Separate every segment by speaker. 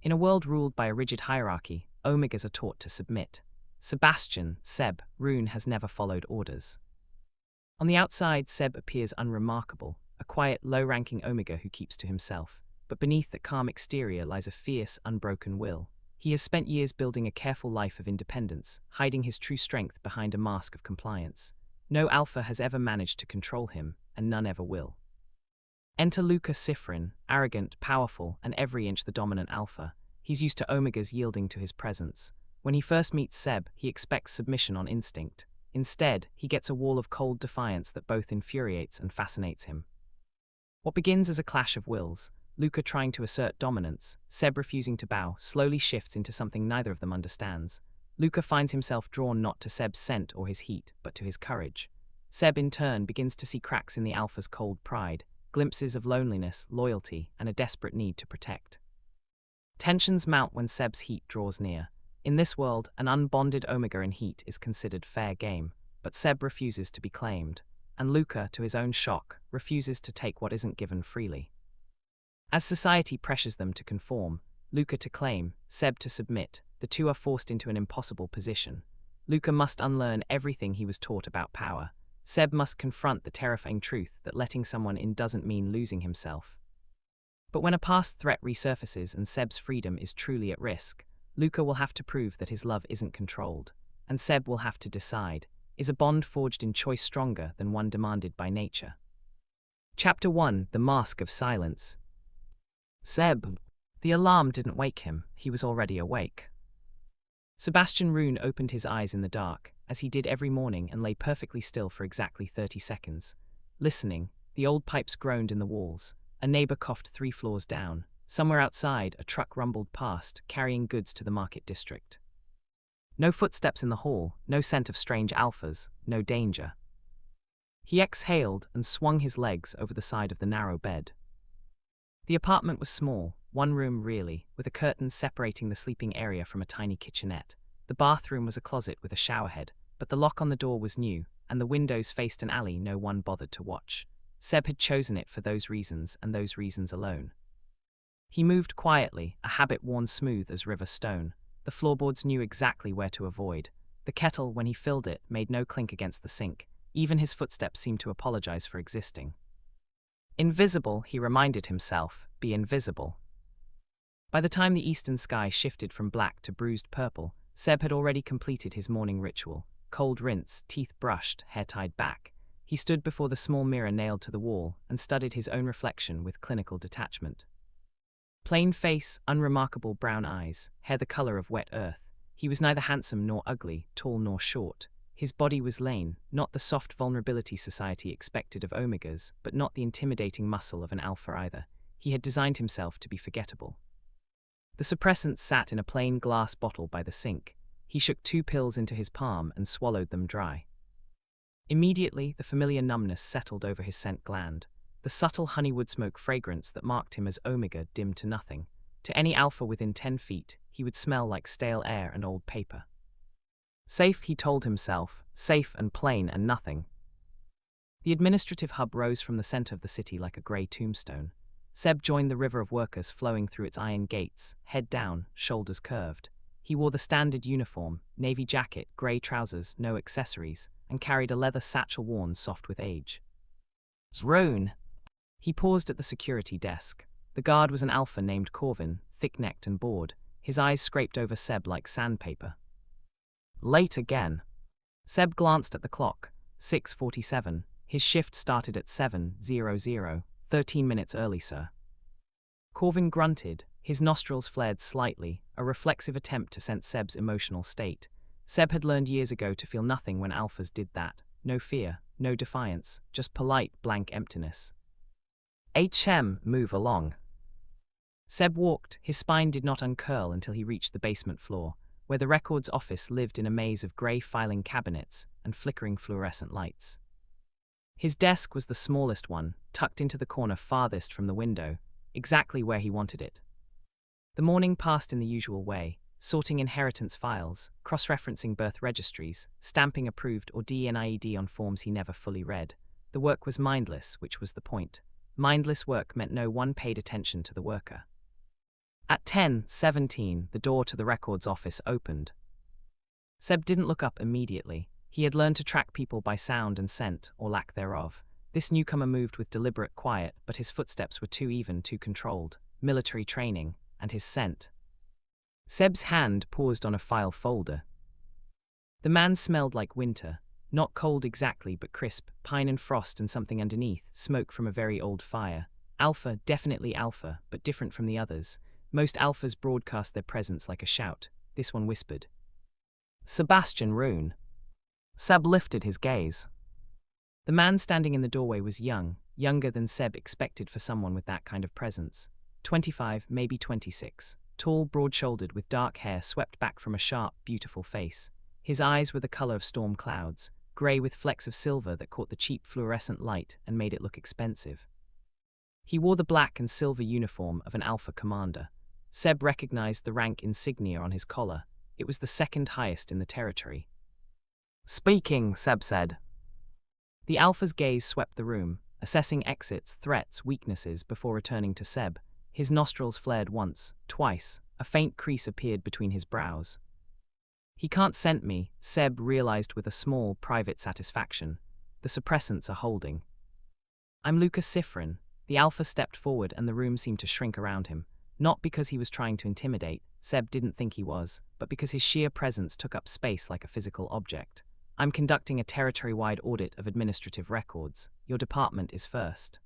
Speaker 1: In a world ruled by a rigid hierarchy, Omegas are taught to submit. Sebastian, Seb, Rune has never followed orders. On the outside, Seb appears unremarkable, a quiet, low-ranking Omega who keeps to himself. But beneath that calm exterior lies a fierce, unbroken will. He has spent years building a careful life of independence, hiding his true strength behind a mask of compliance. No alpha has ever managed to control him, and none ever will. Enter Luca Sifrin, arrogant, powerful, and every inch the dominant alpha. He's used to Omegas yielding to his presence. When he first meets Seb, he expects submission on instinct. Instead, he gets a wall of cold defiance that both infuriates and fascinates him. What begins as a clash of wills, Luca trying to assert dominance, Seb refusing to bow, slowly shifts into something neither of them understands. Luca finds himself drawn not to Seb's scent or his heat, but to his courage. Seb, in turn, begins to see cracks in the alpha's cold pride, glimpses of loneliness, loyalty, and a desperate need to protect. Tensions mount when Seb's heat draws near. In this world, an unbonded Omega in heat is considered fair game, but Seb refuses to be claimed, and Luca, to his own shock, refuses to take what isn't given freely. As society pressures them to conform, Luca to claim, Seb to submit, the two are forced into an impossible position. Luca must unlearn everything he was taught about power. Seb must confront the terrifying truth that letting someone in doesn't mean losing himself. But when a past threat resurfaces and Seb's freedom is truly at risk, Luca will have to prove that his love isn't controlled, and Seb will have to decide, is a bond forged in choice stronger than one demanded by nature? Chapter 1: The Mask of Silence. Seb. The alarm didn't wake him, he was already awake. Sebastian Rune opened his eyes in the dark, as he did every morning, and lay perfectly still for exactly 30 seconds. Listening, the old pipes groaned in the walls, a neighbor coughed 3 floors down. Somewhere outside, a truck rumbled past, carrying goods to the market district. No footsteps in the hall, no scent of strange alphas, no danger. He exhaled and swung his legs over the side of the narrow bed. The apartment was small, one room really, with a curtain separating the sleeping area from a tiny kitchenette. The bathroom was a closet with a showerhead, but the lock on the door was new, and the windows faced an alley no one bothered to watch. Seb had chosen it for those reasons and those reasons alone. He moved quietly, a habit worn smooth as river stone. The floorboards knew exactly where to avoid. The kettle, when he filled it, made no clink against the sink. Even his footsteps seemed to apologize for existing. Invisible, he reminded himself, be invisible. By the time the eastern sky shifted from black to bruised purple, Seb had already completed his morning ritual. Cold rinse, teeth brushed, hair tied back. He stood before the small mirror nailed to the wall and studied his own reflection with clinical detachment. Plain face, unremarkable brown eyes, hair the color of wet earth. He was neither handsome nor ugly, tall nor short. His body was lean, not the soft vulnerability society expected of Omegas, but not the intimidating muscle of an alpha either. He had designed himself to be forgettable. The suppressant sat in a plain glass bottle by the sink. He shook 2 pills into his palm and swallowed them dry. Immediately, the familiar numbness settled over his scent gland. The subtle honeywood smoke fragrance that marked him as Omega dimmed to nothing. To any alpha within 10 feet, he would smell like stale air and old paper. Safe, he told himself, safe and plain and nothing. The administrative hub rose from the center of the city like a grey tombstone. Seb joined the river of workers flowing through its iron gates, head down, shoulders curved. He wore the standard uniform, navy jacket, grey trousers, no accessories, and carried a leather satchel worn soft with age. Rune. He paused at the security desk. The guard was an alpha named Corvin, thick-necked and bored. His eyes scraped over Seb like sandpaper. Late again. Seb glanced at the clock. 6:47. His shift started at 7:00. 13 minutes early, sir. Corvin grunted. His nostrils flared slightly, a reflexive attempt to sense Seb's emotional state. Seb had learned years ago to feel nothing when alphas did that. No fear, no defiance, just polite, blank emptiness. Move along. Seb walked. His spine did not uncurl until he reached the basement floor, where the records office lived in a maze of grey filing cabinets and flickering fluorescent lights. His desk was the smallest one, tucked into the corner farthest from the window, exactly where he wanted it. The morning passed in the usual way, sorting inheritance files, cross-referencing birth registries, stamping approved or DNIED on forms he never fully read. The work was mindless, which was the point. Mindless work meant no one paid attention to the worker. At 10:17, the door to the records office opened. Seb didn't look up immediately. He had learned to track people by sound and scent, or lack thereof. This newcomer moved with deliberate quiet, but his footsteps were too even, too controlled. Military training, and his scent. Seb's hand paused on a file folder. The man smelled like winter. Not cold exactly, but crisp, pine and frost and something underneath, smoke from a very old fire. Alpha, definitely alpha, but different from the others. Most alphas broadcast their presence like a shout. This one whispered. Sebastian Rune. Seb lifted his gaze. The man standing in the doorway was young, younger than Seb expected for someone with that kind of presence. 25, maybe 26. Tall, broad-shouldered, with dark hair swept back from a sharp, beautiful face. His eyes were the color of storm clouds, grey with flecks of silver that caught the cheap fluorescent light and made it look expensive. He wore the black and silver uniform of an Alpha commander. Seb recognized the rank insignia on his collar. It was the second highest in the territory. Speaking, Seb said. The Alpha's gaze swept the room, assessing exits, threats, weaknesses before returning to Seb. His nostrils flared once, twice. A faint crease appeared between his brows. He can't scent me, Seb realized with a small, private satisfaction. The suppressants are holding. I'm Lucas Sifrin. The Alpha stepped forward and the room seemed to shrink around him. Not because he was trying to intimidate, Seb didn't think he was, but because his sheer presence took up space like a physical object. I'm conducting a territory-wide audit of administrative records. Your department is first.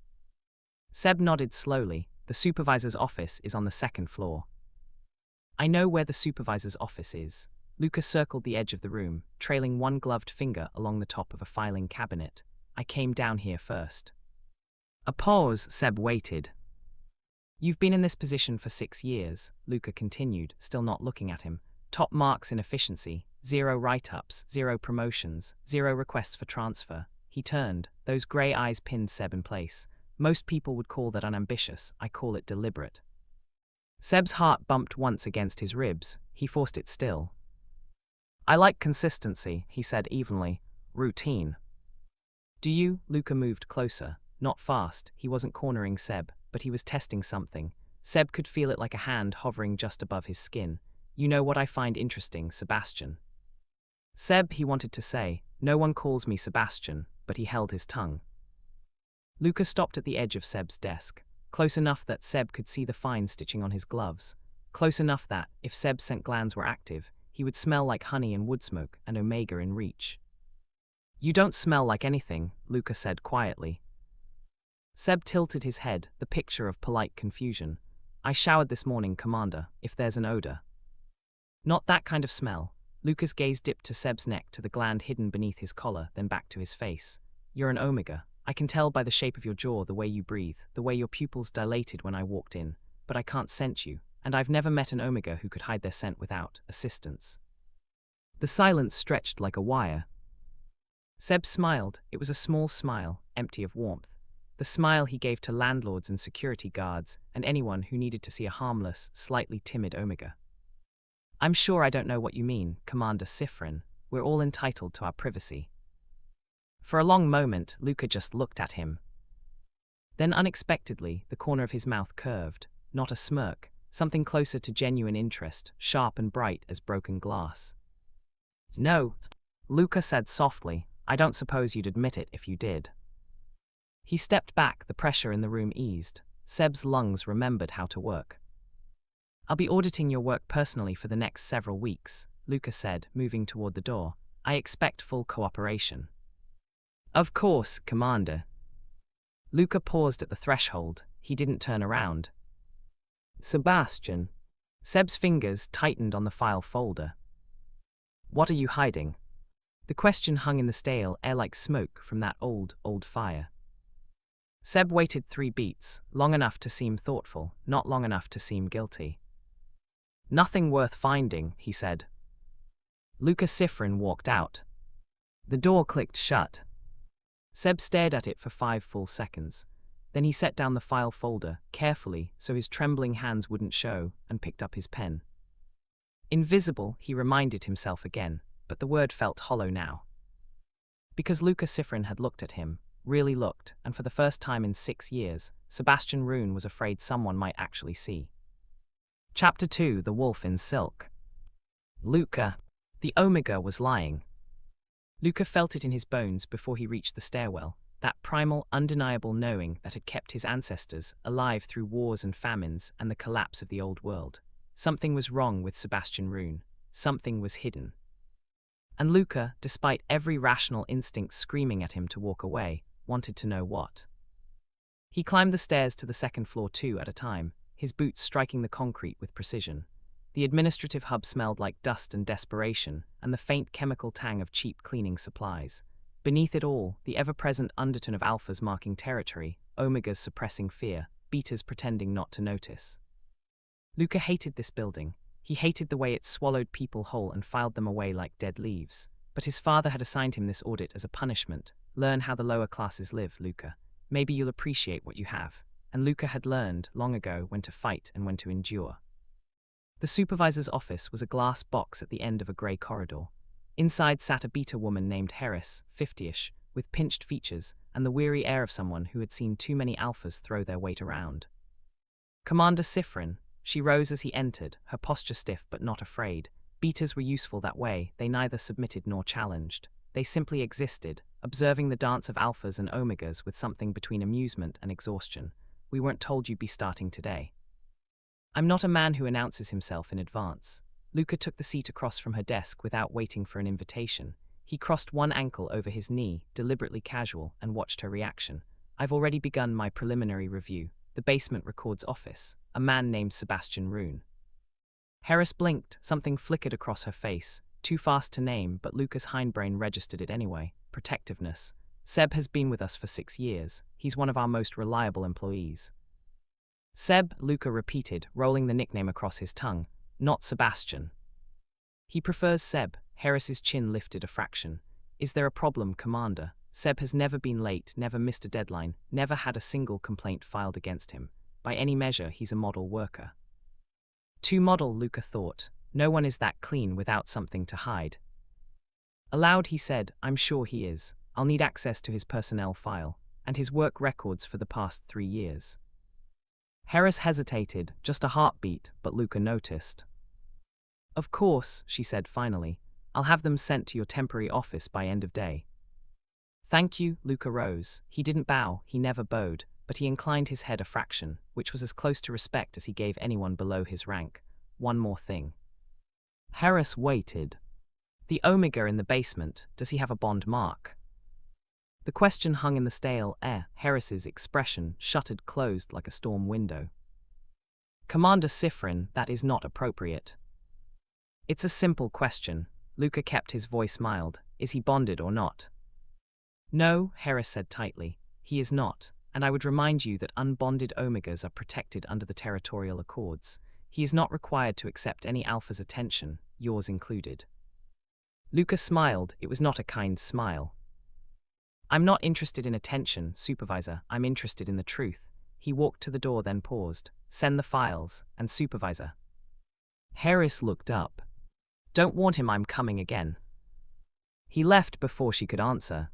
Speaker 1: Seb nodded slowly. The supervisor's office is on the second floor. I know where the supervisor's office is. Lucas circled the edge of the room, trailing one gloved finger along the top of a filing cabinet. I came down here first. A pause. Seb waited. You've been in this position for 6 years, Luca continued, still not looking at him. Top marks in efficiency, 0 write-ups, 0 promotions, 0 requests for transfer. He turned. Those grey eyes pinned Seb in place. Most people would call that unambitious. I call it deliberate. Seb's heart bumped once against his ribs. He forced it still. I like consistency, he said evenly. Routine. Do you? Luca moved closer. Not fast. He wasn't cornering Seb, but he was testing something. Seb could feel it like a hand hovering just above his skin. You know what I find interesting, Sebastian. Seb, he wanted to say. No one calls me Sebastian, but he held his tongue. Luca stopped at the edge of Seb's desk, close enough that Seb could see the fine stitching on his gloves, close enough that, if Seb's scent glands were active, he would smell like honey and wood smoke and Omega in reach. You don't smell like anything, Luca said quietly. Seb tilted his head, the picture of polite confusion. I showered this morning, Commander, if there's an odor. Not that kind of smell. Luca's gaze dipped to Seb's neck, to the gland hidden beneath his collar, then back to his face. You're an Omega. I can tell by the shape of your jaw, the way you breathe, the way your pupils dilated when I walked in, but I can't scent you, and I've never met an Omega who could hide their scent without assistance. The silence stretched like a wire. Seb smiled. It was a small smile, empty of warmth. The smile he gave to landlords and security guards, and anyone who needed to see a harmless, slightly timid Omega. I'm sure I don't know what you mean, Commander Sifrin. We're all entitled to our privacy. For a long moment, Luca just looked at him. Then unexpectedly, the corner of his mouth curved, not a smirk, something closer to genuine interest, sharp and bright as broken glass. No, Luca said softly. I don't suppose you'd admit it if you did. He stepped back, the pressure in the room eased. Seb's lungs remembered how to work. I'll be auditing your work personally for the next several weeks, Luca said, moving toward the door. I expect full cooperation. Of course, Commander. Luca paused at the threshold. He didn't turn around. Sebastian. Seb's fingers tightened on the file folder. What are you hiding? The question hung in the stale air like smoke from that old fire. Seb waited 3 beats, long enough to seem thoughtful, not long enough to seem guilty. Nothing worth finding, he said. Luca Sifrin walked out. The door clicked shut. Seb stared at it for 5 full seconds. Then he set down the file folder, carefully, so his trembling hands wouldn't show, and picked up his pen. Invisible, he reminded himself again, but the word felt hollow now. Because Luca Sifrin had looked at him, really looked, and for the first time in 6 years, Sebastian Rune was afraid someone might actually see. Chapter 2: The Wolf in Silk. Luca. The Omega was lying. Luca felt it in his bones before he reached the stairwell, that primal, undeniable knowing that had kept his ancestors alive through wars and famines and the collapse of the old world. Something was wrong with Sebastian Rune. Something was hidden. And Luca, despite every rational instinct screaming at him to walk away, wanted to know what. He climbed the stairs to the second floor two at a time, his boots striking the concrete with precision. The administrative hub smelled like dust and desperation, and the faint chemical tang of cheap cleaning supplies. Beneath it all, the ever-present undertone of alphas marking territory, omegas suppressing fear, betas pretending not to notice. Luca hated this building. He hated the way it swallowed people whole and filed them away like dead leaves. But his father had assigned him this audit as a punishment. Learn how the lower classes live, Luca. Maybe you'll appreciate what you have. And Luca had learned, long ago, when to fight and when to endure. The supervisor's office was a glass box at the end of a grey corridor. Inside sat a beta woman named Harris, 50-ish, with pinched features and the weary air of someone who had seen too many alphas throw their weight around. Commander Sifrin. She rose as he entered, her posture stiff but not afraid. Betas were useful that way, they neither submitted nor challenged. They simply existed, observing the dance of alphas and omegas with something between amusement and exhaustion. We weren't told you'd be starting today. I'm not a man who announces himself in advance. Luca took the seat across from her desk without waiting for an invitation. He crossed one ankle over his knee, deliberately casual, and watched her reaction. I've already begun my preliminary review. The basement records office. A man named Sebastian Rune. Harris blinked, something flickered across her face. Too fast to name, but Luca's hindbrain registered it anyway. Protectiveness. Seb has been with us for 6 years. He's one of our most reliable employees. Seb, Luca repeated, rolling the nickname across his tongue. Not Sebastian. He prefers Seb. Harris's chin lifted a fraction. Is there a problem, Commander? Seb has never been late, never missed a deadline, never had a single complaint filed against him. By any measure, he's a model worker. Too model, Luca thought. No one is that clean without something to hide. Aloud he said, I'm sure he is. I'll need access to his personnel file, and his work records for the past 3 years. Harris hesitated, just a heartbeat, but Luca noticed. Of course, she said finally. I'll have them sent to your temporary office by end of day. Thank you, Luca rose. He didn't bow, he never bowed, but he inclined his head a fraction, which was as close to respect as he gave anyone below his rank. One more thing. Harris waited. The Omega in the basement, does he have a bond mark? The question hung in the stale air. Harris's expression shuttered closed like a storm window. Commander Sifrin, that is not appropriate. It's a simple question. Luca kept his voice mild. Is he bonded or not? No, Harris said tightly. He is not, and I would remind you that unbonded omegas are protected under the territorial accords. He is not required to accept any alpha's attention, yours included. Luca smiled. It was not a kind smile. I'm not interested in attention, Supervisor. I'm interested in the truth. He walked to the door, then paused. Send the files, and Supervisor. Harris looked up. Don't warn him I'm coming again. He left before she could answer.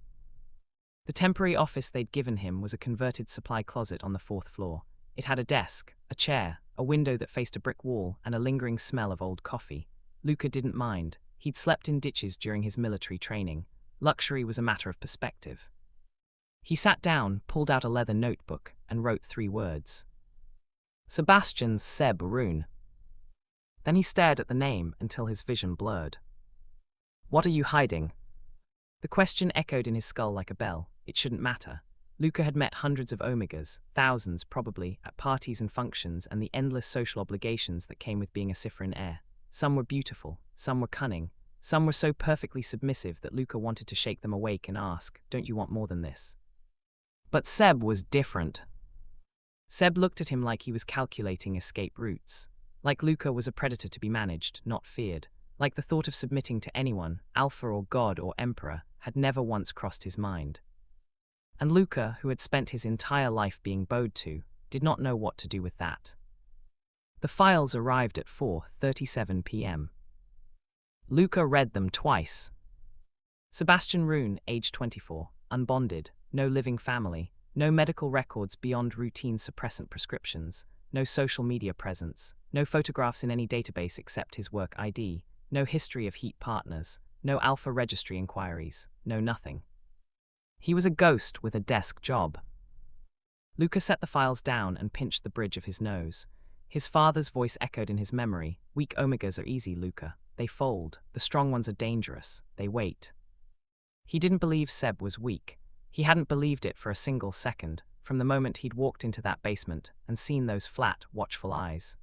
Speaker 1: The temporary office they'd given him was a converted supply closet on the 4th floor. It had a desk, a chair, a window that faced a brick wall, and a lingering smell of old coffee. Luca didn't mind. He'd slept in ditches during his military training. Luxury was a matter of perspective. He sat down, pulled out a leather notebook, and wrote 3 words. Sebastian Seb Rune. Then he stared at the name until his vision blurred. What are you hiding? The question echoed in his skull like a bell. It shouldn't matter. Luca had met hundreds of omegas, thousands probably, at parties and functions and the endless social obligations that came with being a Sifrin heir. Some were beautiful, some were cunning, some were so perfectly submissive that Luca wanted to shake them awake and ask, don't you want more than this? But Seb was different. Seb looked at him like he was calculating escape routes. Like Luca was a predator to be managed, not feared. Like the thought of submitting to anyone, alpha or god or emperor, had never once crossed his mind. And Luca, who had spent his entire life being bowed to, did not know what to do with that. The files arrived at 4:37 p.m. Luca read them twice. Sebastian Rune, age 24, unbonded, no living family, no medical records beyond routine suppressant prescriptions, no social media presence, no photographs in any database except his work ID, no history of heat partners, no alpha registry inquiries, no nothing. He was a ghost with a desk job. Luca set the files down and pinched the bridge of his nose. His father's voice echoed in his memory. Weak omegas are easy, Luca. They fold. The strong ones are dangerous. They wait. He didn't believe Seb was weak. He hadn't believed it for a single second, from the moment he'd walked into that basement and seen those flat, watchful eyes.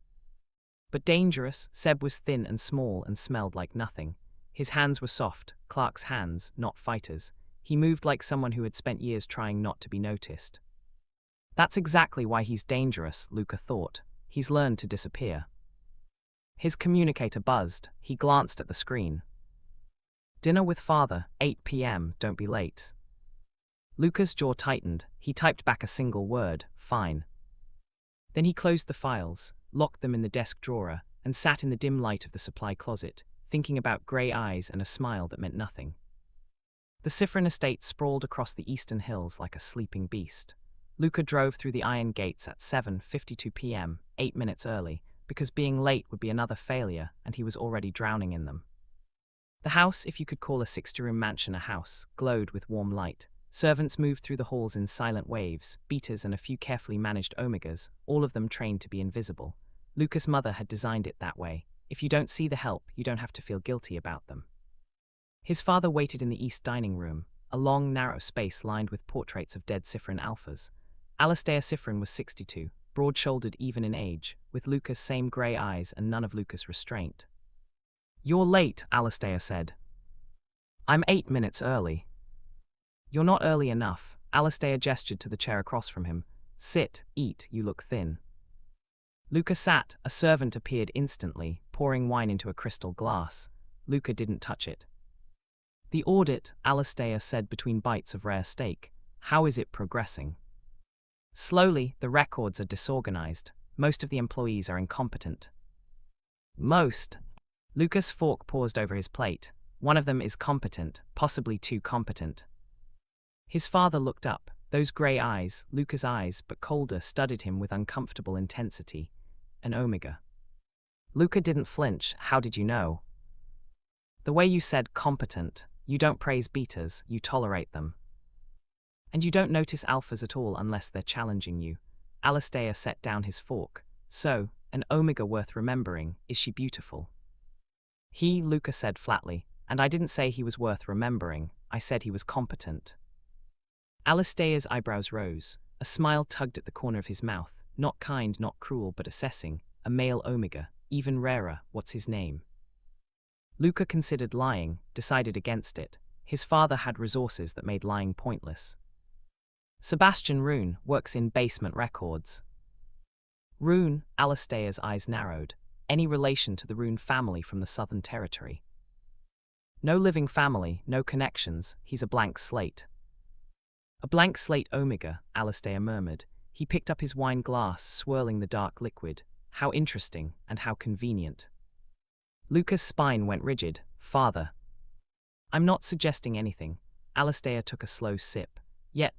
Speaker 1: But dangerous, Seb was thin and small and smelled like nothing. His hands were soft, Clark's hands, not fighters. He moved like someone who had spent years trying not to be noticed. That's exactly why he's dangerous, Luca thought. He's learned to disappear. His communicator buzzed. He glanced at the screen. Dinner with father, 8 p.m., don't be late. Luca's jaw tightened. He typed back a single word, fine. Then he closed the files, locked them in the desk drawer, and sat in the dim light of the supply closet, thinking about grey eyes and a smile that meant nothing. The Sifrin estate sprawled across the eastern hills like a sleeping beast. Luca drove through the iron gates at 7:52 p.m., 8 minutes early, because being late would be another failure, and he was already drowning in them. The house, if you could call a 60-room mansion a house, glowed with warm light. Servants moved through the halls in silent waves, beaters and a few carefully managed omegas, all of them trained to be invisible. Luca's mother had designed it that way. If you don't see the help, you don't have to feel guilty about them. His father waited in the east dining room, a long, narrow space lined with portraits of dead Sifrin alphas. Alastair Sifrin was 62, broad-shouldered even in age, with Luca's same grey eyes and none of Luca's restraint. You're late, Alastair said. I'm 8 minutes early. You're not early enough, Alastair gestured to the chair across from him. Sit, eat, you look thin. Luca sat. A servant appeared instantly, pouring wine into a crystal glass. Luca didn't touch it. The audit, Alastair said between bites of rare steak. How is it progressing? Slowly, the records are disorganized. Most of the employees are incompetent. Most. Luca's fork paused over his plate. One of them is competent, possibly too competent. His father looked up. Those grey eyes, Luca's eyes, but colder, studied him with uncomfortable intensity. An omega. Luca didn't flinch. How did you know? The way you said competent. You don't praise betas, you tolerate them. And you don't notice alphas at all unless they're challenging you. Alastair set down his fork. So, an omega worth remembering, is she beautiful? Luca said flatly, and I didn't say he was worth remembering, I said he was competent. Alastair's eyebrows rose. A smile tugged at the corner of his mouth, not kind, not cruel, but assessing. A male omega, even rarer, what's his name? Luca considered lying, decided against it. His father had resources that made lying pointless. Sebastian Rune works in basement records. Rune, Alastair's eyes narrowed. Any relation to the Rune family from the Southern Territory? No living family, no connections, he's a blank slate. A blank slate omega, Alastair murmured. He picked up his wine glass, swirling the dark liquid. How interesting, and how convenient. Luca's spine went rigid. Father. I'm not suggesting anything. Alastair took a slow sip.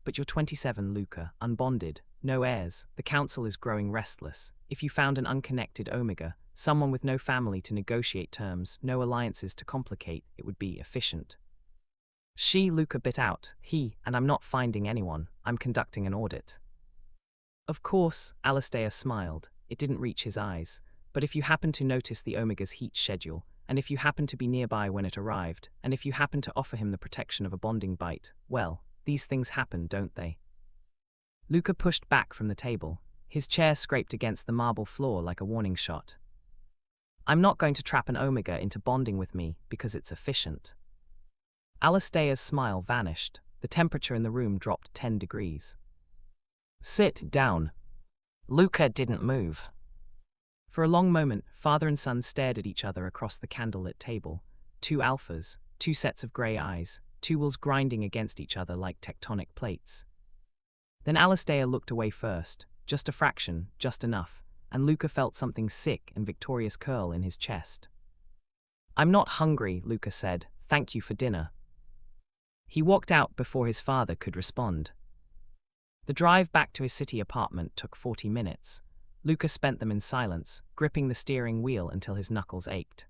Speaker 1: But you're 27, Luca, unbonded, no heirs. The council is growing restless. If you found an unconnected omega, someone with no family to negotiate terms, no alliances to complicate, it would be efficient. Luca bit out. And I'm not finding anyone. I'm conducting an audit. Of course, Alastair smiled. It didn't reach his eyes. But if you happen to notice the omega's heat schedule, and if you happen to be nearby when it arrived, and if you happen to offer him the protection of a bonding bite, well, these things happen, don't they? Luca pushed back from the table. His chair scraped against the marble floor like a warning shot. I'm not going to trap an omega into bonding with me because it's efficient. Alastair's smile vanished. The temperature in the room dropped 10 degrees. Sit down. Luca didn't move. For a long moment, father and son stared at each other across the candlelit table. Two alphas, two sets of grey eyes, two wills grinding against each other like tectonic plates. Then Alastair looked away first, just a fraction, just enough, and Luca felt something sick and victorious curl in his chest. I'm not hungry, Luca said. Thank you for dinner. He walked out before his father could respond. The drive back to his city apartment took 40 minutes. Luca spent them in silence, gripping the steering wheel until his knuckles ached.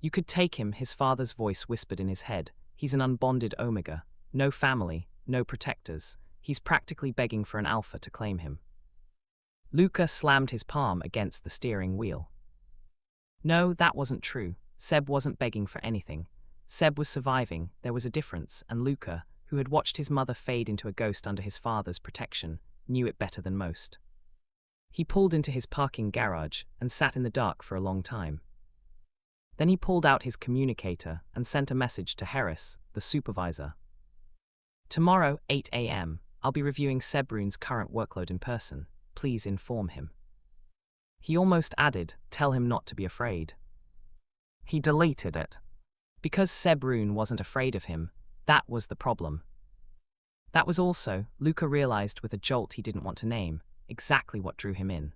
Speaker 1: You could take him, his father's voice whispered in his head. He's an unbonded Omega. No family, no protectors. He's practically begging for an alpha to claim him. Luca slammed his palm against the steering wheel. No, that wasn't true. Seb wasn't begging for anything. Seb was surviving, there was a difference, and Luca, who had watched his mother fade into a ghost under his father's protection, knew it better than most. He pulled into his parking garage and sat in the dark for a long time. Then he pulled out his communicator and sent a message to Harris, the supervisor. Tomorrow, 8 a.m., I'll be reviewing Seb Rune's current workload in person. Please inform him. He almost added, tell him not to be afraid. He deleted it. Because Seb Rune wasn't afraid of him, that was the problem. That was also, Luca realized with a jolt he didn't want to name, exactly what drew him in.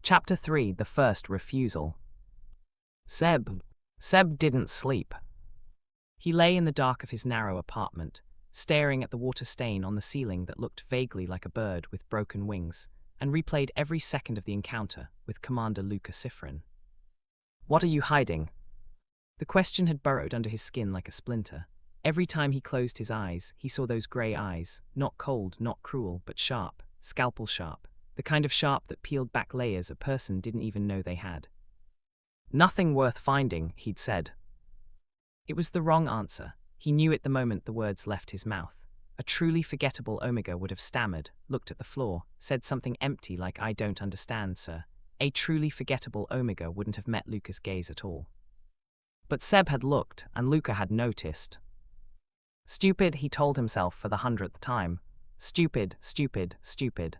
Speaker 1: Chapter 3, The First Refusal. Seb didn't sleep. He lay in the dark of his narrow apartment, staring at the water stain on the ceiling that looked vaguely like a bird with broken wings, and replayed every second of the encounter with Commander Luca Sifrin. What are you hiding? The question had burrowed under his skin like a splinter. Every time he closed his eyes, he saw those grey eyes, not cold, not cruel, but sharp, scalpel sharp, the kind of sharp that peeled back layers a person didn't even know they had. Nothing worth finding, he'd said. It was the wrong answer. He knew it the moment the words left his mouth. A truly forgettable Omega would have stammered, looked at the floor, said something empty like I don't understand, sir. A truly forgettable Omega wouldn't have met Luca's gaze at all. But Seb had looked, and Luca had noticed. Stupid, he told himself for the 100th time. Stupid, stupid, stupid.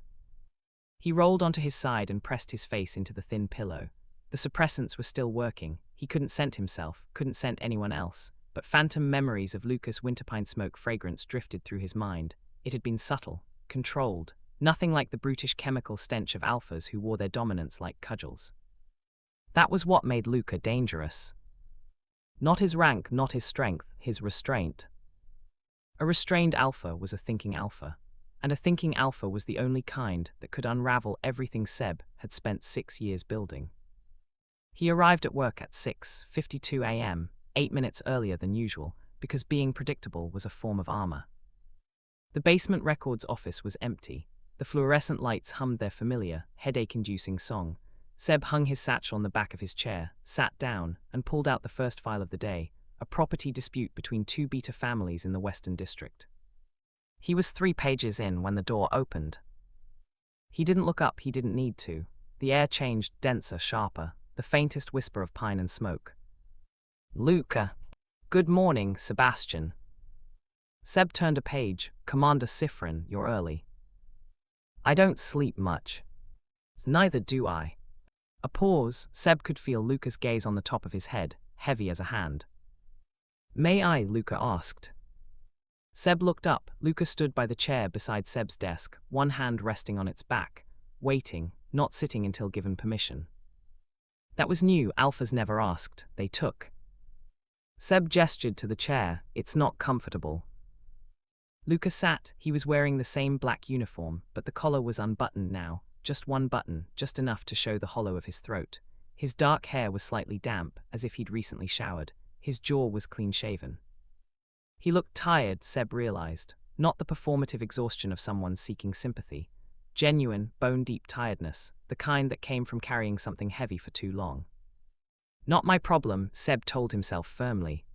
Speaker 1: He rolled onto his side and pressed his face into the thin pillow. The suppressants were still working. He couldn't scent himself, couldn't scent anyone else, but phantom memories of Lucas Winterpine smoke fragrance drifted through his mind. It had been subtle, controlled, nothing like the brutish chemical stench of alphas who wore their dominance like cudgels. That was what made Luca dangerous. Not his rank, not his strength, his restraint. A restrained alpha was a thinking alpha, and a thinking alpha was the only kind that could unravel everything Seb had spent 6 years building. He arrived at work at 6:52 a.m., 8 minutes earlier than usual, because being predictable was a form of armor. The basement records office was empty. The fluorescent lights hummed their familiar, headache-inducing song. Seb hung his satchel on the back of his chair, sat down, and pulled out the first file of the day, a property dispute between 2 beta families in the Western District. He was 3 pages in when the door opened. He didn't look up, he didn't need to. The air changed, denser, sharper, the faintest whisper of pine and smoke. Luca. Good morning, Sebastian. Seb turned a page. Commander Sifrin, you're early. I don't sleep much. Neither do I. A pause. Seb could feel Luca's gaze on the top of his head, heavy as a hand. May I? Luca asked. Seb looked up. Luca stood by the chair beside Seb's desk, one hand resting on its back, waiting, not sitting until given permission. That was new. Alphas never asked, they took. Seb gestured to the chair. It's not comfortable. Luca sat. He was wearing the same black uniform, but the collar was unbuttoned now, just one button, just enough to show the hollow of his throat. His dark hair was slightly damp, as if he'd recently showered. His jaw was clean-shaven. He looked tired, Seb realized, not the performative exhaustion of someone seeking sympathy. Genuine, bone-deep tiredness, the kind that came from carrying something heavy for too long. Not my problem, Seb told himself firmly.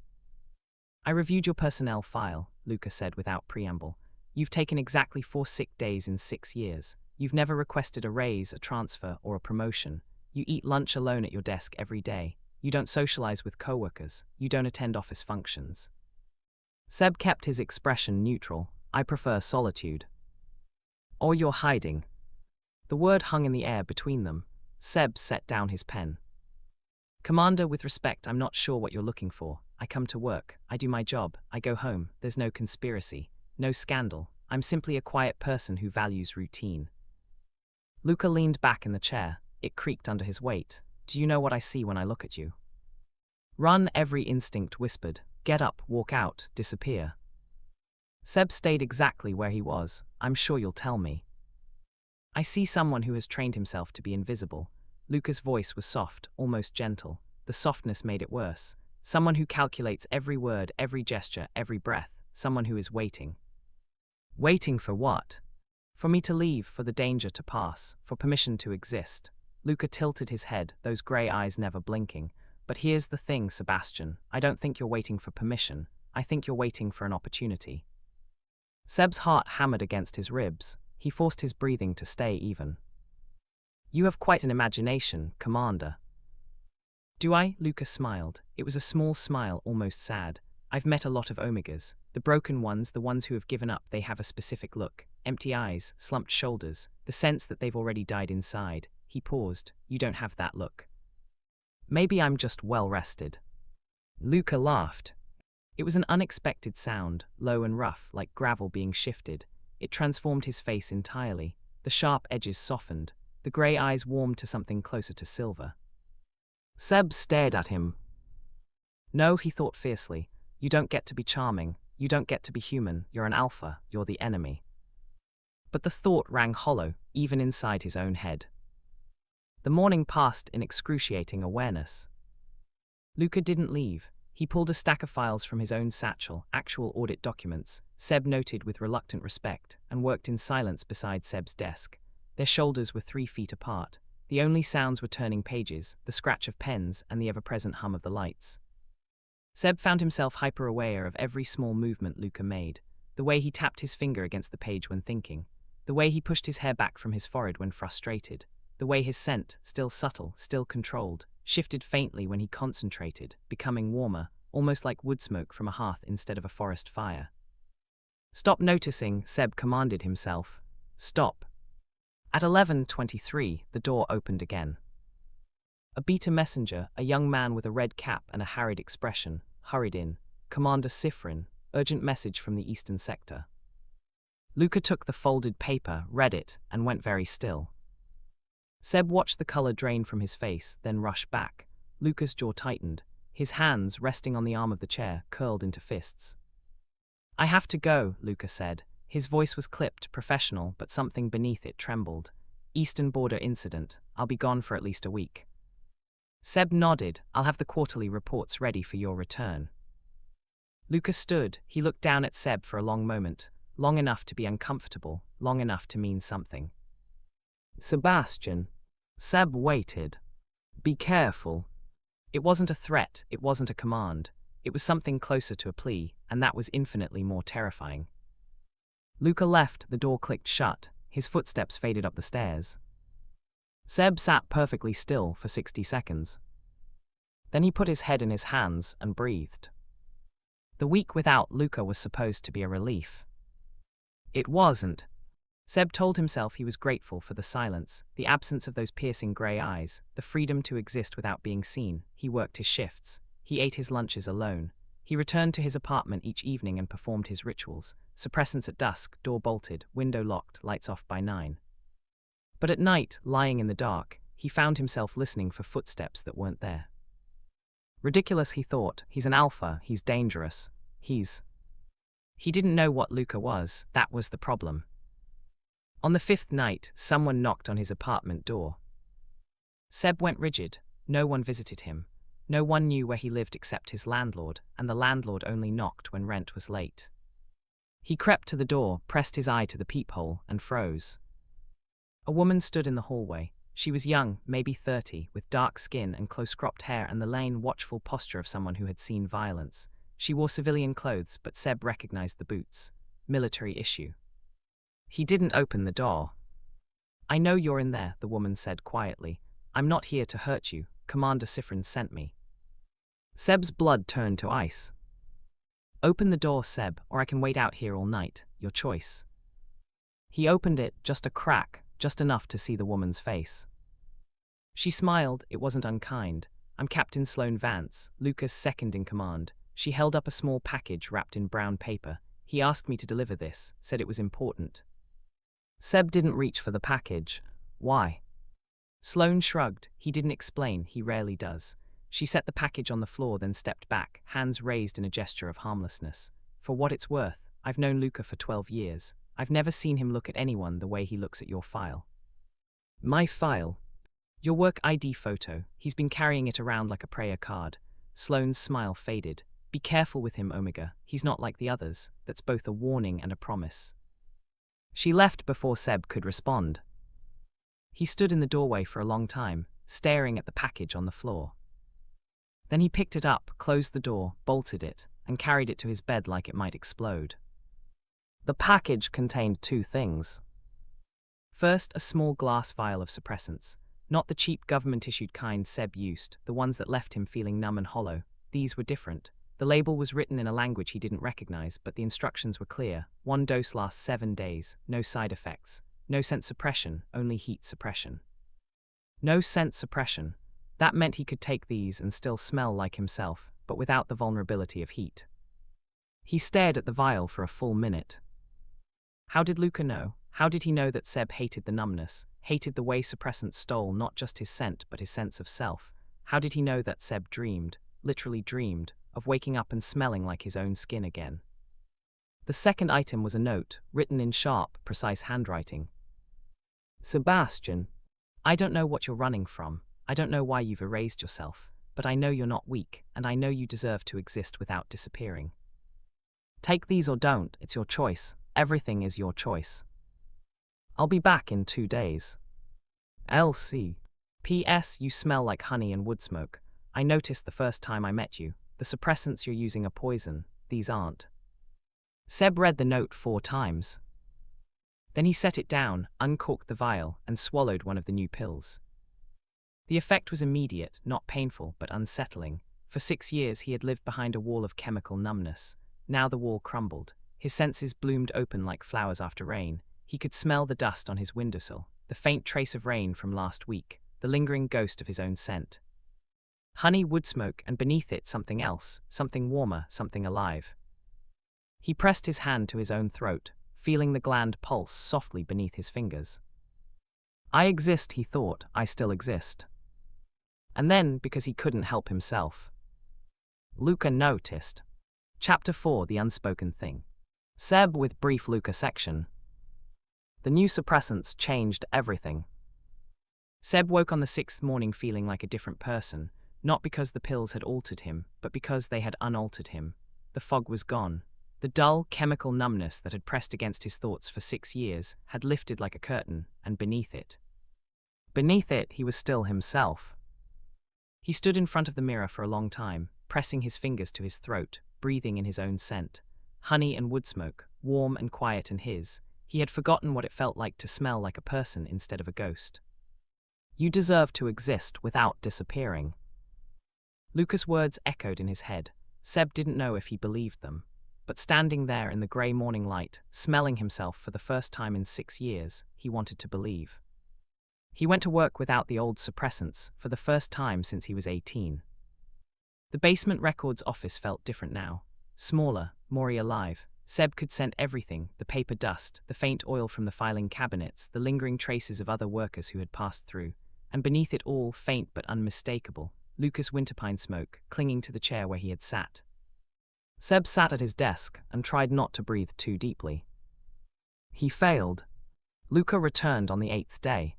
Speaker 1: I reviewed your personnel file, Luca said without preamble. You've taken exactly 4 sick days in 6 years. You've never requested a raise, a transfer, or a promotion. You eat lunch alone at your desk every day. You don't socialize with coworkers. You don't attend office functions. Seb kept his expression neutral. I prefer solitude. Or you're hiding. The word hung in the air between them. Seb set down his pen. Commander, with respect, I'm not sure what you're looking for. I come to work. I do my job. I go home. There's no conspiracy. No scandal. I'm simply a quiet person who values routine. Luca leaned back in the chair. It creaked under his weight. Do you know what I see when I look at you? Run, every instinct whispered. Get up, walk out, disappear. Seb stayed exactly where he was. I'm sure you'll tell me. I see someone who has trained himself to be invisible. Luca's voice was soft, almost gentle. The softness made it worse. Someone who calculates every word, every gesture, every breath. Someone who is waiting. Waiting for what? For me to leave, for the danger to pass, for permission to exist. Luca tilted his head, those grey eyes never blinking. But here's the thing, Sebastian. I don't think you're waiting for permission. I think you're waiting for an opportunity. Seb's heart hammered against his ribs. He forced his breathing to stay even. You have quite an imagination, Commander. Do I? Luca smiled. It was a small smile, almost sad. I've met a lot of Omegas. The broken ones, the ones who have given up, they have a specific look. Empty eyes, slumped shoulders, the sense that they've already died inside. He paused. You don't have that look. Maybe I'm just well rested. Luca laughed. It was an unexpected sound, low and rough, like gravel being shifted. It transformed his face entirely. The sharp edges softened. The grey eyes warmed to something closer to silver. Seb stared at him. No, he thought fiercely. You don't get to be charming. You don't get to be human. You're an alpha. You're the enemy. But the thought rang hollow, even inside his own head. The morning passed in excruciating awareness. Luca didn't leave. He pulled a stack of files from his own satchel, actual audit documents, Seb noted with reluctant respect, and worked in silence beside Seb's desk. Their shoulders were 3 feet apart. The only sounds were turning pages, the scratch of pens, and the ever-present hum of the lights. Seb found himself hyper-aware of every small movement Luca made, the way he tapped his finger against the page when thinking, the way he pushed his hair back from his forehead when frustrated, the way his scent, still subtle, still controlled, shifted faintly when he concentrated, becoming warmer, almost like wood smoke from a hearth instead of a forest fire. Stop noticing, Seb commanded himself. Stop. At 11:23, the door opened again. A beta messenger, a young man with a red cap and a harried expression, hurried in. Commander Sifrin, urgent message from the eastern sector. Luca took the folded paper, read it, and went very still. Seb watched the color drain from his face, then rush back. Luca's jaw tightened. His hands, resting on the arm of the chair, curled into fists. I have to go, Luca said. His voice was clipped, professional, but something beneath it trembled. Eastern border incident. I'll be gone for at least a week. Seb nodded. I'll have the quarterly reports ready for your return. Luca stood. He looked down at Seb for a long moment. Long enough to be uncomfortable, long enough to mean something. Sebastian. Seb waited. Be careful. It wasn't a threat, it wasn't a command. It was something closer to a plea, and that was infinitely more terrifying. Luca left, the door clicked shut, his footsteps faded up the stairs. Seb sat perfectly still for 60 seconds. Then he put his head in his hands and breathed. The week without Luca was supposed to be a relief. It wasn't. Seb told himself he was grateful for the silence, the absence of those piercing grey eyes, the freedom to exist without being seen. He worked his shifts. He ate his lunches alone. He returned to his apartment each evening and performed his rituals. Suppressants at dusk, door bolted, window locked, lights off by 9. But at night, lying in the dark, he found himself listening for footsteps that weren't there. Ridiculous, he thought. He's an alpha. He's dangerous. He didn't know what Luca was. That was the problem. On the 5th night, someone knocked on his apartment door. Seb went rigid. No one visited him. No one knew where he lived except his landlord, and the landlord only knocked when rent was late. He crept to the door, pressed his eye to the peephole, and froze. A woman stood in the hallway. She was young, maybe 30, with dark skin and close-cropped hair and the lean, watchful posture of someone who had seen violence. She wore civilian clothes, but Seb recognized the boots. Military issue. He didn't open the door. I know you're in there, the woman said quietly. I'm not here to hurt you. Commander Sifrin sent me. Seb's blood turned to ice. Open the door, Seb, or I can wait out here all night. Your choice. He opened it, just a crack, just enough to see the woman's face. She smiled. It wasn't unkind. I'm Captain Sloane Vance, Luca's second in command. She held up a small package wrapped in brown paper. He asked me to deliver this, said it was important. Seb didn't reach for the package. Why? Sloane shrugged. He didn't explain. He rarely does. She set the package on the floor, then stepped back, hands raised in a gesture of harmlessness. For what it's worth, I've known Luca for 12 years. I've never seen him look at anyone the way he looks at your file. My file. Your work ID photo. He's been carrying it around like a prayer card. Sloane's smile faded. Be careful with him, Omega. He's not like the others. That's both a warning and a promise. She left before Seb could respond. He stood in the doorway for a long time, staring at the package on the floor. Then he picked it up, closed the door, bolted it, and carried it to his bed like it might explode. The package contained two things. First, a small glass vial of suppressants. Not the cheap government-issued kind Seb used, the ones that left him feeling numb and hollow. These were different. The label was written in a language he didn't recognize, but the instructions were clear. 1 dose lasts 7 days, no side effects. No scent suppression, only heat suppression. No scent suppression. That meant he could take these and still smell like himself, but without the vulnerability of heat. He stared at the vial for a full minute. How did Luca know? How did he know that Seb hated the numbness, hated the way suppressants stole not just his scent but his sense of self? How did he know that Seb dreamed, literally dreamed, of waking up and smelling like his own skin again? The second item was a note, written in sharp, precise handwriting. Sebastian, I don't know what you're running from. I don't know why you've erased yourself, but I know you're not weak, and I know you deserve to exist without disappearing. Take these or don't, it's your choice. Everything is your choice. I'll be back in 2 days. LC. P.S. You smell like honey and wood smoke. I noticed the first time I met you. The suppressants you're using are poison. These aren't. Seb read the note 4 times. Then he set it down, uncorked the vial, and swallowed one of the new pills. The effect was immediate, not painful, but unsettling. For 6 years he had lived behind a wall of chemical numbness. Now the wall crumbled. His senses bloomed open like flowers after rain. He could smell the dust on his windowsill, the faint trace of rain from last week, the lingering ghost of his own scent. Honey, wood smoke, and beneath it something else, something warmer, something alive. He pressed his hand to his own throat, feeling the gland pulse softly beneath his fingers. I exist, he thought, I still exist. And then, because he couldn't help himself. Luca noticed. Chapter 4, The Unspoken Thing. Seb with brief Luca section. The new suppressants changed everything. Seb woke on the 6th morning feeling like a different person, not because the pills had altered him, but because they had unaltered him. The fog was gone. The dull, chemical numbness that had pressed against his thoughts for 6 years had lifted like a curtain, and beneath it, he was still himself. He stood in front of the mirror for a long time, pressing his fingers to his throat, breathing in his own scent. Honey and wood smoke, warm and quiet in his. He had forgotten what it felt like to smell like a person instead of a ghost. You deserve to exist without disappearing. Luca's words echoed in his head. Seb didn't know if he believed them. But standing there in the grey morning light, smelling himself for the first time in 6 years, he wanted to believe. He went to work without the old suppressants, for the first time since he was 18. The basement records office felt different now. Smaller, more alive. Seb could scent everything, the paper dust, the faint oil from the filing cabinets, the lingering traces of other workers who had passed through. And beneath it all, faint but unmistakable, Lucas Winterpine smoke, clinging to the chair where he had sat. Seb sat at his desk and tried not to breathe too deeply. He failed. Luca returned on the 8th day.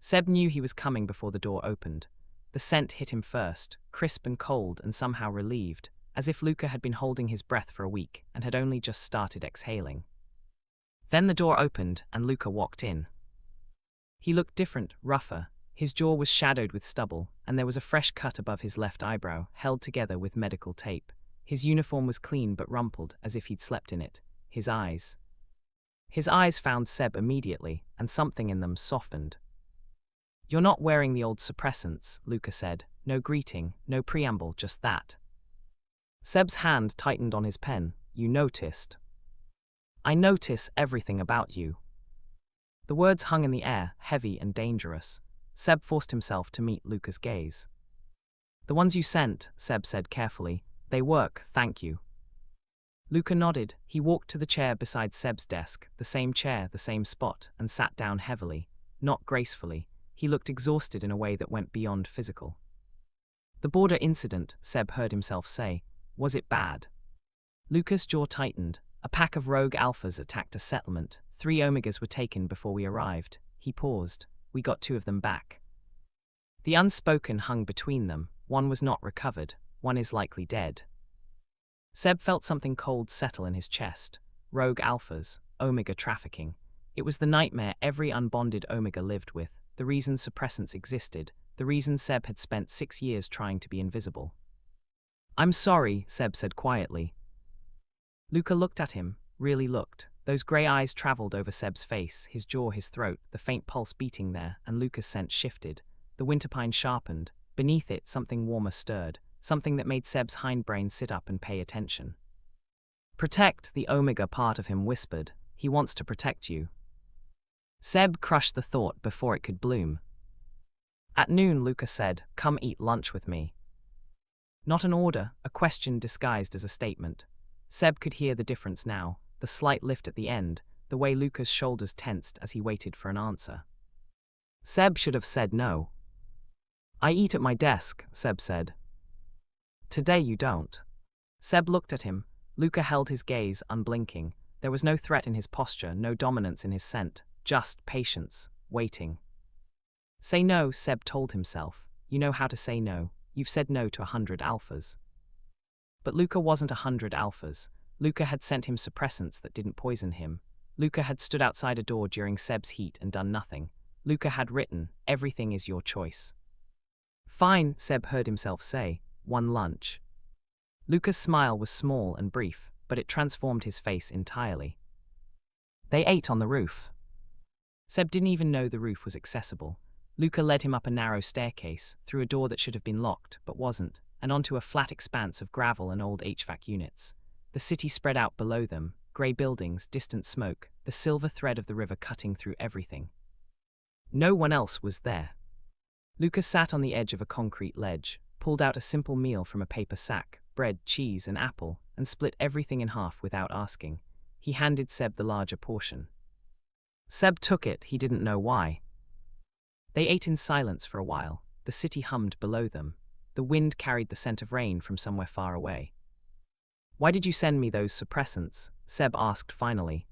Speaker 1: Seb knew he was coming before the door opened. The scent hit him first, crisp and cold and somehow relieved, as if Luca had been holding his breath for a week and had only just started exhaling. Then the door opened and Luca walked in. He looked different, rougher. His jaw was shadowed with stubble, and there was a fresh cut above his left eyebrow, held together with medical tape. His uniform was clean but rumpled, as if he'd slept in it. His eyes found Seb immediately, and something in them softened. You're not wearing the old suppressants, Luca said. No greeting, no preamble, just that. Seb's hand tightened on his pen. You noticed. I notice everything about you. The words hung in the air, heavy and dangerous. Seb forced himself to meet Luca's gaze. The ones you sent, Seb said carefully. They work, thank you. Luca nodded. He walked to the chair beside Seb's desk, the same chair, the same spot, and sat down heavily, not gracefully. He looked exhausted in a way that went beyond physical. The border incident, Seb heard himself say. Was it bad? Luca's jaw tightened. A pack of rogue alphas attacked a settlement. 3 Omegas were taken before we arrived. He paused. we got 2 of them back. The unspoken hung between them. One was not recovered, one is likely dead. Seb felt something cold settle in his chest. Rogue alphas, Omega trafficking. It was the nightmare every unbonded Omega lived with, the reason suppressants existed, the reason Seb had spent 6 years trying to be invisible. I'm sorry, Seb said quietly. Luca looked at him, really looked. Those grey eyes travelled over Seb's face, his jaw, his throat, the faint pulse beating there, and Luca's scent shifted. The winterpine sharpened. Beneath it, something warmer stirred, something that made Seb's hindbrain sit up and pay attention. Protect, the Omega part of him whispered. He wants to protect you. Seb crushed the thought before it could bloom. At noon, Luca said, come eat lunch with me. Not an order, a question disguised as a statement. Seb could hear the difference now, the slight lift at the end, the way Luca's shoulders tensed as he waited for an answer. Seb should have said no. I eat at my desk, Seb said. Today you don't. Seb looked at him. Luca held his gaze, unblinking. There was no threat in his posture, no dominance in his scent, just patience, waiting. Say no, Seb told himself. You know how to say no. You've said no to 100 alphas. But Luca wasn't 100 alphas. Luca had sent him suppressants that didn't poison him. Luca had stood outside a door during Seb's heat and done nothing. Luca had written, everything is your choice. Fine, Seb heard himself say, one lunch. Luca's smile was small and brief, but it transformed his face entirely. They ate on the roof. Seb didn't even know the roof was accessible. Luca led him up a narrow staircase, through a door that should have been locked, but wasn't, and onto a flat expanse of gravel and old HVAC units. The city spread out below them, grey buildings, distant smoke, the silver thread of the river cutting through everything. No one else was there. Luca sat on the edge of a concrete ledge, pulled out a simple meal from a paper sack, bread, cheese, and apple, and split everything in half without asking. He handed Seb the larger portion. Seb took it, he didn't know why. They ate in silence for a while. The city hummed below them. The wind carried the scent of rain from somewhere far away. Why did you send me those suppressants? Seb asked finally.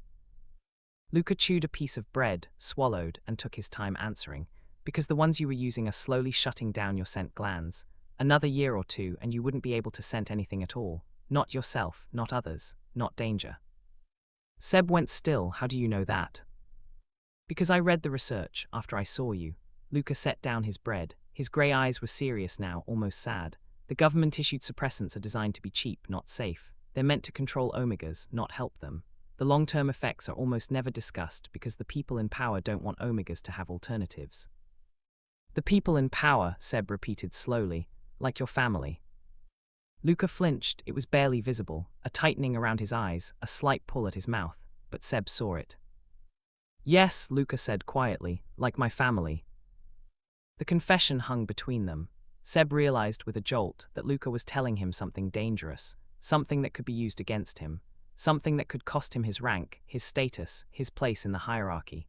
Speaker 1: Luca chewed a piece of bread, swallowed, and took his time answering. Because the ones you were using are slowly shutting down your scent glands. Another year or 2 and you wouldn't be able to scent anything at all. Not yourself, not others, not danger. Seb went still. How do you know that? Because I read the research after I saw you. Luca set down his bread. His grey eyes were serious now, almost sad. The government-issued suppressants are designed to be cheap, not safe. They're meant to control Omegas, not help them. The long-term effects are almost never discussed because the people in power don't want Omegas to have alternatives. The people in power, Seb repeated slowly, like your family. Luca flinched. It was barely visible, a tightening around his eyes, a slight pull at his mouth, but Seb saw it. Yes, Luca said quietly, like my family. The confession hung between them. Seb realized with a jolt that Luca was telling him something dangerous, something that could be used against him, something that could cost him his rank, his status, his place in the hierarchy.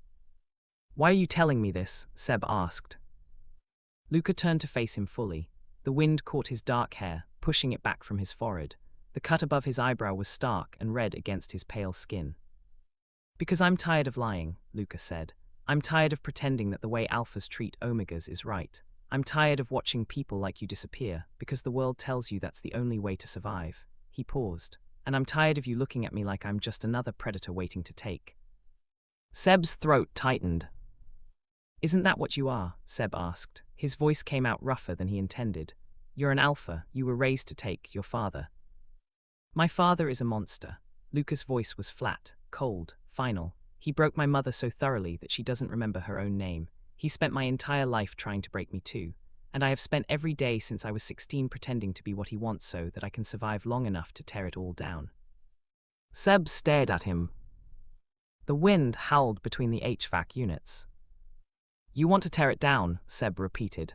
Speaker 1: Why are you telling me this? Seb asked. Luca turned to face him fully. The wind caught his dark hair, pushing it back from his forehead. The cut above his eyebrow was stark and red against his pale skin. Because I'm tired of lying, Luca said. I'm tired of pretending that the way alphas treat Omegas is right. I'm tired of watching people like you disappear, because the world tells you that's the only way to survive. He paused. And I'm tired of you looking at me like I'm just another predator waiting to take. Seb's throat tightened. Isn't that what you are? Seb asked. His voice came out rougher than he intended. You're an alpha. You were raised to take your father. My father is a monster. Luca's voice was flat, cold, final. He broke my mother so thoroughly that she doesn't remember her own name. He spent my entire life trying to break me too. And I have spent every day since I was 16 pretending to be what he wants so that I can survive long enough to tear it all down. Seb stared at him. The wind howled between the HVAC units. You want to tear it down, Seb repeated.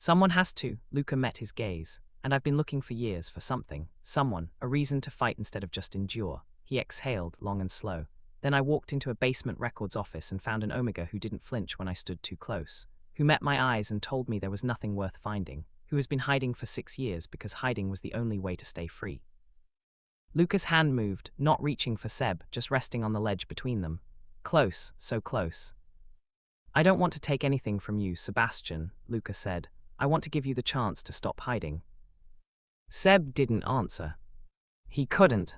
Speaker 1: Someone has to. Luca met his gaze. And I've been looking for years for something, someone, a reason to fight instead of just endure. He exhaled, long and slow. Then I walked into a basement records office and found an Omega who didn't flinch when I stood too close, who met my eyes and told me there was nothing worth finding, who has been hiding for 6 years because hiding was the only way to stay free. Luca's hand moved, not reaching for Seb, just resting on the ledge between them. Close, so close. I don't want to take anything from you, Sebastian, Luca said. I want to give you the chance to stop hiding. Seb didn't answer. He couldn't.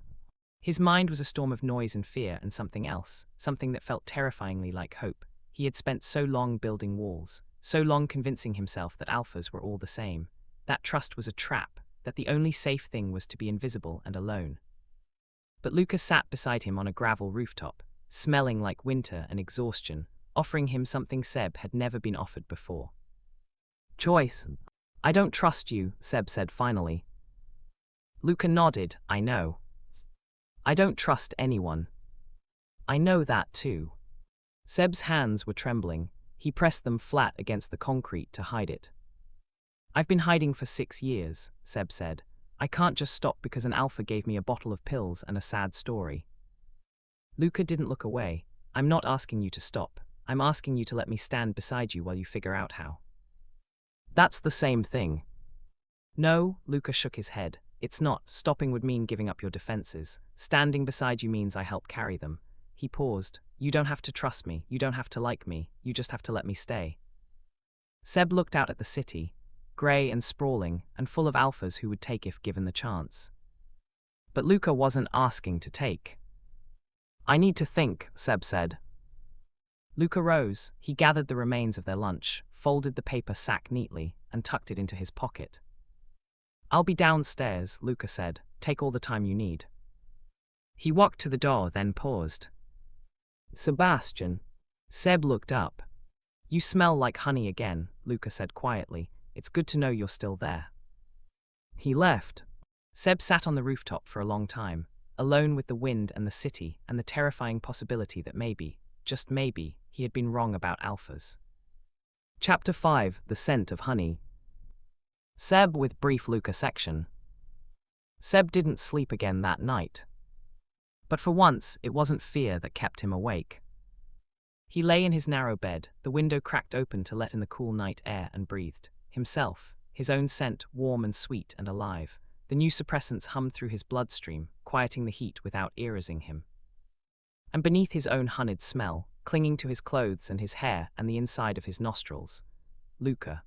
Speaker 1: His mind was a storm of noise and fear and something else, something that felt terrifyingly like hope. He had spent so long building walls, so long convincing himself that alphas were all the same, that trust was a trap, that the only safe thing was to be invisible and alone. But Luca sat beside him on a gravel rooftop, smelling like winter and exhaustion, offering him something Seb had never been offered before. Joyce, I don't trust you, Seb said finally. Luca nodded. I know. I don't trust anyone. I know that too. Seb's hands were trembling. He pressed them flat against the concrete to hide it. I've been hiding for 6 years, Seb said. I can't just stop because an alpha gave me a bottle of pills and a sad story. Luca didn't look away. I'm not asking you to stop. I'm asking you to let me stand beside you while you figure out how. That's the same thing. No, Luca shook his head. It's not. Stopping would mean giving up your defenses. Standing beside you means I help carry them. He paused. You don't have to trust me. You don't have to like me. You just have to let me stay. Seb looked out at the city, grey and sprawling, and full of alphas who would take if given the chance. But Luca wasn't asking to take. I need to think, Seb said. Luca rose. He gathered the remains of their lunch, folded the paper sack neatly, and tucked it into his pocket. I'll be downstairs, Luca said. Take all the time you need. He walked to the door, then paused. Sebastian. Seb looked up. You smell like honey again, Luca said quietly. It's good to know you're still there. He left. Seb sat on the rooftop for a long time, alone with the wind and the city and the terrifying possibility that maybe, just maybe, he had been wrong about alphas. Chapter 5: The Scent of Honey. Seb with brief Luca section. Seb didn't sleep again that night. But for once, it wasn't fear that kept him awake. He lay in his narrow bed, the window cracked open to let in the cool night air, and breathed. Himself, his own scent, warm and sweet and alive. The new suppressants hummed through his bloodstream, quieting the heat without irrising him. And beneath his own honeyed smell, clinging to his clothes and his hair and the inside of his nostrils, Luca.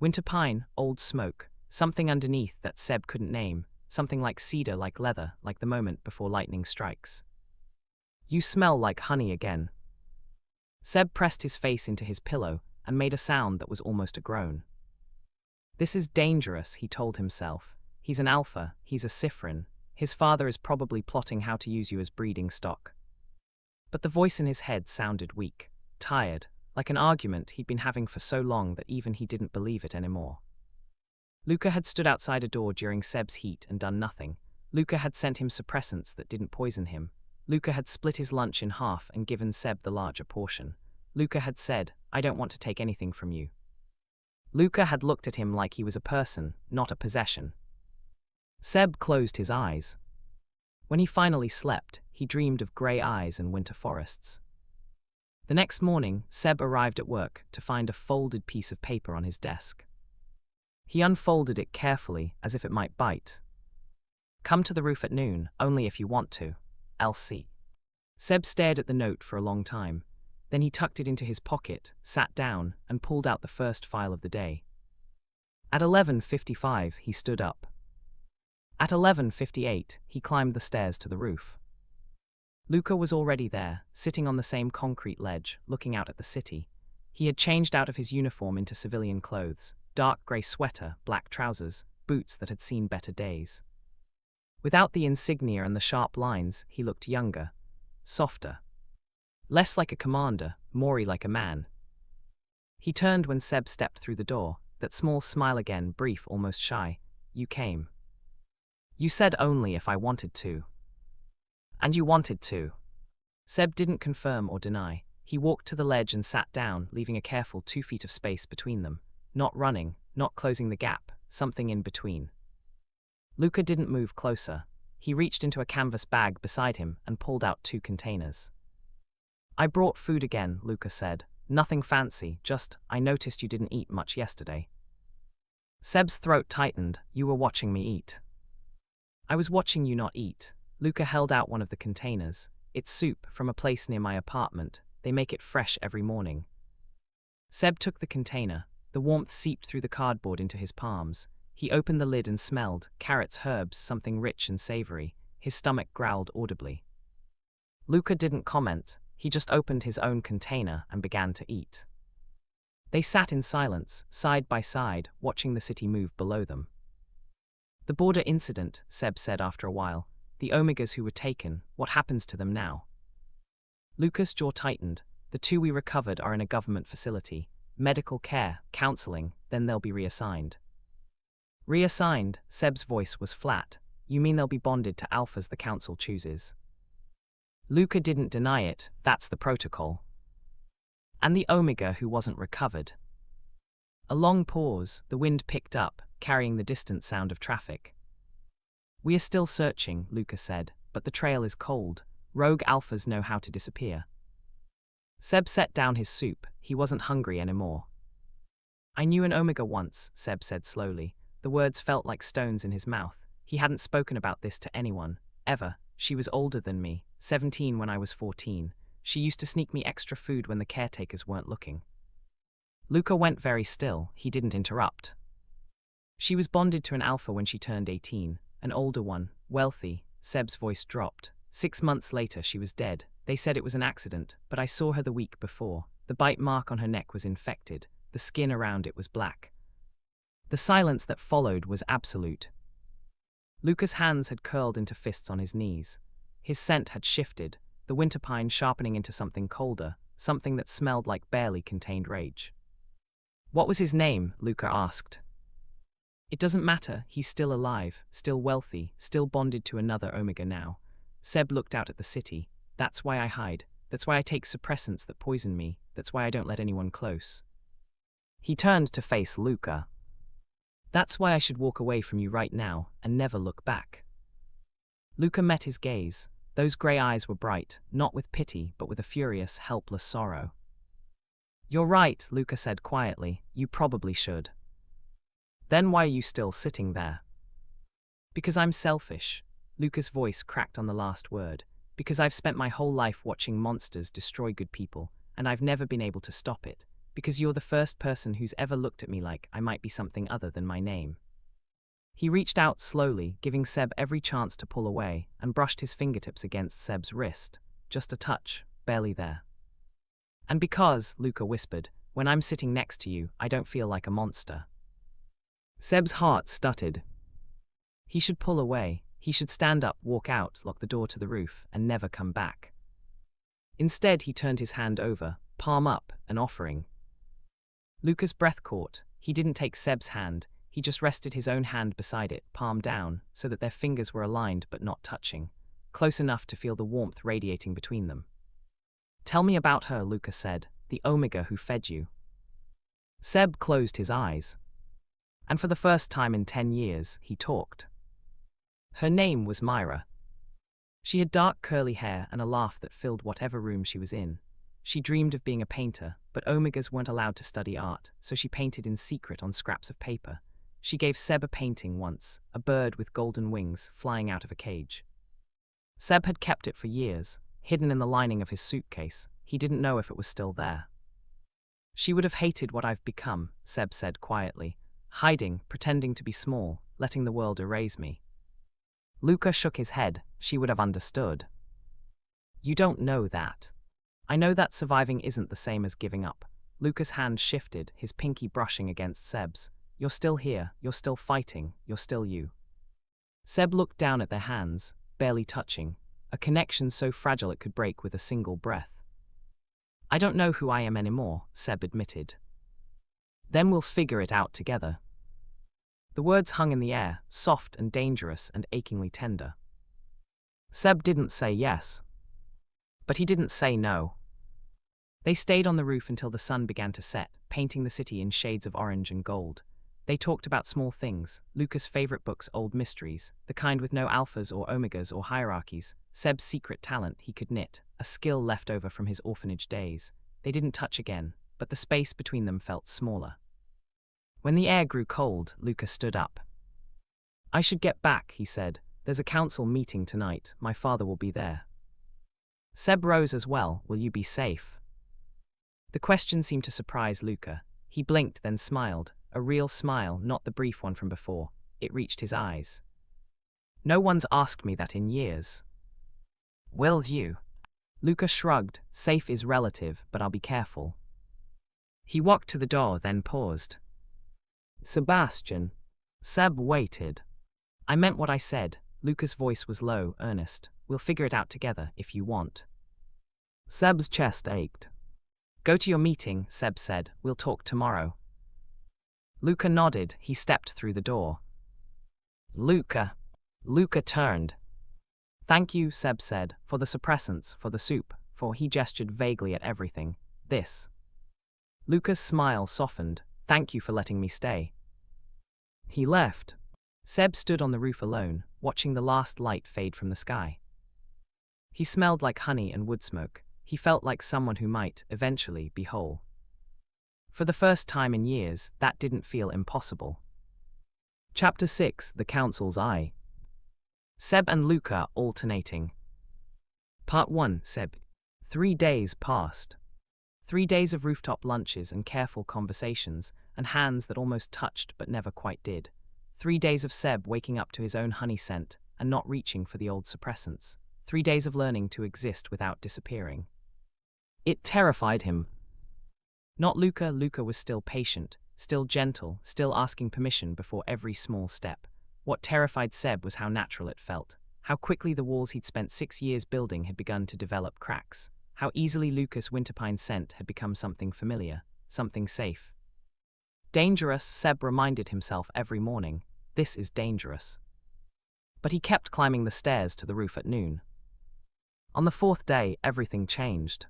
Speaker 1: Winter pine, old smoke, something underneath that Seb couldn't name, something like cedar, like leather, like the moment before lightning strikes. You smell like honey again. Seb pressed his face into his pillow and made a sound that was almost a groan. This is dangerous, he told himself. He's an alpha, he's a Cyphrin. His father is probably plotting how to use you as breeding stock. But the voice in his head sounded weak, tired, like an argument he'd been having for so long that even he didn't believe it anymore. Luca had stood outside a door during Seb's heat and done nothing. Luca had sent him suppressants that didn't poison him. Luca had split his lunch in half and given Seb the larger portion. Luca had said, I don't want to take anything from you. Luca had looked at him like he was a person, not a possession. Seb closed his eyes. When he finally slept, he dreamed of grey eyes and winter forests. The next morning, Seb arrived at work to find a folded piece of paper on his desk. He unfolded it carefully, as if it might bite. Come to the roof at noon, only if you want to. LC. Seb stared at the note for a long time. Then he tucked it into his pocket, sat down, and pulled out the first file of the day. At 11:55, he stood up. At 11:58, he climbed the stairs to the roof. Luca was already there, sitting on the same concrete ledge, looking out at the city. He had changed out of his uniform into civilian clothes, dark grey sweater, black trousers, boots that had seen better days. Without the insignia and the sharp lines, he looked younger, softer. Less like a commander, more like a man. He turned when Seb stepped through the door, that small smile again, brief, almost shy. You came. You said only if I wanted to. And you wanted to. Seb didn't confirm or deny. He walked to the ledge and sat down, leaving a careful 2 feet of space between them. Not running, not closing the gap, something in between. Luca didn't move closer. He reached into a canvas bag beside him and pulled out 2 containers. I brought food again, Luca said. Nothing fancy, just, I noticed you didn't eat much yesterday. Seb's throat tightened. You were watching me eat. I was watching you not eat. Luca held out one of the containers. It's soup from a place near my apartment. They make it fresh every morning. Seb took the container. The warmth seeped through the cardboard into his palms. He opened the lid and smelled carrots, herbs, something rich and savory. His stomach growled audibly. Luca didn't comment. He just opened his own container and began to eat. They sat in silence, side by side, watching the city move below them. The border incident, Seb said after a while. The Omegas who were taken, what happens to them now? Luca's jaw tightened. The two we recovered are in a government facility. Medical care, counseling, then they'll be reassigned. Reassigned? Seb's voice was flat. You mean they'll be bonded to alphas the council chooses? Luca didn't deny it, that's the protocol. And the Omega who wasn't recovered. A long pause, the wind picked up, carrying the distant sound of traffic. We are still searching, Luca said, but the trail is cold. Rogue alphas know how to disappear. Seb set down his soup. He wasn't hungry anymore. I knew an Omega once, Seb said slowly. The words felt like stones in his mouth. He hadn't spoken about this to anyone, ever. She was older than me, 17 when I was 14. She used to sneak me extra food when the caretakers weren't looking. Luca went very still. He didn't interrupt. She was bonded to an alpha when she turned 18, an older one, wealthy. Seb's voice dropped. 6 months later she was dead. They said it was an accident, but I saw her the week before. The bite mark on her neck was infected. The skin around it was black. The silence that followed was absolute. Luca's hands had curled into fists on his knees. His scent had shifted, the winter pine sharpening into something colder, something that smelled like barely contained rage. What was his name? Luca asked. It doesn't matter, he's still alive, still wealthy, still bonded to another Omega now. Seb looked out at the city. That's why I hide. That's why I take suppressants that poison me. That's why I don't let anyone close. He turned to face Luca. That's why I should walk away from you right now and never look back. Luca met his gaze. Those grey eyes were bright, not with pity, but with a furious, helpless sorrow. You're right, Luca said quietly. You probably should. Then why are you still sitting there? Because I'm selfish. Luca's voice cracked on the last word. Because I've spent my whole life watching monsters destroy good people, and I've never been able to stop it. Because you're the first person who's ever looked at me like I might be something other than my name. He reached out slowly, giving Seb every chance to pull away, and brushed his fingertips against Seb's wrist. Just a touch, barely there. And because, Luca whispered, when I'm sitting next to you, I don't feel like a monster. Seb's heart stuttered. He should pull away. He should stand up, walk out, lock the door to the roof, and never come back. Instead, he turned his hand over, palm up, an offering. Luca's breath caught. He didn't take Seb's hand. He just rested his own hand beside it, palm down, so that their fingers were aligned but not touching, close enough to feel the warmth radiating between them. Tell me about her, Luca said, the Omega who fed you. Seb closed his eyes. And for the first time in 10 years, he talked. Her name was Myra. She had dark curly hair and a laugh that filled whatever room she was in. She dreamed of being a painter, but Omegas weren't allowed to study art, so she painted in secret on scraps of paper. She gave Seb a painting once, a bird with golden wings flying out of a cage. Seb had kept it for years, hidden in the lining of his suitcase. He didn't know if it was still there. She would have hated what I've become, Seb said quietly, hiding, pretending to be small, letting the world erase me. Luca shook his head. She would have understood. You don't know that. I know that surviving isn't the same as giving up. Luca's hand shifted, his pinky brushing against Seb's. You're still here, you're still fighting, you're still you. Seb looked down at their hands, barely touching, a connection so fragile it could break with a single breath. I don't know who I am anymore, Seb admitted. Then we'll figure it out together. The words hung in the air, soft and dangerous and achingly tender. Seb didn't say yes. But he didn't say no. They stayed on the roof until the sun began to set, painting the city in shades of orange and gold. They talked about small things, Luca's favorite books, old mysteries, the kind with no alphas or omegas or hierarchies, Seb's secret talent he could knit, a skill left over from his orphanage days. They didn't touch again, but the space between them felt smaller. When the air grew cold, Luca stood up. I should get back, he said. There's a council meeting tonight. My father will be there. Seb rose as well. Will you be safe? The question seemed to surprise Luca. He blinked, then smiled, a real smile, not the brief one from before. It reached his eyes. No one's asked me that in years. Will's you? Luca shrugged. Safe is relative, but I'll be careful. He walked to the door, then paused. Sebastian. Seb waited. I meant what I said. Luca's voice was low, earnest. We'll figure it out together, if you want. Seb's chest ached. Go to your meeting, Seb said. We'll talk tomorrow. Luca nodded. He stepped through the door. Luca. Luca turned. Thank you, Seb said, for the suppressants, for the soup, for he gestured vaguely at everything. This. Luca's smile softened. Thank you for letting me stay. He left. Seb stood on the roof alone, watching the last light fade from the sky. He smelled like honey and wood smoke. He felt like someone who might, eventually, be whole. For the first time in years, that didn't feel impossible. Chapter 6: The Council's Eye. Seb and Luca alternating. Part 1. Seb. 3 days passed. 3 days of rooftop lunches and careful conversations, and hands that almost touched but never quite did. 3 days of Seb waking up to his own honey scent and not reaching for the old suppressants. 3 days of learning to exist without disappearing. It terrified him. Not Luca. Luca was still patient, still gentle, still asking permission before every small step. What terrified Seb was how natural it felt, how quickly the walls he'd spent 6 years building had begun to develop cracks, how easily Luca's winterpine scent had become something familiar, something safe. Dangerous, Seb reminded himself every morning. This is dangerous. But he kept climbing the stairs to the roof at noon. On the 4th day, everything changed.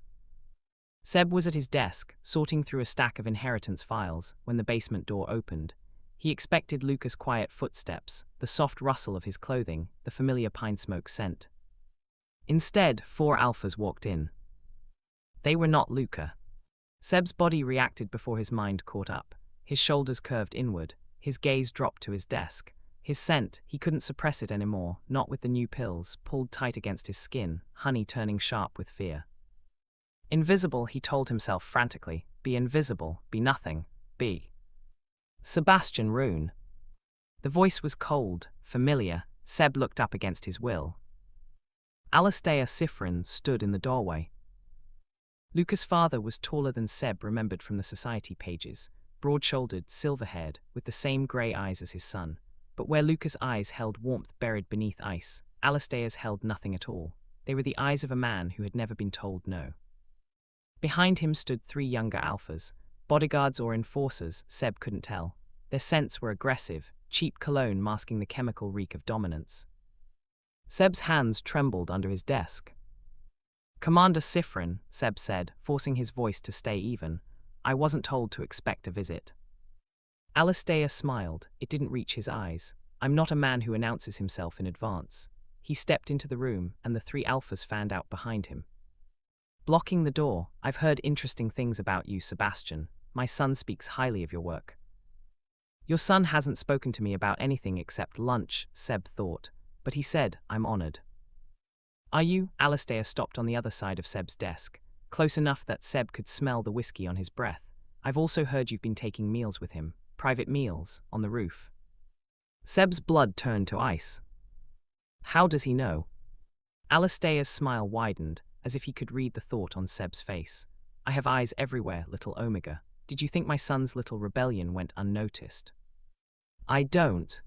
Speaker 1: Seb was at his desk, sorting through a stack of inheritance files, when the basement door opened. He expected Luca's quiet footsteps, the soft rustle of his clothing, the familiar pine smoke scent. Instead, 4 alphas walked in. They were not Luca. Seb's body reacted before his mind caught up. His shoulders curved inward, his gaze dropped to his desk. His scent, he couldn't suppress it anymore, not with the new pills, pulled tight against his skin, honey turning sharp with fear. Invisible, he told himself frantically. Be invisible, be nothing, be. Sebastian Rune. The voice was cold, familiar. Seb looked up against his will. Alastair Sifrin stood in the doorway. Luca's father was taller than Seb remembered from the society pages, broad-shouldered, silver-haired, with the same grey eyes as his son. But where Luca's eyes held warmth buried beneath ice, Alastair's held nothing at all. They were the eyes of a man who had never been told no. Behind him stood 3 younger alphas, bodyguards or enforcers, Seb couldn't tell. Their scents were aggressive, cheap cologne masking the chemical reek of dominance. Seb's hands trembled under his desk. Commander Sifrin, Seb said, forcing his voice to stay even. I wasn't told to expect a visit. Alastair smiled. It didn't reach his eyes. I'm not a man who announces himself in advance. He stepped into the room, and the 3 alphas fanned out behind him. Blocking the door, I've heard interesting things about you, Sebastian. My son speaks highly of your work. Your son hasn't spoken to me about anything except lunch, Seb thought, but he said, I'm honored. Are you? Alastair stopped on the other side of Seb's desk, close enough that Seb could smell the whiskey on his breath. I've also heard you've been taking meals with him, private meals, on the roof. Seb's blood turned to ice. How does he know? Alastair's smile widened, as if he could read the thought on Seb's face. I have eyes everywhere, little Omega. Did you think my son's little rebellion went unnoticed? I don't.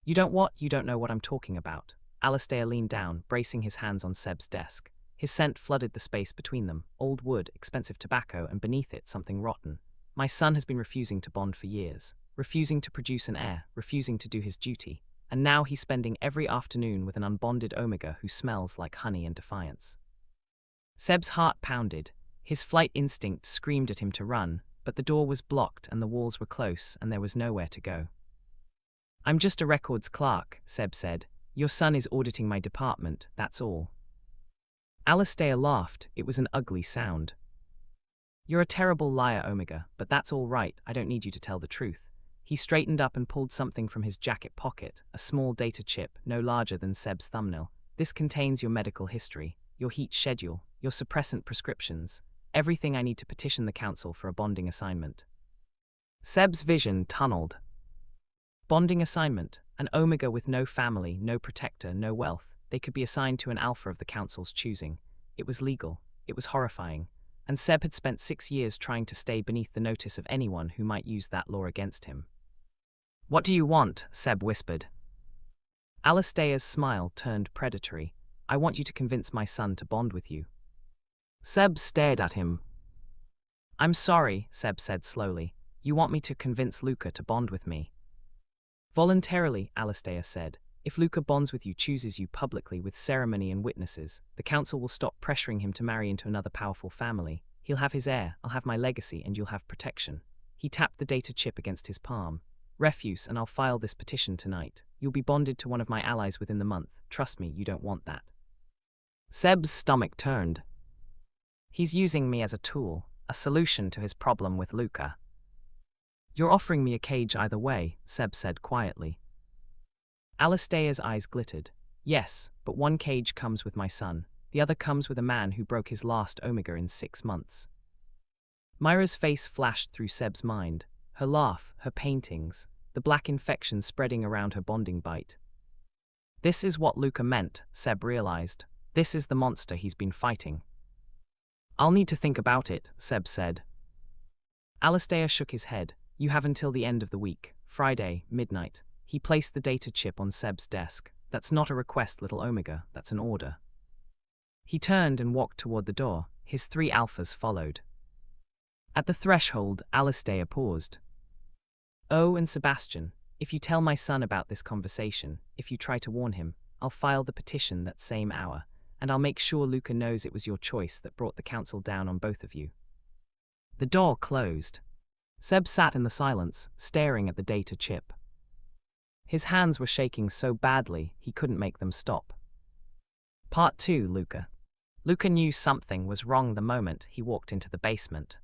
Speaker 1: You don't what? You don't know what I'm talking about. Alastair leaned down, bracing his hands on Seb's desk. His scent flooded the space between them, old wood, expensive tobacco, and beneath it something rotten. My son has been refusing to bond for years, refusing to produce an heir, refusing to do his duty, and now he's spending every afternoon with an unbonded Omega who smells like honey and defiance. Seb's heart pounded. His flight instinct screamed at him to run, but the door was blocked and the walls were close and there was nowhere to go. I'm just a records clerk, Seb said. Your son is auditing my department, that's all. Alastair laughed. It was an ugly sound. You're a terrible liar, Omega, but that's all right. I don't need you to tell the truth. He straightened up and pulled something from his jacket pocket, a small data chip, no larger than Seb's thumbnail. This contains your medical history, your heat schedule, your suppressant prescriptions. Everything I need to petition the council for a bonding assignment. Seb's vision tunneled. Bonding assignment, an Omega with no family, no protector, no wealth. They could be assigned to an Alpha of the council's choosing. It was legal. It was horrifying. And Seb had spent 6 years trying to stay beneath the notice of anyone who might use that law against him. "What do you want?" Seb whispered. Alistair's smile turned predatory. "I want you to convince my son to bond with you." Seb stared at him. "I'm sorry," Seb said slowly. "You want me to convince Luca to bond with me?" "Voluntarily," Alistair said. "If Luca bonds with you, chooses you publicly with ceremony and witnesses, the council will stop pressuring him to marry into another powerful family. He'll have his heir, I'll have my legacy, and you'll have protection." He tapped the data chip against his palm. "Refuse, and I'll file this petition tonight. You'll be bonded to one of my allies within the month. Trust me, you don't want that." Seb's stomach turned. "He's using me as a tool, a solution to his problem with Luca." "You're offering me a cage either way," Seb said quietly. Alistair's eyes glittered. "Yes, but one cage comes with my son. The other comes with a man who broke his last Omega in 6 months. Myra's face flashed through Seb's mind. Her laugh, her paintings, the black infection spreading around her bonding bite. This is what Luca meant, Seb realized. This is the monster he's been fighting. "I'll need to think about it," Seb said. Alistair shook his head. "You have until the end of the week, Friday, midnight." He placed the data chip on Seb's desk. "That's not a request, little Omega, that's an order." He turned and walked toward the door. His 3 alphas followed. At the threshold, Alistair paused. "Oh, and Sebastian, if you tell my son about this conversation, if you try to warn him, I'll file the petition that same hour, and I'll make sure Luca knows it was your choice that brought the council down on both of you." The door closed. Seb sat in the silence, staring at the data chip. His hands were shaking so badly he couldn't make them stop. Part 2. Luca. Luca knew something was wrong the moment he walked into the basement.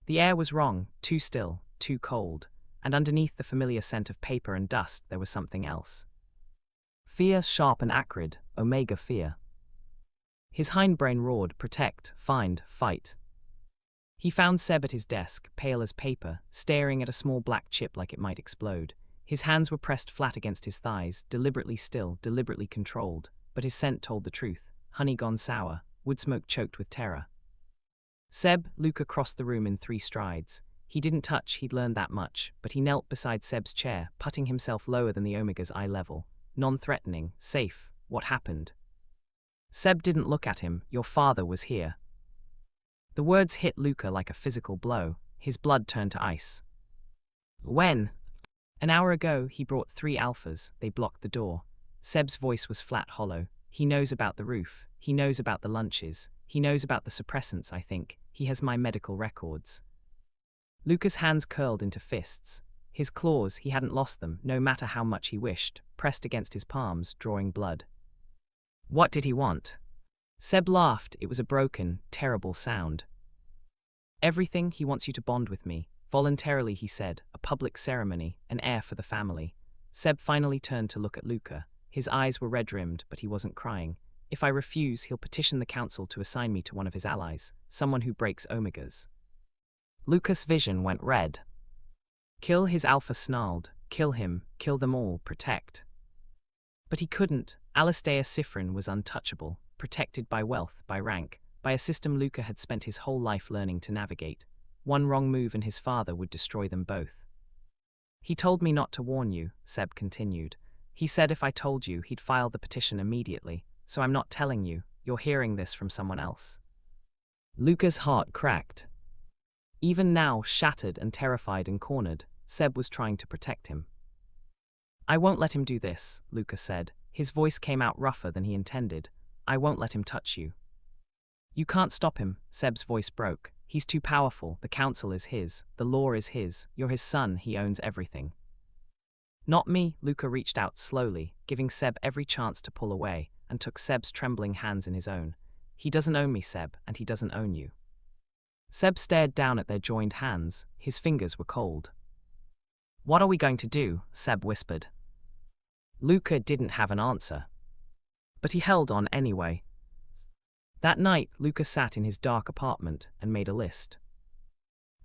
Speaker 1: The air was wrong, too still, too cold, and underneath the familiar scent of paper and dust there was something else. Fear, sharp and acrid, Omega fear. His hindbrain roared, protect, find, fight. He found Seb at his desk, pale as paper, staring at a small black chip like it might explode. His hands were pressed flat against his thighs, deliberately still, deliberately controlled, but his scent told the truth. Honey gone sour, wood smoke choked with terror. Seb, Luca crossed the room in 3 strides. He didn't touch, he'd learned that much, but he knelt beside Seb's chair, putting himself lower than the Omega's eye level. Non-threatening, safe. What happened? Seb didn't look at him. "Your father was here." The words hit Luca like a physical blow. His blood turned to ice. "When?" "An hour ago, he brought 3 alphas. They blocked the door." Seb's voice was flat, hollow. "He knows about the roof. He knows about the lunches. He knows about the suppressants, I think. He has my medical records." Luca's hands curled into fists. His claws, he hadn't lost them, no matter how much he wished, pressed against his palms, drawing blood. "What did he want?" Seb laughed. It was a broken, terrible sound. "Everything. He wants you to bond with me. Voluntarily," he said. "A public ceremony, an heir for the family." Seb finally turned to look at Luca. His eyes were red-rimmed, but he wasn't crying. "If I refuse, he'll petition the council to assign me to one of his allies, someone who breaks Omegas." Luca's vision went red. "Kill," his alpha snarled. "Kill him, kill them all, protect." But he couldn't. Alistair Sifrin was untouchable, protected by wealth, by rank, by a system Luca had spent his whole life learning to navigate. One wrong move and his father would destroy them both. "He told me not to warn you," Seb continued. "He said if I told you, he'd file the petition immediately, so I'm not telling you. You're hearing this from someone else." Luca's heart cracked. Even now, shattered and terrified and cornered, Seb was trying to protect him. "I won't let him do this," Luca said. His voice came out rougher than he intended. "I won't let him touch you." "You can't stop him," Seb's voice broke. "He's too powerful. The council is his. The law is his. You're his son. He owns everything." "Not me." Luca reached out slowly, giving Seb every chance to pull away, and took Seb's trembling hands in his own. "He doesn't own me, Seb, and he doesn't own you." Seb stared down at their joined hands. His fingers were cold. "What are we going to do?" Seb whispered. Luca didn't have an answer. But he held on anyway. That night, Luca sat in his dark apartment and made a list.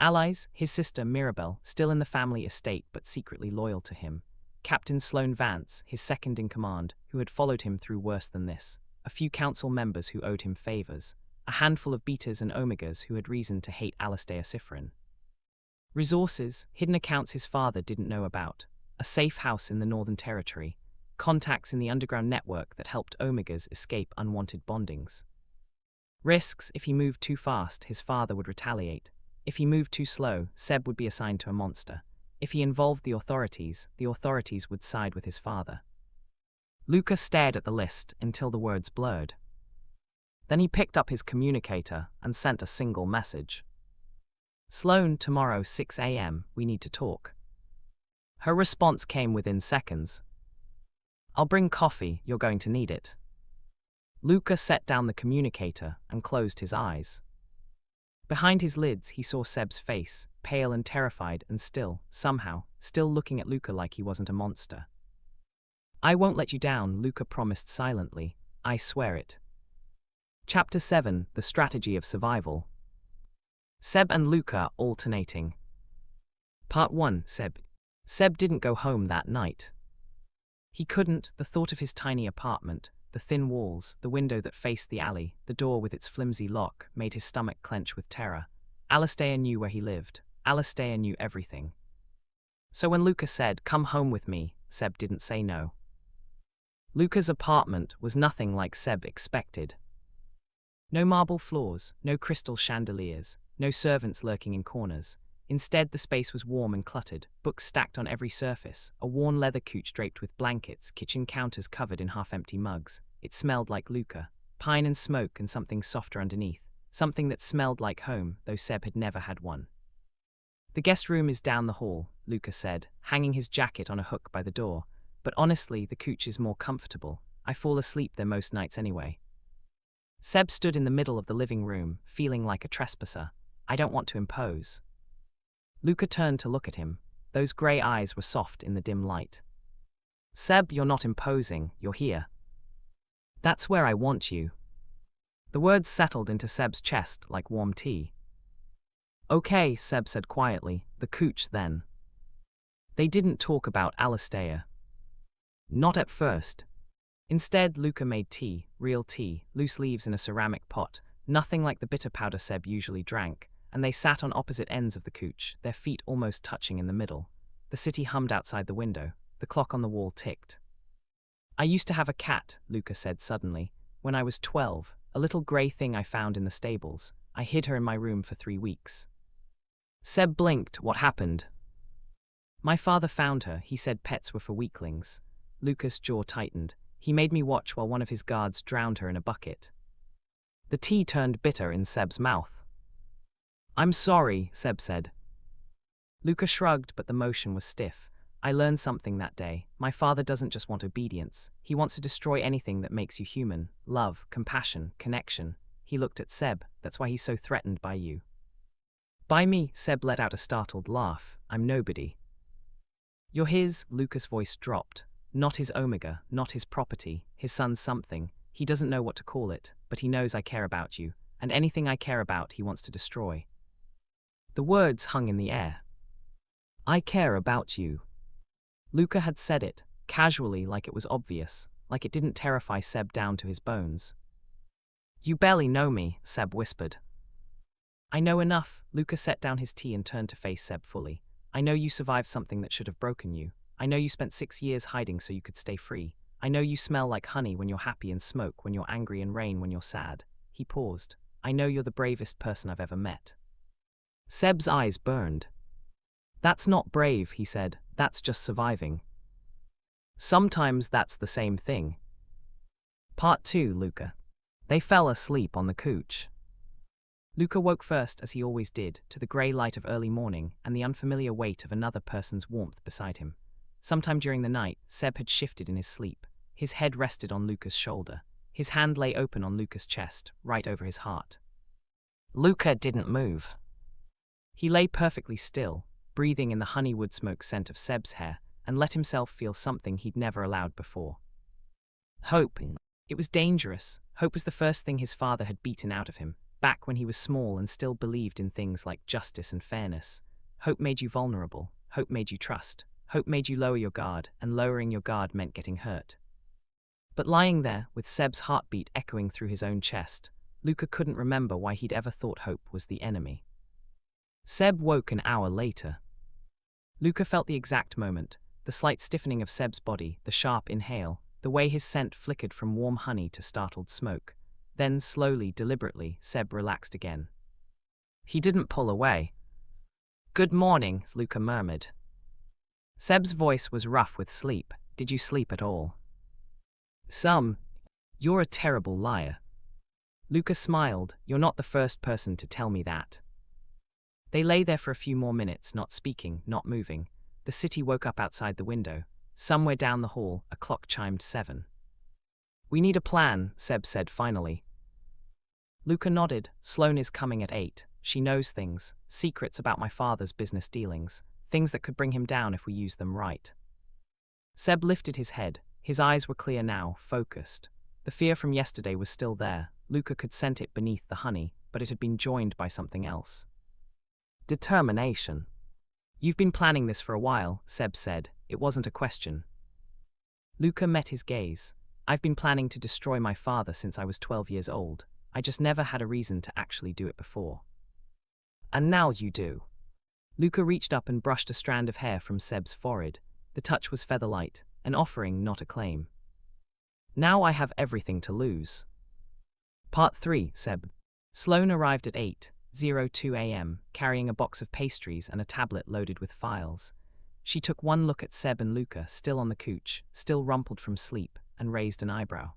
Speaker 1: Allies, his sister Mirabelle, still in the family estate but secretly loyal to him. Captain Sloane Vance, his second-in-command, who had followed him through worse than this. A few council members who owed him favors. A handful of betas and omegas who had reason to hate Alastair Cyphrin. Resources, hidden accounts his father didn't know about. A safe house in the Northern Territory. Contacts in the underground network that helped omegas escape unwanted bondings. Risks, if he moved too fast, his father would retaliate. If he moved too slow, Seb would be assigned to a monster. If he involved the authorities would side with his father. Luca stared at the list until the words blurred. Then he picked up his communicator and sent a single message. Sloane, tomorrow 6 a.m, we need to talk. Her response came within seconds. I'll bring coffee, you're going to need it. Luca set down the communicator and closed his eyes. Behind his lids he saw Seb's face, pale and terrified and still, somehow, still looking at Luca like he wasn't a monster. I won't let you down, Luca promised silently. I swear it. Chapter 7, The Strategy of Survival. Seb and Luca alternating. Part 1, Seb. Seb didn't go home that night. He couldn't. The thought of his tiny apartment, the thin walls, the window that faced the alley, the door with its flimsy lock, made his stomach clench with terror. Alastair knew where he lived. Alastair knew everything. So when Luca said, "Come home with me," Seb didn't say no. Luca's apartment was nothing like Seb expected. No marble floors, no crystal chandeliers, no servants lurking in corners. Instead, the space was warm and cluttered, books stacked on every surface, a worn leather couch draped with blankets, kitchen counters covered in half-empty mugs. It smelled like Luca, pine and smoke and something softer underneath, something that smelled like home, though Seb had never had one. The guest room is down the hall, Luca said, hanging his jacket on a hook by the door. But honestly, the couch is more comfortable. I fall asleep there most nights anyway. Seb stood in the middle of the living room, feeling like a trespasser. I don't want to impose. Luca turned to look at him. Those grey eyes were soft in the dim light. Seb, you're not imposing, you're here. That's where I want you. The words settled into Seb's chest like warm tea. Okay, Seb said quietly, the couch then. They didn't talk about Alastair. Not at first. Instead, Luca made tea, real tea, loose leaves in a ceramic pot, nothing like the bitter powder Seb usually drank, and they sat on opposite ends of the couch, their feet almost touching in the middle. The city hummed outside the window. The clock on the wall ticked. I used to have a cat, Luca said suddenly. When I was 12, a little grey thing I found in the stables. I hid her in my room for 3 weeks. Seb blinked. What happened? My father found her. He said pets were for weaklings. Luca's jaw tightened. He made me watch while one of his guards drowned her in a bucket. The tea turned bitter in Seb's mouth. I'm sorry, Seb said. Luca shrugged, but the motion was stiff. I learned something that day. My father doesn't just want obedience. He wants to destroy anything that makes you human. Love, compassion, connection. He looked at Seb. That's why he's so threatened by you. By me, Seb let out a startled laugh. I'm nobody. You're his, Luca's voice dropped. Not his Omega, not his property, his son's something. He doesn't know what to call it, but he knows I care about you, and anything I care about he wants to destroy. The words hung in the air. I care about you. Luca had said it, casually, like it was obvious, like it didn't terrify Seb down to his bones. You barely know me, Seb whispered. I know enough. Luca set down his tea and turned to face Seb fully. I know you survived something that should have broken you. I know you spent 6 years hiding so you could stay free. I know you smell like honey when you're happy and smoke when you're angry and rain when you're sad. He paused. I know you're the bravest person I've ever met. Seb's eyes burned. That's not brave, he said. That's just surviving. Sometimes that's the same thing. Part 2, Luca. They fell asleep on the couch. Luca woke first, as he always did, to the grey light of early morning and the unfamiliar weight of another person's warmth beside him. Sometime during the night, Seb had shifted in his sleep. His head rested on Luca's shoulder. His hand lay open on Luca's chest, right over his heart. Luca didn't move. He lay perfectly still, breathing in the honeywood smoke scent of Seb's hair, and let himself feel something he'd never allowed before. Hope. It was dangerous. Hope was the first thing his father had beaten out of him, back when he was small and still believed in things like justice and fairness. Hope made you vulnerable. Hope made you trust. Hope made you lower your guard, and lowering your guard meant getting hurt. But lying there, with Seb's heartbeat echoing through his own chest, Luca couldn't remember why he'd ever thought Hope was the enemy. Seb woke an hour later. Luca felt the exact moment, the slight stiffening of Seb's body, the sharp inhale, the way his scent flickered from warm honey to startled smoke. Then, slowly, deliberately, Seb relaxed again. He didn't pull away. "Good morning," Luca murmured. Seb's voice was rough with sleep. "Did you sleep at all?" "Some." "You're a terrible liar." Luca smiled. "You're not the first person to tell me that." They lay there for a few more minutes, not speaking, not moving. The city woke up outside the window. Somewhere down the hall, a clock chimed 7. "We need a plan," Seb said finally. Luca nodded. "Sloane is coming at 8. She knows things, secrets about my father's business dealings, things that could bring him down if we use them right." Seb lifted his head. His eyes were clear now, focused. The fear from yesterday was still there. Luca could scent it beneath the honey, but it had been joined by something else. Determination. "You've been planning this for a while," Seb said. It wasn't a question. Luca met his gaze. "I've been planning to destroy my father since I was 12 years old. I just never had a reason to actually do it before. And now you do." Luca reached up and brushed a strand of hair from Seb's forehead. The touch was feather-light, an offering, not a claim. "Now I have everything to lose." Part 3, Seb. Sloane arrived at 8:02 a.m., carrying a box of pastries and a tablet loaded with files. She took one look at Seb and Luca, still on the couch, still rumpled from sleep, and raised an eyebrow.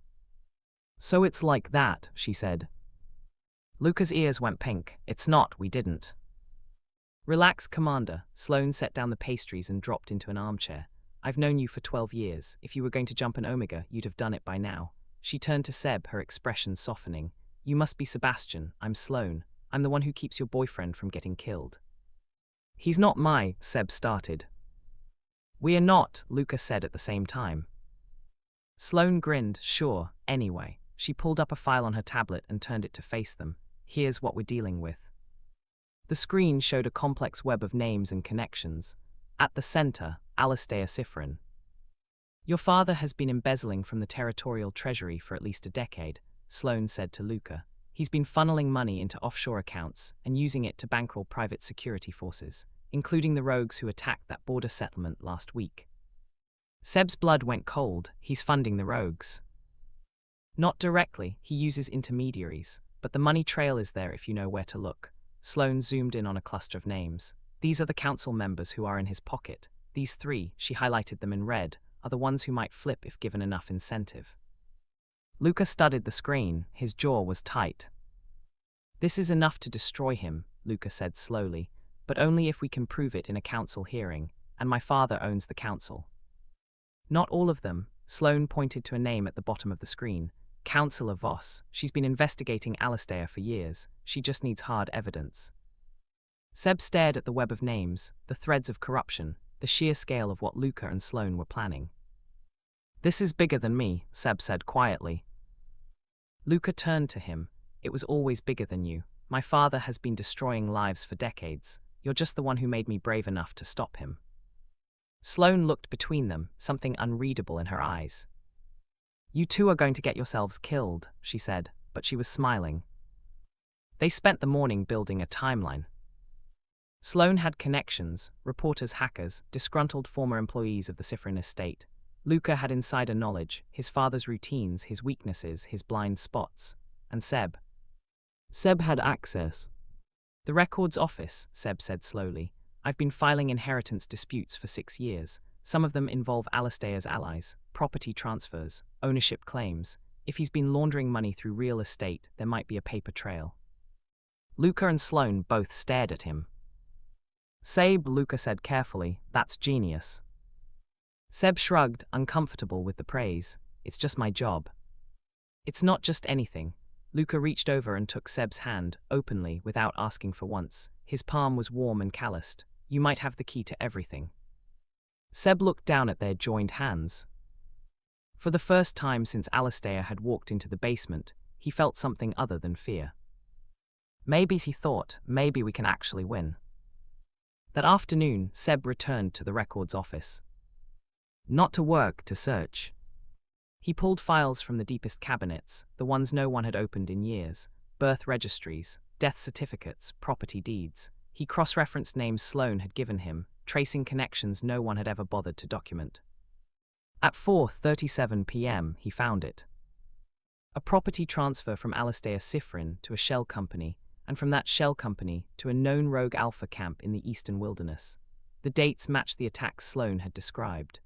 Speaker 1: "So it's like that," she said. Luca's ears went pink. "It's not, we didn't." "Relax, Commander." Sloane set down the pastries and dropped into an armchair. "I've known you for 12 years. If you were going to jump an Omega, you'd have done it by now." She turned to Seb, her expression softening. "You must be Sebastian. I'm Sloane. I'm the one who keeps your boyfriend from getting killed." "He's not Seb started. "We're not," Luca said at the same time. Sloane grinned. "Sure, anyway." She pulled up a file on her tablet and turned it to face them. "Here's what we're dealing with." The screen showed a complex web of names and connections. At the center, Alastair Sifrin. "Your father has been embezzling from the territorial treasury for at least a decade," Sloane said to Luca. "He's been funneling money into offshore accounts and using it to bankroll private security forces, including the rogues who attacked that border settlement last week." Seb's blood went cold. "He's funding the rogues." "Not directly, he uses intermediaries, but the money trail is there if you know where to look." Sloane zoomed in on a cluster of names. "These are the council members who are in his pocket. These 3, she highlighted them in red, are the ones who might flip if given enough incentive." Luca studied the screen. His jaw was tight. "This is enough to destroy him," Luca said slowly, "but only if we can prove it in a council hearing, and my father owns the council." "Not all of them." Sloane pointed to a name at the bottom of the screen. "Councillor Voss. She's been investigating Alastair for years. She just needs hard evidence." Seb stared at the web of names, the threads of corruption, the sheer scale of what Luca and Sloane were planning. "This is bigger than me," Seb said quietly. Luca turned to him. "It was always bigger than you. My father has been destroying lives for decades. You're just the one who made me brave enough to stop him." Sloane looked between them, something unreadable in her eyes. "You two are going to get yourselves killed," she said, but she was smiling. They spent the morning building a timeline. Sloane had connections, reporters, hackers, disgruntled former employees of the Sifrin estate. Luca had insider knowledge, his father's routines, his weaknesses, his blind spots. And Seb had access. "The records office," Seb said slowly. "I've been filing inheritance disputes for 6 years. Some of them involve Alastair's allies, property transfers, ownership claims. If he's been laundering money through real estate, there might be a paper trail." Luca and Sloane both stared at him. "Seb," Luca said carefully, "that's genius." Seb shrugged, uncomfortable with the praise. "It's just my job." "It's not just anything." Luca reached over and took Seb's hand, openly, without asking for once. His palm was warm and calloused. "You might have the key to everything." Seb looked down at their joined hands. For the first time since Alistair had walked into the basement, he felt something other than fear. Maybe, he thought, maybe we can actually win. That afternoon, Seb returned to the records office. Not to work, to search. He pulled files from the deepest cabinets, the ones no one had opened in years, birth registries, death certificates, property deeds. He cross-referenced names Sloane had given him, tracing connections no one had ever bothered to document. At 4:37 p.m., he found it. A property transfer from Alistair Sifrin to a shell company, and from that shell company to a known rogue alpha camp in the eastern wilderness. The dates matched the attacks Sloane had described.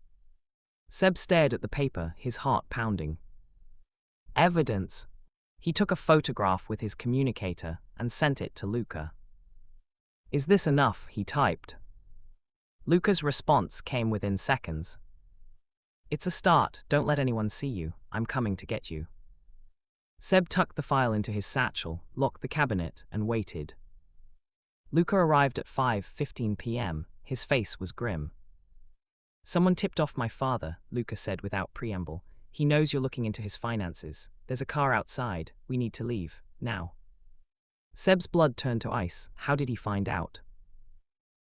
Speaker 1: Seb stared at the paper, his heart pounding. Evidence. He took a photograph with his communicator and sent it to Luca. Is this enough? He typed. Luca's response came within seconds. It's a start, don't let anyone see you, I'm coming to get you. Seb tucked the file into his satchel, locked the cabinet, and waited. Luca arrived at 5:15 p.m., his face was grim. Someone tipped off my father, Luca said without preamble. He knows you're looking into his finances. There's a car outside, we need to leave, now. Seb's blood turned to ice. How did he find out?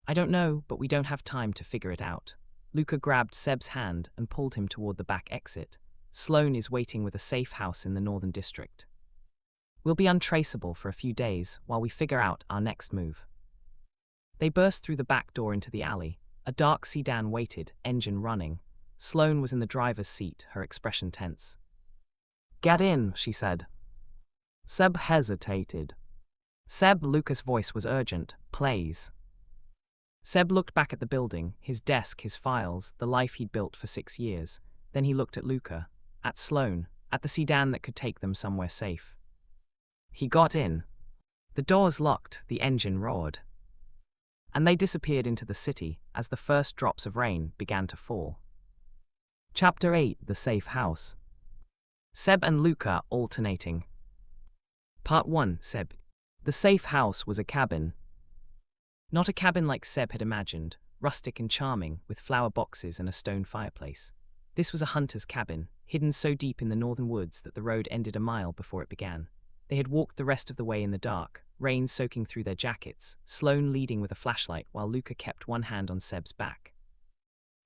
Speaker 1: I don't know, but we don't have time to figure it out. Luca grabbed Seb's hand and pulled him toward the back exit. Sloane is waiting with a safe house in the Northern District. We'll be untraceable for a few days while we figure out our next move. They burst through the back door into the alley. A dark sedan waited, engine running. Sloane was in the driver's seat, her expression tense. Get in, she said. Seb hesitated. Seb, Luca's voice was urgent. Please. Seb looked back at the building, his desk, his files, the life he'd built for 6 years. Then he looked at Luca, at Sloane, at the sedan that could take them somewhere safe. He got in. The doors locked, the engine roared. And they disappeared into the city as the first drops of rain began to fall. Chapter 8: The Safe House. Seb and Luca alternating. Part 1. Seb. The safe house was a cabin. Not a cabin like Seb had imagined, rustic and charming, with flower boxes and a stone fireplace. This was a hunter's cabin, hidden so deep in the northern woods that the road ended a mile before it began. They had walked the rest of the way in the dark, rain soaking through their jackets, Sloane leading with a flashlight while Luca kept one hand on Seb's back.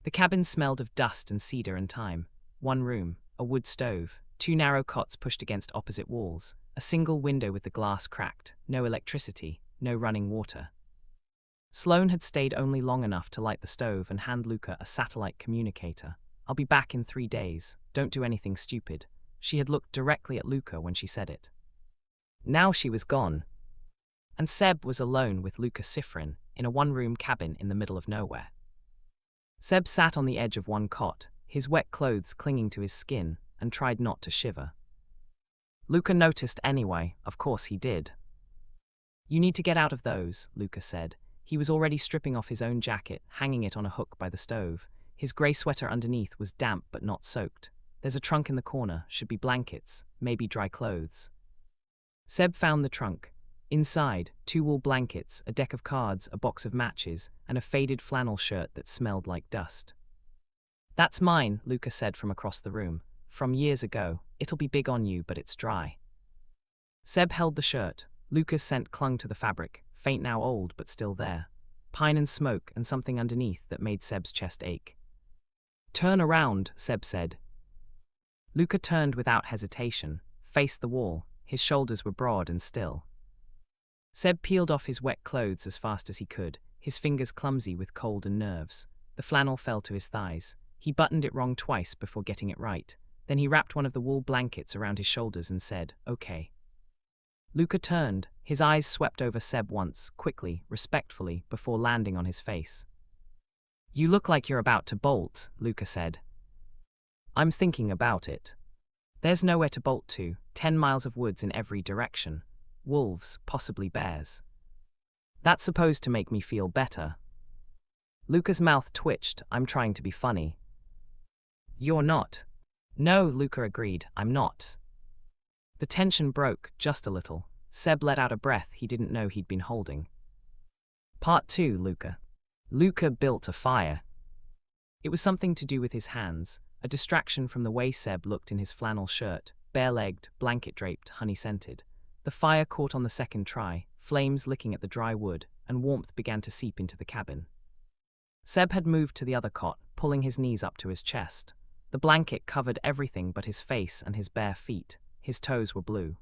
Speaker 1: The cabin smelled of dust and cedar and thyme. One room, a wood stove, 2 narrow cots pushed against opposite walls, a single window with the glass cracked, no electricity, no running water. Sloane had stayed only long enough to light the stove and hand Luca a satellite communicator. I'll be back in 3 days, don't do anything stupid. She had looked directly at Luca when she said it. Now she was gone. And Seb was alone with Luca Sifrin in a one-room cabin in the middle of nowhere. Seb sat on the edge of one cot, his wet clothes clinging to his skin, and tried not to shiver. Luca noticed anyway, of course he did. You need to get out of those, Luca said. He was already stripping off his own jacket, hanging it on a hook by the stove. His grey sweater underneath was damp but not soaked. There's a trunk in the corner, should be blankets, maybe dry clothes. Seb found the trunk. Inside, 2 wool blankets, a deck of cards, a box of matches, and a faded flannel shirt that smelled like dust. That's mine, Luca said from across the room. From years ago. It'll be big on you, but it's dry. Seb held the shirt. Luca's scent clung to the fabric, faint now, old but still there. Pine and smoke and something underneath that made Seb's chest ache. Turn around, Seb said. Luca turned without hesitation, faced the wall. His shoulders were broad and still. Seb peeled off his wet clothes as fast as he could, his fingers clumsy with cold and nerves. The flannel fell to his thighs. He buttoned it wrong twice before getting it right. Then he wrapped one of the wool blankets around his shoulders and said, "Okay." Luca turned. His eyes swept over Seb once, quickly, respectfully, before landing on his face. You look like you're about to bolt, Luca said. I'm thinking about it. There's nowhere to bolt to, 10 miles of woods in every direction. Wolves, possibly bears. That's supposed to make me feel better. Luca's mouth twitched. I'm trying to be funny. You're not. No, Luca agreed, I'm not. The tension broke, just a little. Seb let out a breath he didn't know he'd been holding. Part 2, Luca. Luca built a fire. It was something to do with his hands, a distraction from the way Seb looked in his flannel shirt, bare-legged, blanket-draped, honey-scented. The fire caught on the second try, flames licking at the dry wood, and warmth began to seep into the cabin. Seb had moved to the other cot, pulling his knees up to his chest. The blanket covered everything but his face and his bare feet. His toes were blue.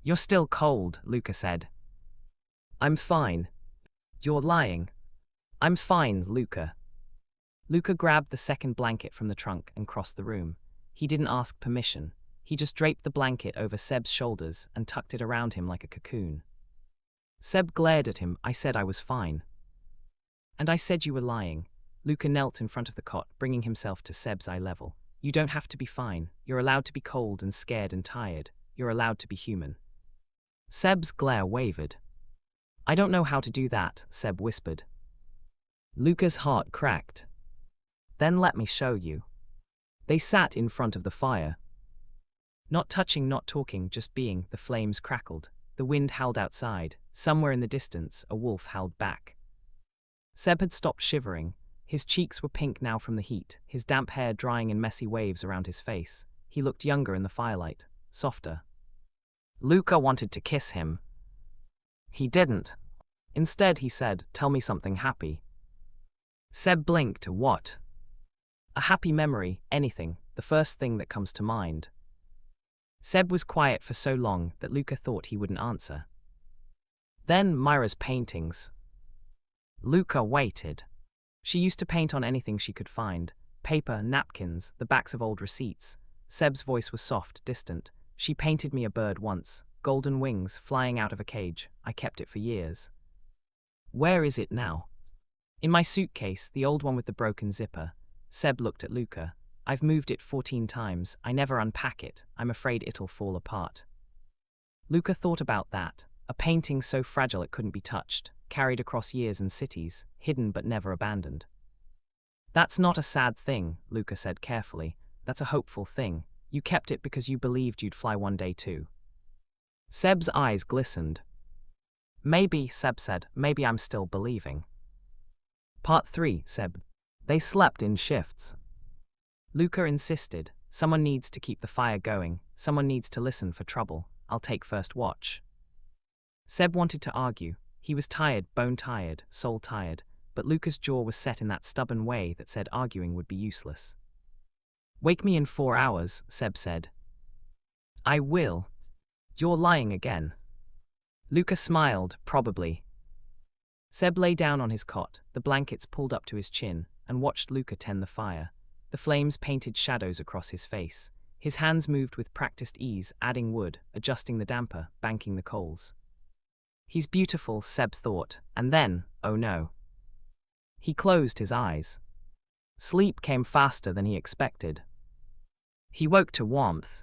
Speaker 1: "You're still cold," Luca said. "I'm fine." "You're lying." "I'm fine, Luca." Luca grabbed the second blanket from the trunk and crossed the room. He didn't ask permission. He just draped the blanket over Seb's shoulders and tucked it around him like a cocoon. Seb glared at him. "I said I was fine." "And I said you were lying." Luca knelt in front of the cot, bringing himself to Seb's eye level. "You don't have to be fine. You're allowed to be cold and scared and tired. You're allowed to be human." Seb's glare wavered. "I don't know how to do that," Seb whispered. Luca's heart cracked. "Then let me show you." They sat in front of the fire. Not touching, not talking, just being. The flames crackled. The wind howled outside. Somewhere in the distance, a wolf howled back. Seb had stopped shivering. His cheeks were pink now from the heat, his damp hair drying in messy waves around his face. He looked younger in the firelight, softer. Luca wanted to kiss him. He didn't. Instead, he said, "Tell me something happy." Seb blinked. "What?" "A happy memory, anything, the first thing that comes to mind." Seb was quiet for so long that Luca thought he wouldn't answer. "Then Myra's paintings." Luca waited. She used to paint on anything she could find. Paper, napkins, the backs of old receipts. Seb's voice was soft, distant. "She painted me a bird once, golden wings flying out of a cage. I kept it for years." "Where is it now?" "In my suitcase, the old one with the broken zipper." Seb looked at Luca. "I've moved it 14 times. I never unpack it. I'm afraid it'll fall apart." Luca thought about that. A painting so fragile it couldn't be touched, carried across years and cities, hidden but never abandoned. "That's not a sad thing," Luca said carefully. "That's a hopeful thing. You kept it because you believed you'd fly one day too." Seb's eyes glistened. "Maybe," Seb said, "maybe I'm still believing." Part 3, Seb. They slept in shifts. Luca insisted. "Someone needs to keep the fire going. Someone needs to listen for trouble. I'll take first watch." Seb wanted to argue. He was tired, bone-tired, soul-tired, but Luca's jaw was set in that stubborn way that said arguing would be useless. "Wake me in 4 hours," Seb said. "I will." "You're lying again." Luca smiled, "Probably." Seb lay down on his cot, the blankets pulled up to his chin, and watched Luca tend the fire. The flames painted shadows across his face. His hands moved with practiced ease, adding wood, adjusting the damper, banking the coals. "He's beautiful," Seb thought, and then, oh no. He closed his eyes. Sleep came faster than he expected. He woke to warmth.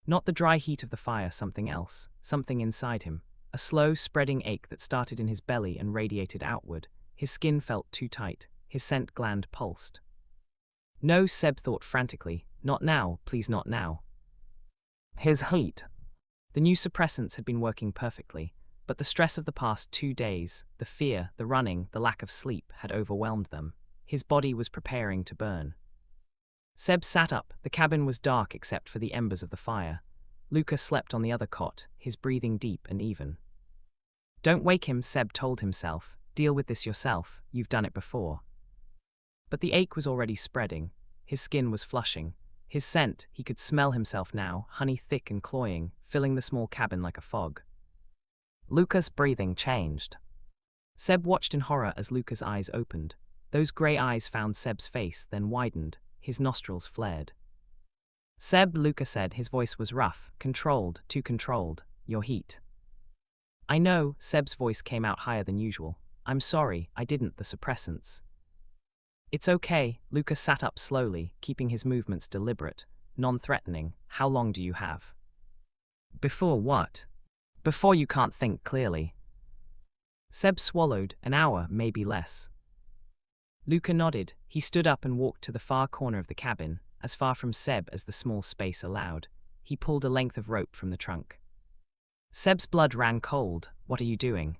Speaker 1: Not the dry heat of the fire, something else, something inside him. A slow, spreading ache that started in his belly and radiated outward. His skin felt too tight. His scent gland pulsed. "No," Seb thought frantically. "Not now, please not now." His heat. The new suppressants had been working perfectly, but the stress of the past 2 days, the fear, the running, the lack of sleep, had overwhelmed them. His body was preparing to burn. Seb sat up. The cabin was dark except for the embers of the fire. Luca slept on the other cot, his breathing deep and even. "Don't wake him," Seb told himself. "Deal with this yourself. You've done it before." But the ache was already spreading. His skin was flushing. His scent, he could smell himself now, honey thick and cloying, filling the small cabin like a fog. Luca's breathing changed. Seb watched in horror as Luca's eyes opened. Those grey eyes found Seb's face, then widened. His nostrils flared. "Seb," Luca said, his voice was rough, controlled, too controlled. "Your heat." "I know," Seb's voice came out higher than usual. "I'm sorry, I didn't, the suppressants." "It's okay." Luca sat up slowly, keeping his movements deliberate, non-threatening. "How long do you have?" "Before what?" "Before you can't think clearly." Seb swallowed. "An hour, maybe less." Luca nodded. He stood up and walked to the far corner of the cabin, as far from Seb as the small space allowed. He pulled a length of rope from the trunk. Seb's blood ran cold. "What are you doing?"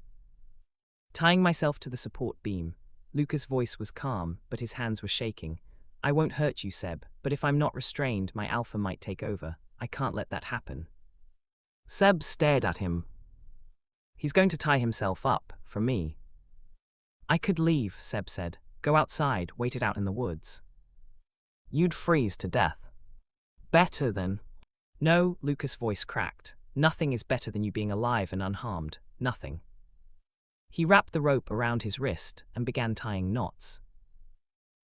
Speaker 1: "Tying myself to the support beam." Luca's voice was calm, but his hands were shaking. I won't hurt you, Seb, but if I'm not restrained, my alpha might take over. I can't let that happen. Seb stared at him. He's going to tie himself up, for me. I could leave, Seb said. Go outside, wait it out in the woods. You'd freeze to death. Better than... No, Lucas' voice cracked. Nothing is better than you being alive and unharmed. Nothing. He wrapped the rope around his wrist and began tying knots.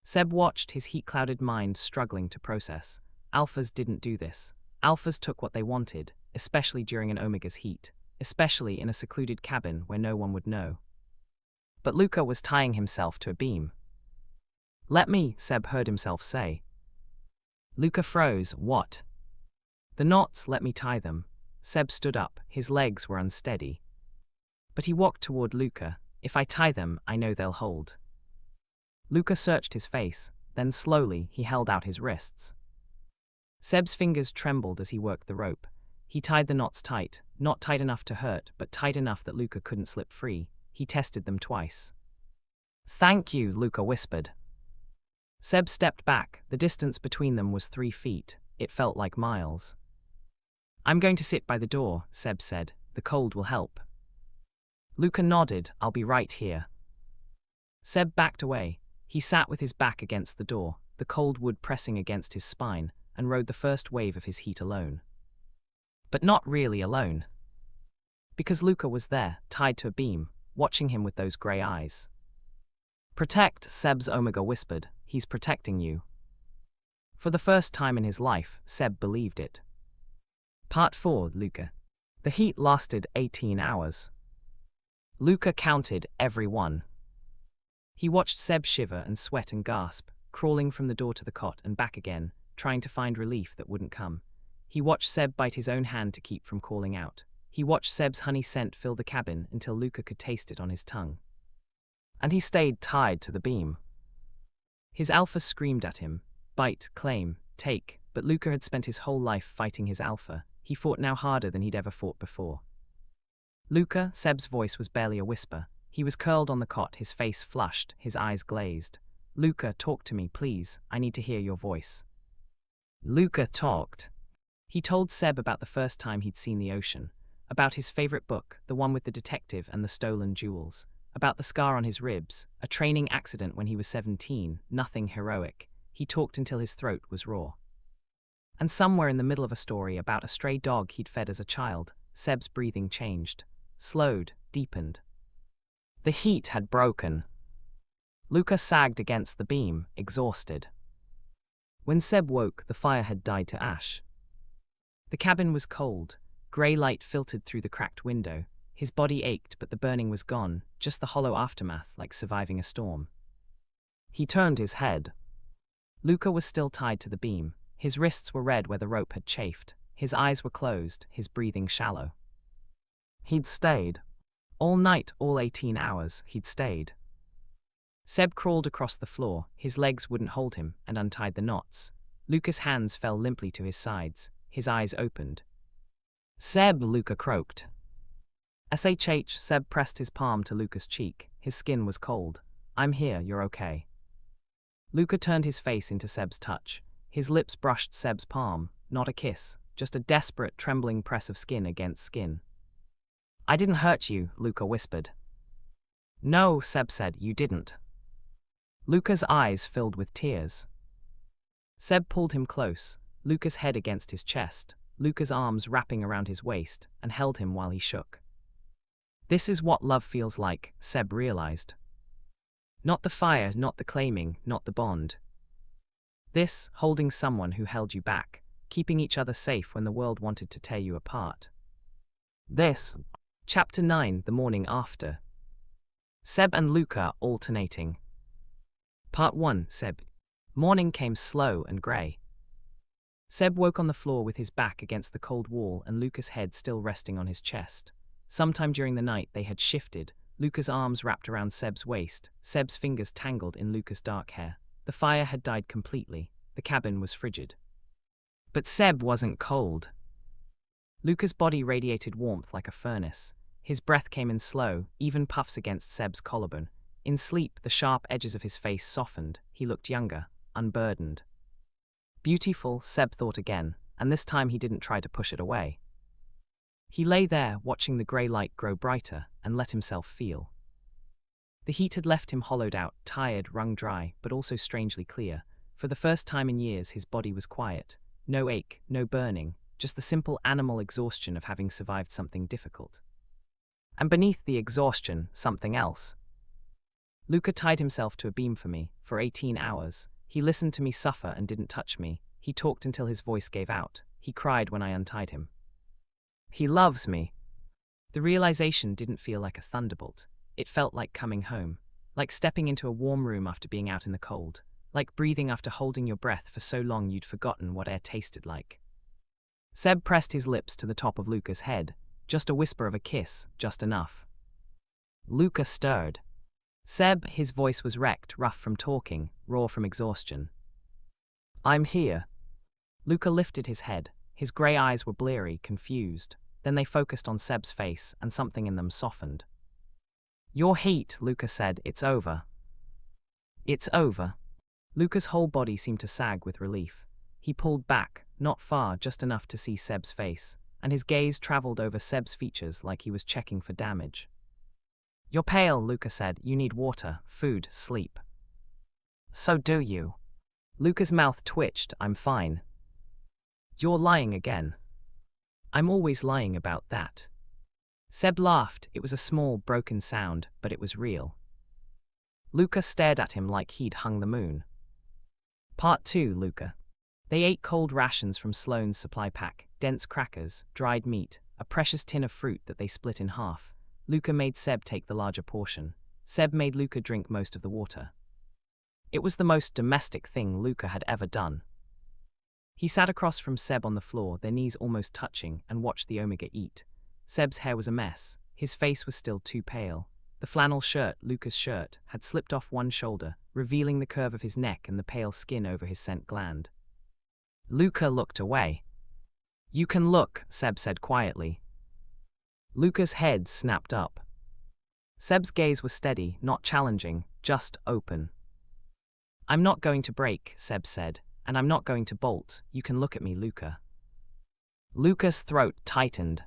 Speaker 1: Seb watched, his heat-clouded mind struggling to process. Alphas didn't do this. Alphas took what they wanted, especially during an Omega's heat, especially in a secluded cabin where no one would know. But Luca was tying himself to a beam. Let me, Seb heard himself say. Luca froze. What? The knots, let me tie them. Seb stood up, his legs were unsteady. But he walked toward Luca. If I tie them, I know they'll hold. Luca searched his face, then slowly he held out his wrists. Seb's fingers trembled as he worked the rope. He tied the knots tight, not tight enough to hurt, but tight enough that Luca couldn't slip free. He tested them twice. Thank you, Luca whispered. Seb stepped back. The distance between them was 3 feet. It felt like miles. I'm going to sit by the door, Seb said. The cold will help. Luca nodded. I'll be right here. Seb backed away. He sat with his back against the door, the cold wood pressing against his spine, and rode the first wave of his heat alone. But not really alone. Because Luca was there, tied to a beam, watching him with those grey eyes. Protect, Seb's Omega whispered. He's protecting you. For the first time in his life, Seb believed it. Part 4, Luca. The heat lasted 18 hours. Luca counted every one. He watched Seb shiver and sweat and gasp, crawling from the door to the cot and back again, trying to find relief that wouldn't come. He watched Seb bite his own hand to keep from calling out. He watched Seb's honey scent fill the cabin until Luca could taste it on his tongue. And he stayed tied to the beam. His alpha screamed at him, bite, claim, take, but Luca had spent his whole life fighting his alpha. He fought now harder than he'd ever fought before. Luca, Seb's voice was barely a whisper. He was curled on the cot, his face flushed, his eyes glazed. Luca, talk to me, please. I need to hear your voice. Luca talked. He told Seb about the first time he'd seen the ocean, about his favorite book, the one with the detective and the stolen jewels, about the scar on his ribs, a training accident when he was 17, nothing heroic. He talked until his throat was raw. And somewhere in the middle of a story about a stray dog he'd fed as a child, Seb's breathing changed, slowed, deepened. The heat had broken. Luca sagged against the beam, exhausted. When Seb woke, the fire had died to ash. The cabin was cold. Grey light filtered through the cracked window. His body ached, but the burning was gone, just the hollow aftermath, like surviving a storm. He turned his head. Luca was still tied to the beam. His wrists were red where the rope had chafed. His eyes were closed, his breathing shallow. He'd stayed. All night, all 18 hours, he'd stayed. Seb crawled across the floor. His legs wouldn't hold him, and untied the knots. Luca's hands fell limply to his sides. His eyes opened. Seb, Luca croaked. SHH, Seb pressed his palm to Luca's cheek. His skin was cold. I'm here, you're okay. Luca turned his face into Seb's touch. His lips brushed Seb's palm, not a kiss, just a desperate, trembling press of skin against skin. I didn't hurt you, Luca whispered. No, Seb said, you didn't. Luca's eyes filled with tears. Seb pulled him close, Luca's head against his chest, Luca's arms wrapping around his waist, and held him while he shook. This is what love feels like, Seb realized. Not the fire, not the claiming, not the bond. This, holding someone who held you back, keeping each other safe when the world wanted to tear you apart. This. Chapter 9, the morning after. Seb and Luca alternating. Part 1, Seb. Morning came slow and grey. Seb woke on the floor with his back against the cold wall and Luca's head still resting on his chest. Sometime during the night they had shifted, Luca's arms wrapped around Seb's waist, Seb's fingers tangled in Luca's dark hair. The fire had died completely. The cabin was frigid. But Seb wasn't cold. Luca's body radiated warmth like a furnace. His breath came in slow, even puffs against Seb's collarbone. In sleep, the sharp edges of his face softened. He looked younger. unburdened. Beautiful, Seb thought again, and this time he didn't try to push it away. He lay there, watching the grey light grow brighter, and let himself feel. The heat had left him hollowed out, tired, wrung dry, but also strangely clear. For the first time in years, his body was quiet. No ache, no burning, just the simple animal exhaustion of having survived something difficult. And beneath the exhaustion, something else. Luca tied himself to a beam for me, for 18 hours. He listened to me suffer and didn't touch me. He talked until his voice gave out. He cried when I untied him. He loves me. The realization didn't feel like a thunderbolt. It felt like coming home, like stepping into a warm room after being out in the cold, like breathing after holding your breath for so long you'd forgotten what air tasted like. Seb pressed his lips to the top of Luca's head, just a whisper of a kiss, just enough. Luca stirred. Seb, his voice was wrecked, rough from talking, raw from exhaustion. I'm here. Luca lifted his head. His grey eyes were bleary, confused. Then they focused on Seb's face, and something in them softened. Your heat, Luca said, it's over. It's over. Luca's whole body seemed to sag with relief. He pulled back, not far, just enough to see Seb's face, and his gaze traveled over Seb's features like he was checking for damage. You're pale, Luca said. You need water, food, sleep. So do you. Luca's mouth twitched. I'm fine. You're lying again. I'm always lying about that. Seb laughed. It was a small, broken sound, but it was real. Luca stared at him like he'd hung the moon. Part 2, Luca. They ate cold rations from Sloane's supply pack, dense crackers, dried meat, a precious tin of fruit that they split in half. Luca made Seb take the larger portion. Seb made Luca drink most of the water. It was the most domestic thing Luca had ever done. He sat across from Seb on the floor, their knees almost touching, and watched the Omega eat. Seb's hair was a mess. His face was still too pale. The flannel shirt, Luca's shirt, had slipped off one shoulder, revealing the curve of his neck and the pale skin over his scent gland. Luca looked away. You can look, Seb said quietly. Luca's head snapped up. Seb's gaze was steady, not challenging, just open. I'm not going to break, Seb said, and I'm not going to bolt. You can look at me, Luca. Luca's throat tightened.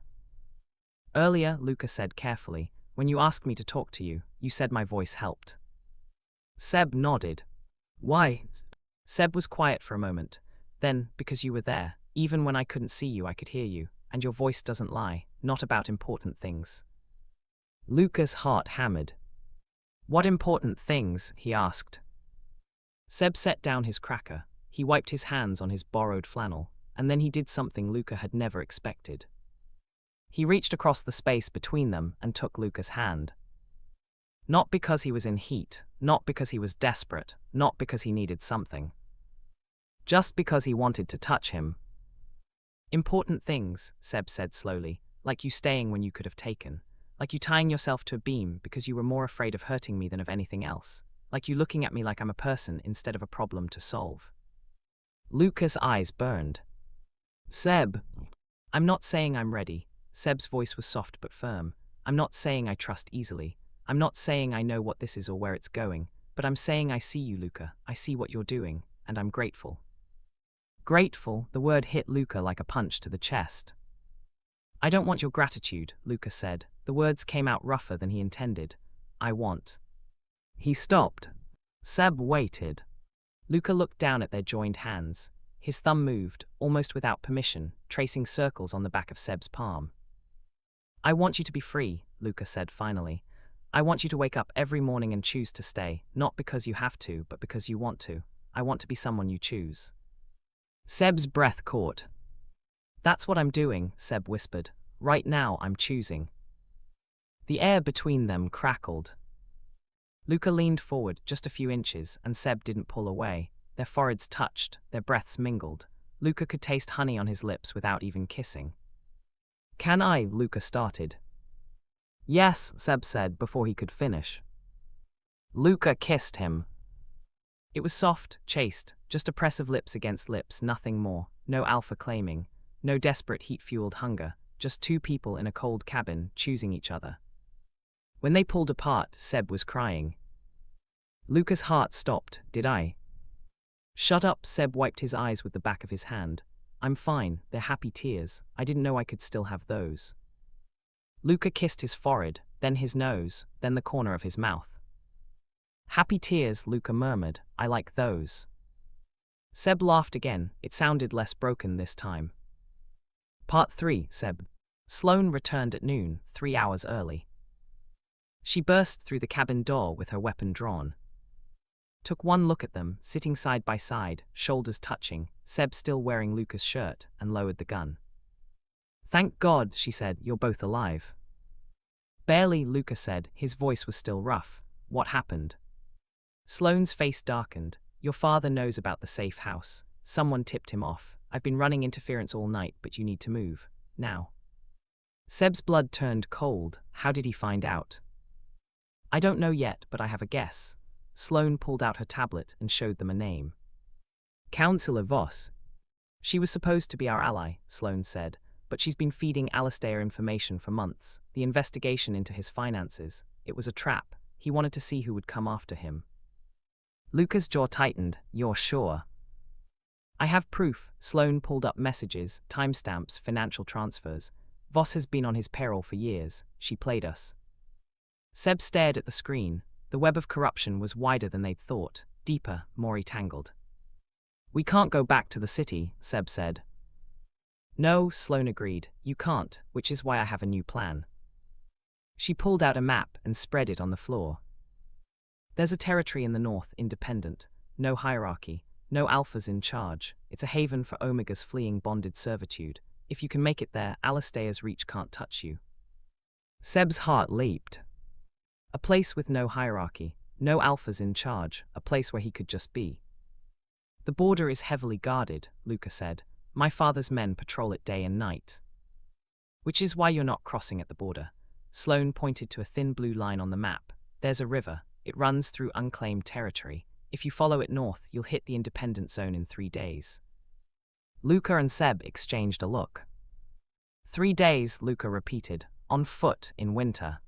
Speaker 1: Earlier, Luca said carefully, when you asked me to talk to you, you said my voice helped. Seb nodded. Why? Seb was quiet for a moment. Then, because you were there, even when I couldn't see you, I could hear you, and your voice doesn't lie, not about important things. Luca's heart hammered. What important things? He asked. Seb set down his cracker. He wiped his hands on his borrowed flannel, and then he did something Luca had never expected. He reached across the space between them and took Luca's hand. Not because he was in heat, not because he was desperate, not because he needed something. Just because he wanted to touch him. Important things, Seb said slowly, like you staying when you could have taken, like you tying yourself to a beam because you were more afraid of hurting me than of anything else, like you looking at me like I'm a person instead of a problem to solve. Luca's eyes burned. Seb, I'm not saying I'm ready. Seb's voice was soft but firm. I'm not saying I trust easily. I'm not saying I know what this is or where it's going, but I'm saying I see you, Luca. I see what you're doing, and I'm grateful. Grateful, the word hit Luca like a punch to the chest. I don't want your gratitude, Luca said. The words came out rougher than he intended. I want. He stopped. Seb waited. Luca looked down at their joined hands. His thumb moved, almost without permission, tracing circles on the back of Seb's palm. I want you to be free, Luca said finally. I want you to wake up every morning and choose to stay, not because you have to, but because you want to. I want to be someone you choose. Seb's breath caught. That's what I'm doing, Seb whispered. Right now I'm choosing. The air between them crackled. Luca leaned forward just a few inches, and Seb didn't pull away. Their foreheads touched, their breaths mingled. Luca could taste honey on his lips without even kissing. Can I? Luca started. Yes, Seb said before he could finish. Luca kissed him. It was soft, chaste, just a press of lips against lips, nothing more. No alpha claiming, no desperate heat-fueled hunger, just two people in a cold cabin choosing each other. When they pulled apart, Seb was crying. Luca's heart stopped. Did I? Shut up, Seb wiped his eyes with the back of his hand. I'm fine, they're happy tears. I didn't know I could still have those. Luca kissed his forehead, then his nose, then the corner of his mouth. Happy tears, Luca murmured. I like those. Seb laughed again. It sounded less broken this time. Part 3, Seb. Sloane returned at noon, 3 hours early. She burst through the cabin door with her weapon drawn. Took one look at them, sitting side by side, shoulders touching, Seb still wearing Luca's shirt, and lowered the gun. Thank God, she said, you're both alive. Barely, Luca said, his voice was still rough. What happened? Sloane's face darkened. Your father knows about the safe house. Someone tipped him off. I've been running interference all night, but you need to move. Now. Seb's blood turned cold. How did he find out? I don't know yet, but I have a guess. Sloane pulled out her tablet and showed them a name. Councillor Voss. She was supposed to be our ally, Sloane said, but she's been feeding Alistair information for months. The investigation into his finances. It was a trap. He wanted to see who would come after him. Luca's jaw tightened. You're sure? I have proof. Sloane pulled up messages, timestamps, financial transfers. Voss has been on his payroll for years. She played us. Seb stared at the screen. The web of corruption was wider than they'd thought, deeper, more entangled. We can't go back to the city, Seb said. No, Sloane agreed. You can't, which is why I have a new plan. She pulled out a map and spread it on the floor. There's a territory in the north, independent. No hierarchy, no alphas in charge. It's a haven for Omegas fleeing bonded servitude. If you can make it there, Alistair's reach can't touch you. Seb's heart leaped. A place with no hierarchy, no alphas in charge, a place where he could just be. The border is heavily guarded, Luca said. My father's men patrol it day and night. Which is why you're not crossing at the border. Sloane pointed to a thin blue line on the map. There's a river. It runs through unclaimed territory. If you follow it north, you'll hit the independent zone in 3 days. Luca and Seb exchanged a look. 3 days, Luca repeated, on foot in winter.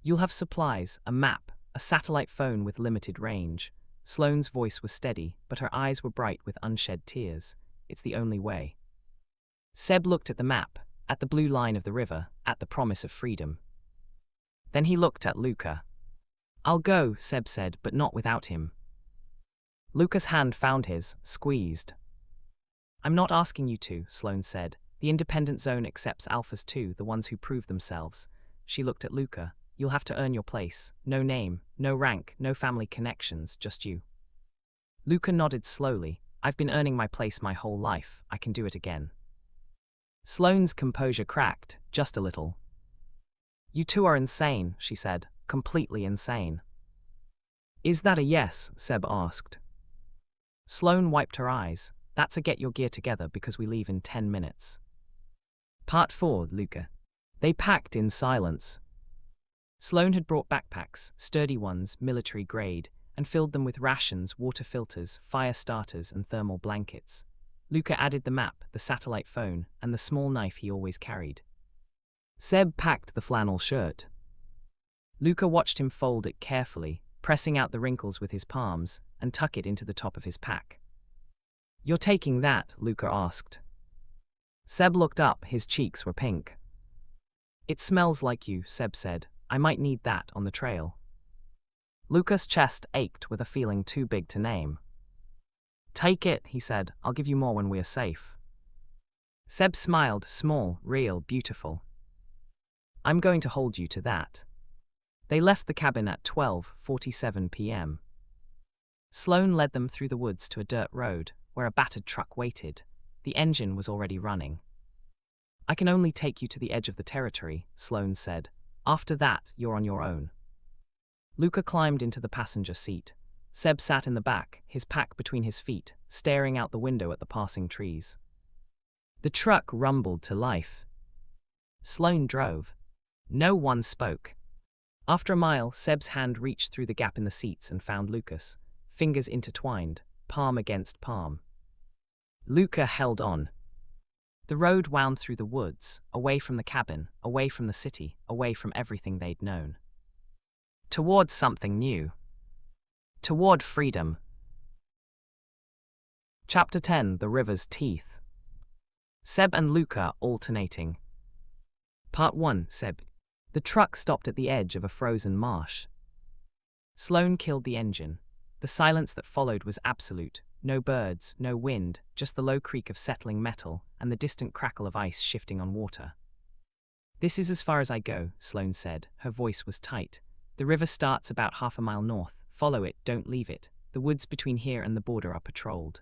Speaker 1: You'll have supplies, a map, a satellite phone with limited range. Sloane's voice was steady, but her eyes were bright with unshed tears. It's the only way. Seb looked at the map, at the blue line of the river, at the promise of freedom. Then he looked at Luca. I'll go, Seb said, but not without him. Luca's hand found his, squeezed. I'm not asking you to, Sloane said. The independent zone accepts alphas too, the ones who prove themselves. She looked at Luca. You'll have to earn your place. No name, no rank, no family connections, just you. Luca nodded slowly. I've been earning my place my whole life. I can do it again. Sloane's composure cracked, just a little. You two are insane, she said. Completely insane. Is that a yes? Seb asked. Sloane wiped her eyes. That's a get your gear together because we leave in 10 minutes. Part 4, Luca. They packed in silence. Sloane had brought backpacks, sturdy ones, military grade, and filled them with rations, water filters, fire starters, and thermal blankets. Luca added the map, the satellite phone, and the small knife he always carried. Seb packed the flannel shirt. Luca watched him fold it carefully, pressing out the wrinkles with his palms, and tuck it into the top of his pack. You're taking that? Luca asked. Seb looked up, his cheeks were pink. It smells like you, Seb said. I might need that on the trail. Luca's chest ached with a feeling too big to name. Take it, he said. I'll give you more when we are safe. Seb smiled, small, real, beautiful. I'm going to hold you to that. They left the cabin at 12:47 p.m. Sloane led them through the woods to a dirt road, where a battered truck waited. The engine was already running. I can only take you to the edge of the territory, Sloane said. After that, you're on your own. Luca climbed into the passenger seat. Seb sat in the back, his pack between his feet, staring out the window at the passing trees. The truck rumbled to life. Sloane drove. No one spoke. After a mile, Seb's hand reached through the gap in the seats and found Lucas, fingers intertwined, palm against palm. Luca held on. The road wound through the woods, away from the cabin, away from the city, away from everything they'd known. Toward something new. Toward freedom. Chapter 10: The River's Teeth. Seb and Luca alternating. Part 1. Seb. The truck stopped at the edge of a frozen marsh. Sloane killed the engine. The silence that followed was absolute. No birds, no wind, just the low creak of settling metal and the distant crackle of ice shifting on water. "This is as far as I go," Sloane said. Her voice was tight. "The river starts about half a mile north. Follow it, don't leave it. The woods between here and the border are patrolled."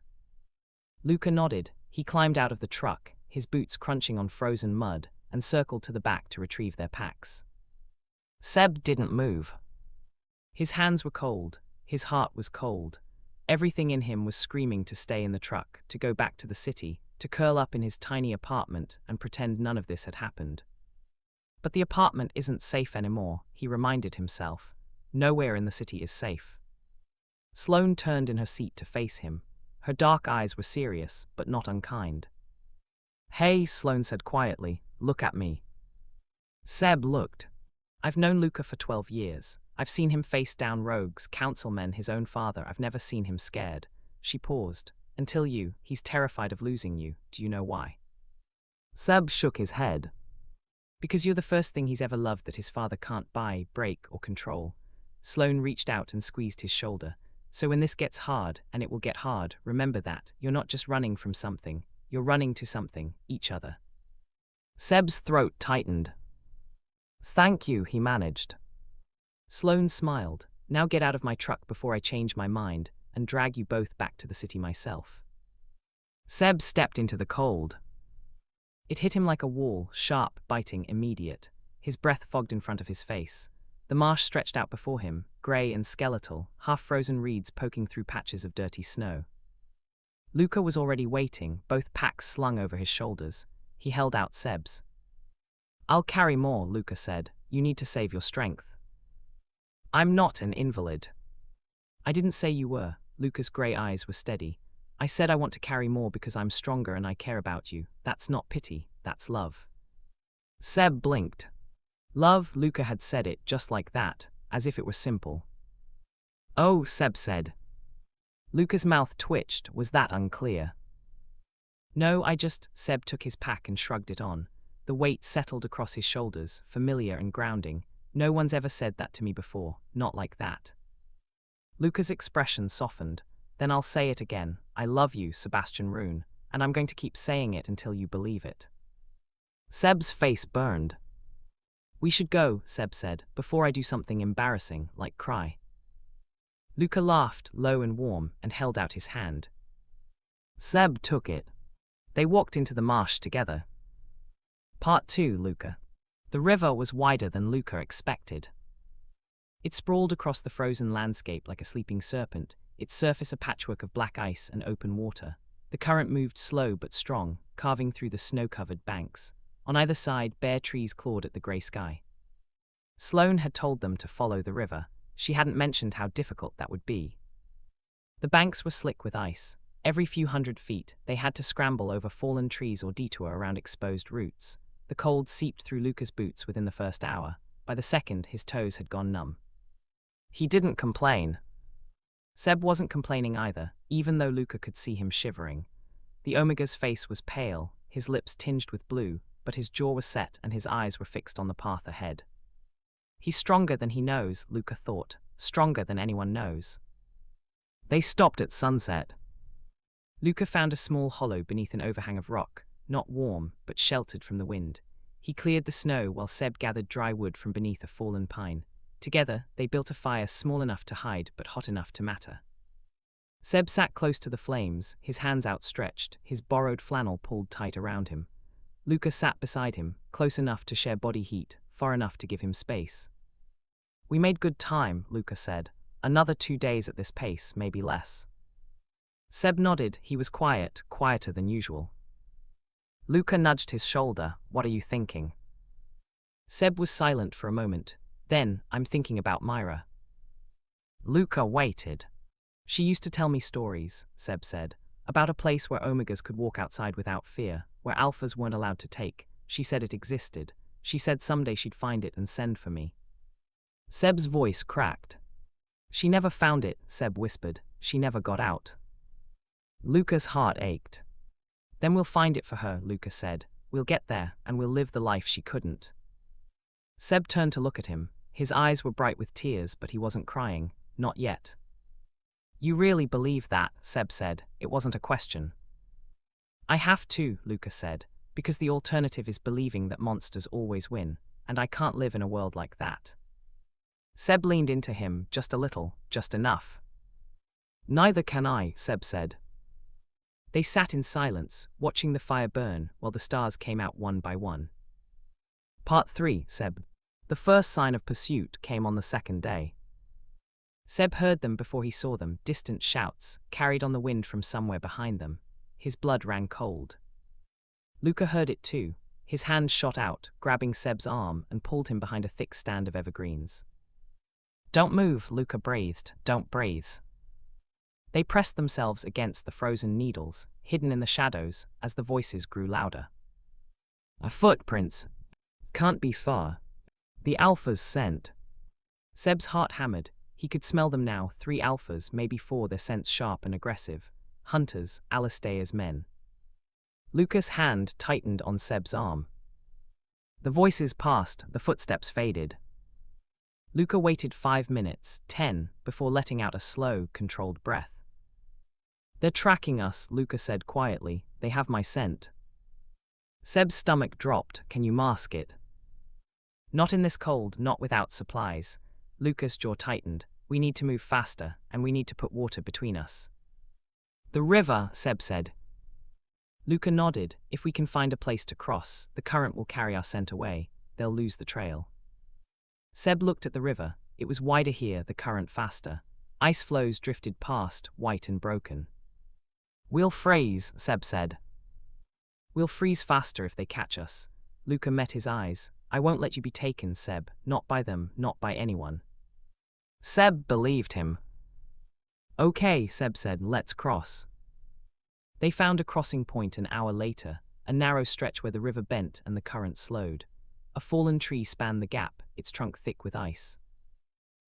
Speaker 1: Luca nodded. He climbed out of the truck, his boots crunching on frozen mud, and circled to the back to retrieve their packs. Seb didn't move. His hands were cold. His heart was cold. Everything in him was screaming to stay in the truck, to go back to the city, to curl up in his tiny apartment and pretend none of this had happened. But the apartment isn't safe anymore, he reminded himself. Nowhere in the city is safe. Sloane turned in her seat to face him. Her dark eyes were serious, but not unkind. "Hey," Sloane said quietly, "look at me." Seb looked. "I've known Luca for 12 years. I've seen him face down rogues, councilmen, his own father. I've never seen him scared." She paused. "Until you, he's terrified of losing you. Do you know why?" Seb shook his head. "Because you're the first thing he's ever loved that his father can't buy, break, or control." Sloane reached out and squeezed his shoulder. "So when this gets hard, and it will get hard, remember that. You're not just running from something. You're running to something, each other." Seb's throat tightened. "Thank you," he managed. Sloane smiled. "Now get out of my truck before I change my mind, and drag you both back to the city myself." Seb stepped into the cold. It hit him like a wall, sharp, biting, immediate. His breath fogged in front of his face. The marsh stretched out before him, grey and skeletal, half-frozen reeds poking through patches of dirty snow. Luca was already waiting, both packs slung over his shoulders. He held out Seb's. "I'll carry more," Luca said. "You need to save your strength." "I'm not an invalid." "I didn't say you were." Luca's grey eyes were steady. "I said I want to carry more because I'm stronger and I care about you. That's not pity, that's love." Seb blinked. Love, Luca had said it just like that, as if it were simple. "Oh," Seb said. Luca's mouth twitched. Was that unclear? "No, Seb took his pack and shrugged it on. The weight settled across his shoulders, familiar and grounding. "No one's ever said that to me before, not like that." Luca's expression softened. "Then I'll say it again. I love you, Sebastian Rune, and I'm going to keep saying it until you believe it." Seb's face burned. "We should go," Seb said, "before I do something embarrassing, like cry." Luca laughed, low and warm, and held out his hand. Seb took it. They walked into the marsh together. Part 2. Luca. The river was wider than Luca expected. It sprawled across the frozen landscape like a sleeping serpent, its surface a patchwork of black ice and open water. The current moved slow but strong, carving through the snow-covered banks. On either side, bare trees clawed at the grey sky. Sloane had told them to follow the river. She hadn't mentioned how difficult that would be. The banks were slick with ice. Every few hundred feet, they had to scramble over fallen trees or detour around exposed roots. The cold seeped through Luca's boots within the first hour. By the second, his toes had gone numb. He didn't complain. Seb wasn't complaining either, even though Luca could see him shivering. The Omega's face was pale, his lips tinged with blue, but his jaw was set and his eyes were fixed on the path ahead. He's stronger than he knows, Luca thought, stronger than anyone knows. They stopped at sunset. Luca found a small hollow beneath an overhang of rock, not warm, but sheltered from the wind. He cleared the snow while Seb gathered dry wood from beneath a fallen pine. Together, they built a fire small enough to hide but hot enough to matter. Seb sat close to the flames, his hands outstretched, his borrowed flannel pulled tight around him. Luca sat beside him, close enough to share body heat, far enough to give him space. "We made good time," Luca said. "Another 2 days at this pace, maybe less." Seb nodded. He was quiet, quieter than usual. Luca nudged his shoulder. "What are you thinking?" Seb was silent for a moment. Then, "I'm thinking about Myra." Luca waited. "She used to tell me stories," Seb said, "about a place where Omegas could walk outside without fear, where alphas weren't allowed to take. She said it existed. She said someday she'd find it and send for me." Seb's voice cracked. "She never found it," Seb whispered. "She never got out." Luca's heart ached. Then we'll find it for her, Luca said. We'll get there, and we'll live the life she couldn't. Seb turned to look at him. His eyes were bright with tears, but he wasn't crying. Not yet. You really believe that? Seb said. It wasn't a question. I have to, Luca said, because the alternative is believing that monsters always win, and I can't live in a world like that. Seb leaned into him, just a little, just enough. Neither can I, Seb said. They sat in silence, watching the fire burn while the stars came out one by one. Part 3, Seb. The first sign of pursuit came on the second day. Seb heard them before he saw them, distant shouts, carried on the wind from somewhere behind them. His blood ran cold. Luca heard it too. His hand shot out, grabbing Seb's arm and pulled him behind a thick stand of evergreens. Don't move, Luca breathed, don't breathe. They pressed themselves against the frozen needles, hidden in the shadows, as the voices grew louder. A footprints. Can't be far. The alphas scent. Seb's heart hammered. He could smell them now, 3 alphas, maybe 4, their scents sharp and aggressive. Hunters, Alistair's men. Luca's hand tightened on Seb's arm. The voices passed, the footsteps faded. Luca waited 5 minutes, 10, before letting out a slow, controlled breath. They're tracking us, Luca said quietly. They have my scent. Seb's stomach dropped. Can you mask it? Not in this cold, not without supplies. Luca's jaw tightened. We need to move faster, and we need to put water between us. The river, Seb said. Luca nodded. If we can find a place to cross, the current will carry our scent away. They'll lose the trail. Seb looked at the river. It was wider here, the current faster. Ice flows drifted past, white and broken. We'll freeze, Seb said. We'll freeze faster if they catch us. Luca met his eyes. I won't let you be taken, Seb. Not by them, not by anyone. Seb believed him. Okay, Seb said, let's cross. They found a crossing point an hour later, a narrow stretch where the river bent and the current slowed. A fallen tree spanned the gap, its trunk thick with ice.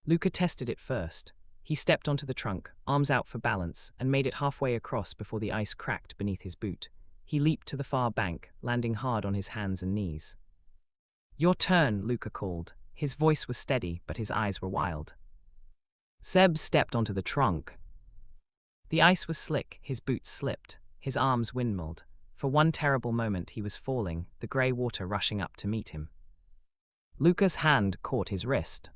Speaker 1: Luca tested it first. He stepped onto the trunk, arms out for balance, and made it halfway across before the ice cracked beneath his boot. He leaped to the far bank, landing hard on his hands and knees. Your turn, Luca called. His voice was steady, but his eyes were wild. Seb stepped onto the trunk. The ice was slick, his boots slipped, his arms windmilled. For one terrible moment he was falling, the grey water rushing up to meet him. Luca's hand caught his wrist.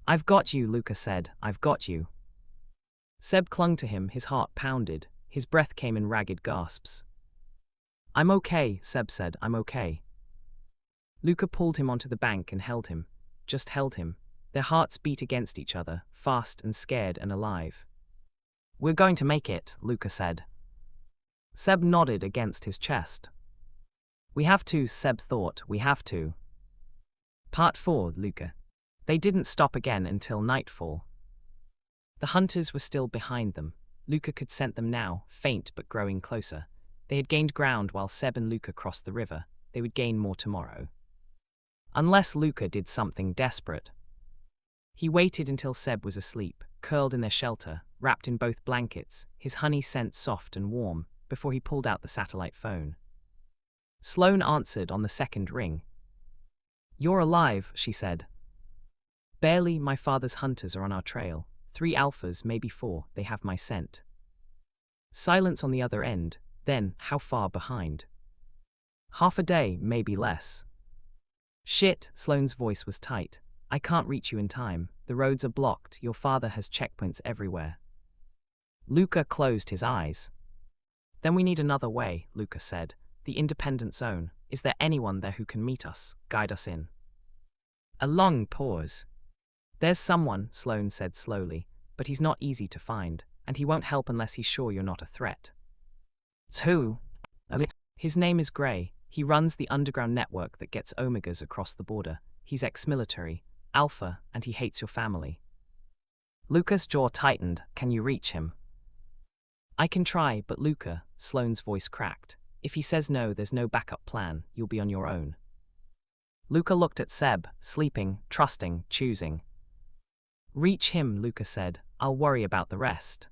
Speaker 1: I've got you, Luca said. I've got you. Seb clung to him, his heart pounded. His breath came in ragged gasps. I'm okay, Seb said. I'm okay. Luca pulled him onto the bank and held him. Just held him. Their hearts beat against each other, fast and scared and alive. We're going to make it, Luca said. Seb nodded against his chest. We have to, Seb thought. We have to. Part 4, Luca. They didn't stop again until nightfall. The hunters were still behind them. Luca could scent them now, faint but growing closer. They had gained ground while Seb and Luca crossed the river. They would gain more tomorrow. Unless Luca did something desperate. He waited until Seb was asleep, curled in their shelter, wrapped in both blankets, his honey scent soft and warm, before he pulled out the satellite phone. Sloane answered on the second ring. You're alive, she said. Barely. My father's hunters are on our trail. 3 alphas, maybe 4, they have my scent. Silence on the other end. Then, how far behind? Half a day, maybe less. Shit, Sloane's voice was tight. I can't reach you in time. The roads are blocked. Your father has checkpoints everywhere. Luca closed his eyes. Then we need another way, Luca said. The independent zone. Is there anyone there who can meet us, guide us in? A long pause. There's someone, Sloane said slowly, but he's not easy to find, and he won't help unless he's sure you're not a threat. It's who? His name is Gray. He runs the underground network that gets Omegas across the border. He's ex-military, Alpha, and he hates your family. Luca's jaw tightened. Can you reach him? I can try, but Luca, Sloane's voice cracked. If he says no, there's no backup plan. You'll be on your own. Luca looked at Seb, sleeping, trusting, choosing. Reach him, Luca said. I'll worry about the rest.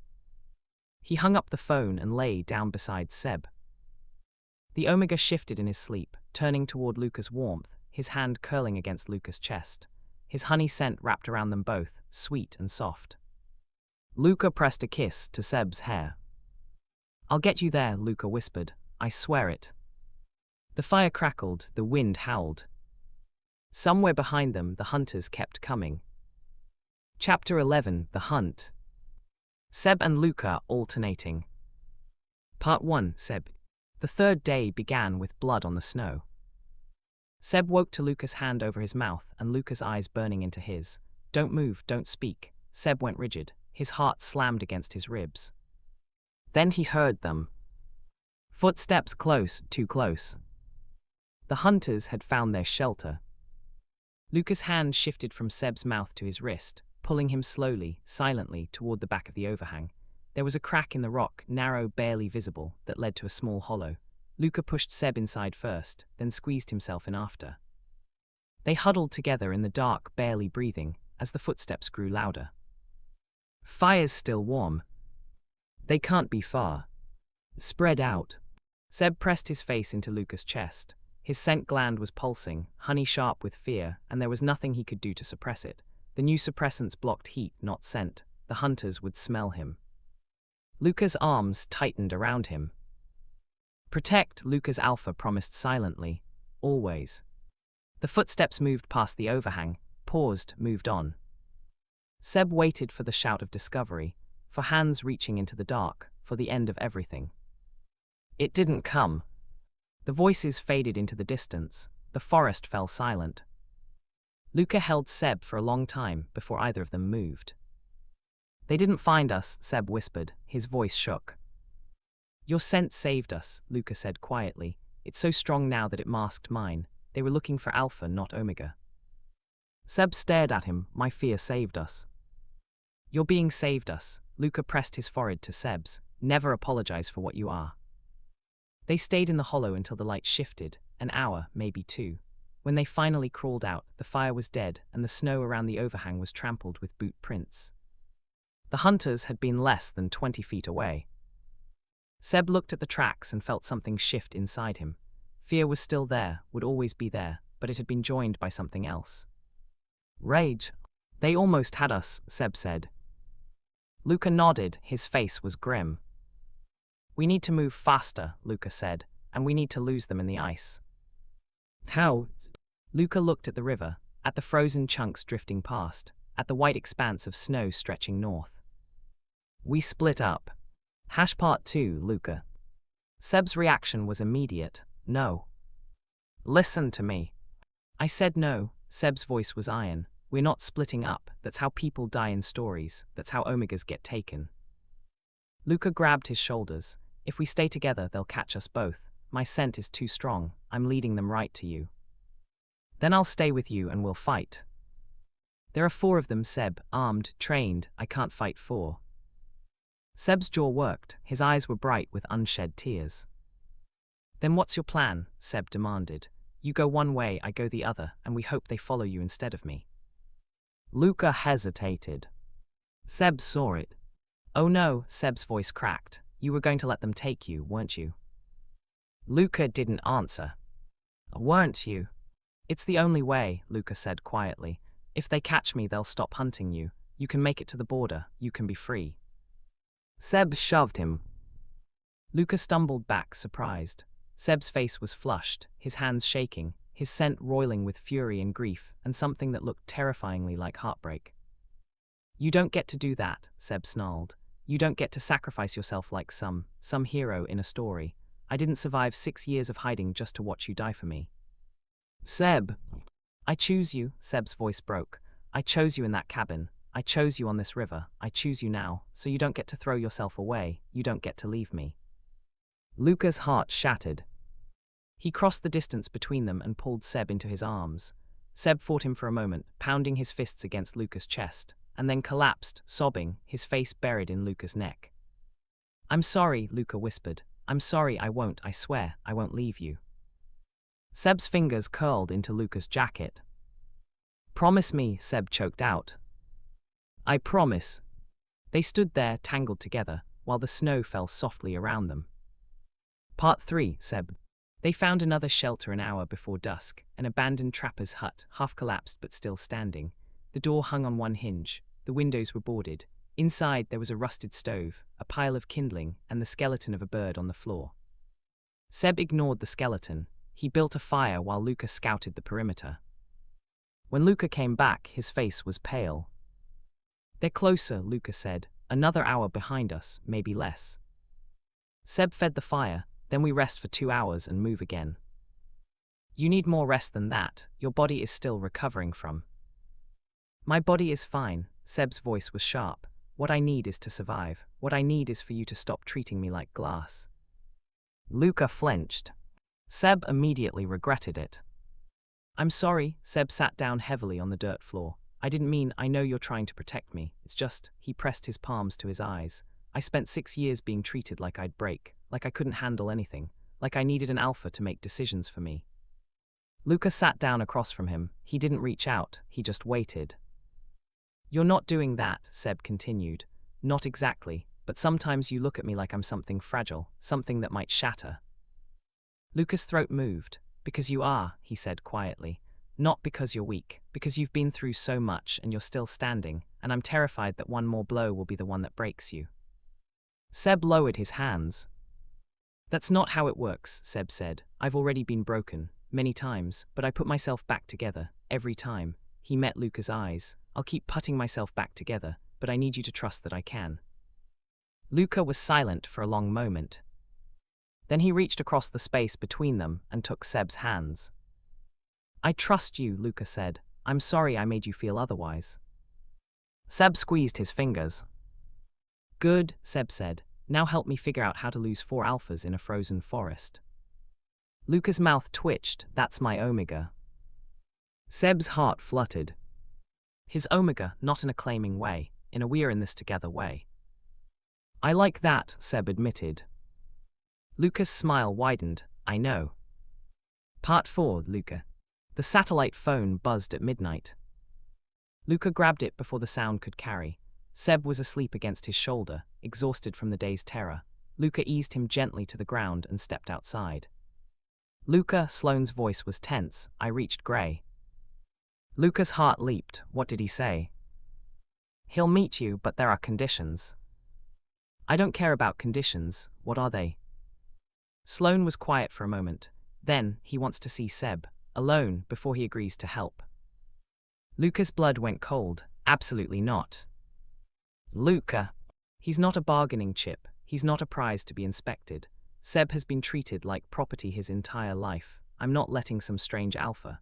Speaker 1: He hung up the phone and lay down beside Seb. The Omega shifted in his sleep, turning toward Luca's warmth, his hand curling against Luca's chest. His honey scent wrapped around them both, sweet and soft. Luca pressed a kiss to Seb's hair. "I'll get you there," Luca whispered. "I swear it." The fire crackled, the wind howled. Somewhere behind them, the hunters kept coming. Chapter 11: The Hunt. Seb and Luca alternating. Part 1. Seb. The third day began with blood on the snow. Seb woke to Luca's hand over his mouth and Luca's eyes burning into his. "Don't move, don't speak." Seb went rigid, his heart slammed against his ribs. Then he heard them. Footsteps close, too close. The hunters had found their shelter. Luca's hand shifted from Seb's mouth to his wrist, pulling him slowly, silently, toward the back of the overhang. There was a crack in the rock, narrow, barely visible, that led to a small hollow. Luca pushed Seb inside first, then squeezed himself in after. They huddled together in the dark, barely breathing, as the footsteps grew louder. "Fire's still warm. They can't be far. Spread out." Seb pressed his face into Luca's chest. His scent gland was pulsing, honey-sharp with fear, and there was nothing he could do to suppress it. The new suppressants blocked heat, not scent. The hunters would smell him. Luca's arms tightened around him. "Protect," Luca's alpha promised silently. "Always." The footsteps moved past the overhang, paused, moved on. Seb waited for the shout of discovery, for hands reaching into the dark, for the end of everything. It didn't come. The voices faded into the distance. The forest fell silent. Luca held Seb for a long time before either of them moved. "They didn't find us," Seb whispered. His voice shook. "Your scent saved us," Luca said quietly. "It's so strong now that it masked mine. They were looking for Alpha, not Omega." Seb stared at him. "My fear saved us." "You're being saved us." Luca pressed his forehead to Seb's. "Never apologize for what you are." They stayed in the hollow until the light shifted, an hour, maybe two. When they finally crawled out, the fire was dead and the snow around the overhang was trampled with boot prints. The hunters had been less than 20 feet away. Seb looked at the tracks and felt something shift inside him. Fear was still there, would always be there, but it had been joined by something else. "Rage." "They almost had us," Seb said. Luca nodded, his face was grim. "We need to move faster," Luca said, "and we need to lose them in the ice." "How?" Luca looked at the river, at the frozen chunks drifting past, at the white expanse of snow stretching north. "We split up." Part 2, Luca. Seb's reaction was immediate. "No." "Listen to me." I said no. Seb's voice was iron. "We're not splitting up. That's how people die in stories. That's how Omegas get taken." Luca grabbed his shoulders. "If we stay together, they'll catch us both. My scent is too strong. I'm leading them right to you. Then I'll stay with you and we'll fight." "There are 4 of them, Seb, armed, trained. I can't fight 4. Seb's jaw worked. His eyes were bright with unshed tears. "Then what's your plan?" Seb demanded. "You go one way, I go the other, and we hope they follow you instead of me." Luca hesitated. Seb saw it. "Oh no," Seb's voice cracked. "You were going to let them take you, weren't you?" Luca didn't answer. "Weren't you?" "It's the only way," Luca said quietly. "If they catch me, they'll stop hunting you. You can make it to the border. You can be free." Seb shoved him. Luca stumbled back, surprised. Seb's face was flushed, his hands shaking, his scent roiling with fury and grief, and something that looked terrifyingly like heartbreak. "You don't get to do that," Seb snarled. "You don't get to sacrifice yourself like some hero in a story. I didn't survive 6 years of hiding just to watch you die for me." "Seb." "I choose you," Seb's voice broke. "I chose you in that cabin. I chose you on this river. I choose you now, so you don't get to throw yourself away. You don't get to leave me." Luca's heart shattered. He crossed the distance between them and pulled Seb into his arms. Seb fought him for a moment, pounding his fists against Luca's chest, and then collapsed, sobbing, his face buried in Luca's neck. "I'm sorry," Luca whispered. "I'm sorry, I swear, I won't leave you." Seb's fingers curled into Luca's jacket. "Promise me," Seb choked out. "I promise." They stood there, tangled together, while the snow fell softly around them. Part 3, Seb. They found another shelter an hour before dusk, an abandoned trapper's hut, half collapsed but still standing. The door hung on one hinge, the windows were boarded. Inside there was a rusted stove, a pile of kindling, and the skeleton of a bird on the floor. Seb ignored the skeleton. He built a fire while Luca scouted the perimeter. When Luca came back, his face was pale. "They're closer," Luca said. "Another hour behind us, maybe less." Seb fed the fire. "Then we rest for 2 hours and move again." "You need more rest than that. Your body is still recovering from." "My body is fine." Seb's voice was sharp. "What I need is to survive. What I need is for you to stop treating me like glass." Luca flinched. Seb immediately regretted it. "I'm sorry." Seb sat down heavily on the dirt floor. "I didn't mean, I know you're trying to protect me. It's just," he pressed his palms to his eyes, "I spent 6 years being treated like I'd break, like I couldn't handle anything, like I needed an alpha to make decisions for me." Luca sat down across from him. He didn't reach out, he just waited. "You're not doing that," Seb continued. "Not exactly, but sometimes you look at me like I'm something fragile, something that might shatter." Luca's throat moved. "Because you are," he said quietly. "Not because you're weak, because you've been through so much and you're still standing, and I'm terrified that one more blow will be the one that breaks you." Seb lowered his hands. "That's not how it works," Seb said. "I've already been broken, many times, but I put myself back together, every time." He met Luca's eyes. "I'll keep putting myself back together, but I need you to trust that I can." Luca was silent for a long moment. Then he reached across the space between them and took Seb's hands. "I trust you," Luca said. "I'm sorry I made you feel otherwise." Seb squeezed his fingers. "Good," Seb said. "Now help me figure out how to lose 4 alphas in a frozen forest." Luca's mouth twitched. "That's my Omega." Seb's heart fluttered. His Omega, not in a claiming way, in a "we're in this together" way. "I like that," Seb admitted. Luca's smile widened. "I know." Part 4, Luca. The satellite phone buzzed at midnight. Luca grabbed it before the sound could carry. Seb was asleep against his shoulder, exhausted from the day's terror. Luca eased him gently to the ground and stepped outside. "Luca," Sloane's voice was tense. "I reached Gray." Luca's heart leaped. What did he say? "He'll meet you, but there are conditions." "I don't care about conditions. What are they?" Sloane was quiet for a moment. Then, "He wants to see Seb, alone, before he agrees to help." Luca's blood went cold. "Absolutely not." "Luca. He's not a bargaining chip. He's not a prize to be inspected. Seb has been treated like property his entire life. I'm not letting some strange alpha."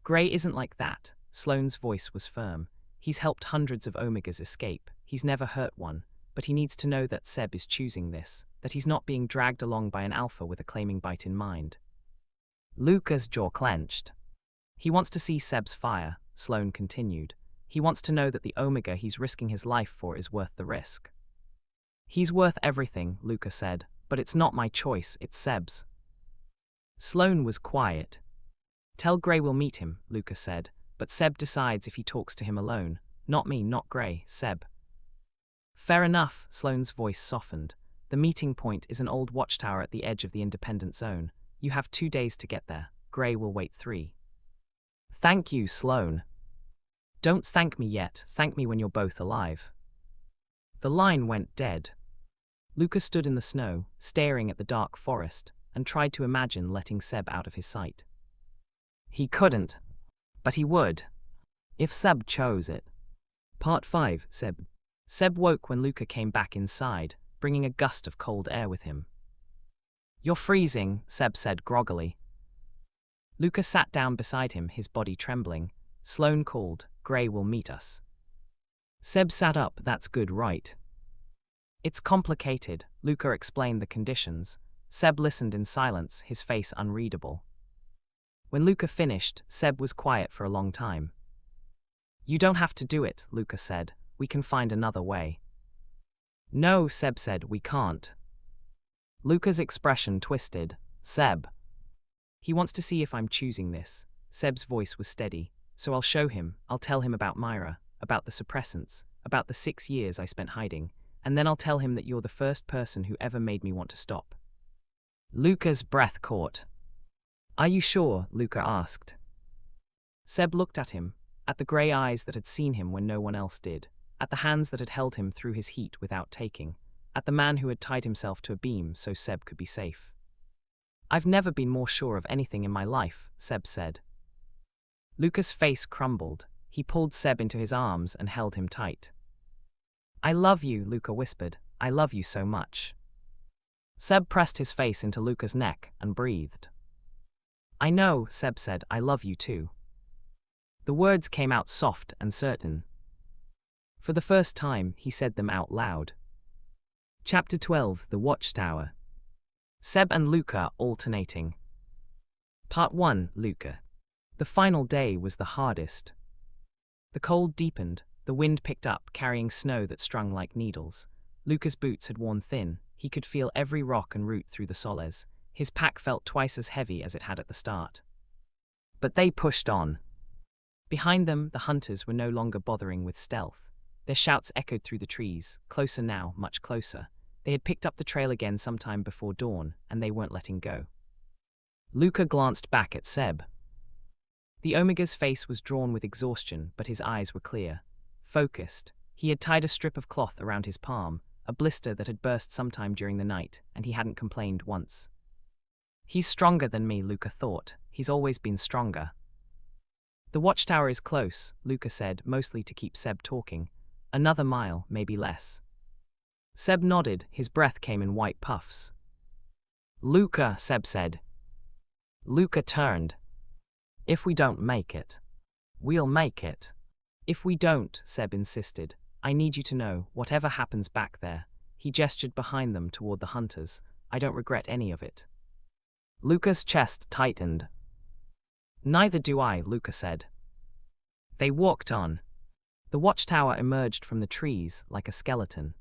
Speaker 1: "Gray isn't like that." Sloane's voice was firm. "He's helped hundreds of Omegas escape. He's never hurt one. But he needs to know that Seb is choosing this, that he's not being dragged along by an alpha with a claiming bite in mind." Luca's jaw clenched. "He wants to see Seb's fire," Sloane continued. "He wants to know that the Omega he's risking his life for is worth the risk." "He's worth everything," Luca said, "but it's not my choice, it's Seb's." Sloane was quiet. "Tell Gray we'll meet him," Luca said, "but Seb decides if he talks to him alone. Not me, not Gray, Seb." "Fair enough," Sloane's voice softened. "The meeting point is an old watchtower at the edge of the independent zone. You have 2 days to get there. Gray will wait 3. "Thank you, Sloane." "Don't thank me yet. Thank me when you're both alive." The line went dead. Luca stood in the snow, staring at the dark forest, and tried to imagine letting Seb out of his sight. He couldn't. But he would. If Seb chose it. Part 5, Seb. Seb woke when Luca came back inside, bringing a gust of cold air with him. "You're freezing," Seb said groggily. Luca sat down beside him, his body trembling. Sloane called, "Gray will meet us." Seb sat up. "That's good, right?" "It's complicated," Luca explained the conditions. Seb listened in silence, his face unreadable. When Luca finished, Seb was quiet for a long time. "You don't have to do it," Luca said. "We can find another way." "No," Seb said, "we can't." Luca's expression twisted. "Seb. He wants to see if I'm choosing this." Seb's voice was steady. "So I'll show him. I'll tell him about Myra, about the suppressants, about the 6 years I spent hiding. and then I'll tell him that you're the first person who ever made me want to stop. Luca's breath caught. Are you sure? Luca asked. Seb looked at him, at the grey eyes that had seen him when no one else did, at the hands that had held him through his heat without taking, at the man who had tied himself to a beam so Seb could be safe. I've never been more sure of anything in my life, Seb said. Luca's face crumbled. He pulled Seb into his arms and held him tight. I love you, Luca whispered. I love you so much. Seb pressed his face into Luca's neck and breathed. I know, Seb said, I love you too. The words came out soft and certain. For the first time, he said them out loud. Chapter 12, The Watchtower. Seb and Luca alternating. Part 1, Luca. The final day was the hardest. The cold deepened, the wind picked up, carrying snow that strung like needles. Luca's boots had worn thin. He could feel every rock and root through the soles. His pack felt twice as heavy as it had at the start. But they pushed on. Behind them, the hunters were no longer bothering with stealth. Their shouts echoed through the trees, closer now, much closer. They had picked up the trail again sometime before dawn, and they weren't letting go. Luca glanced back at Seb. The Omega's face was drawn with exhaustion, but his eyes were clear, focused. He had tied a strip of cloth around his palm, a blister that had burst sometime during the night, and he hadn't complained once. He's stronger than me, Luca thought. He's always been stronger. The watchtower is close, Luca said, mostly to keep Seb talking. Another mile, maybe less. Seb nodded. His breath came in white puffs. Luca, Seb said. Luca turned. If we don't make it. We'll make it. If we don't, Seb insisted. I need you to know, whatever happens back there. He gestured behind them toward the hunters. I don't regret any of it. Luca's chest tightened. Neither do I, Luca said. They walked on. The watchtower emerged from the trees like a skeleton.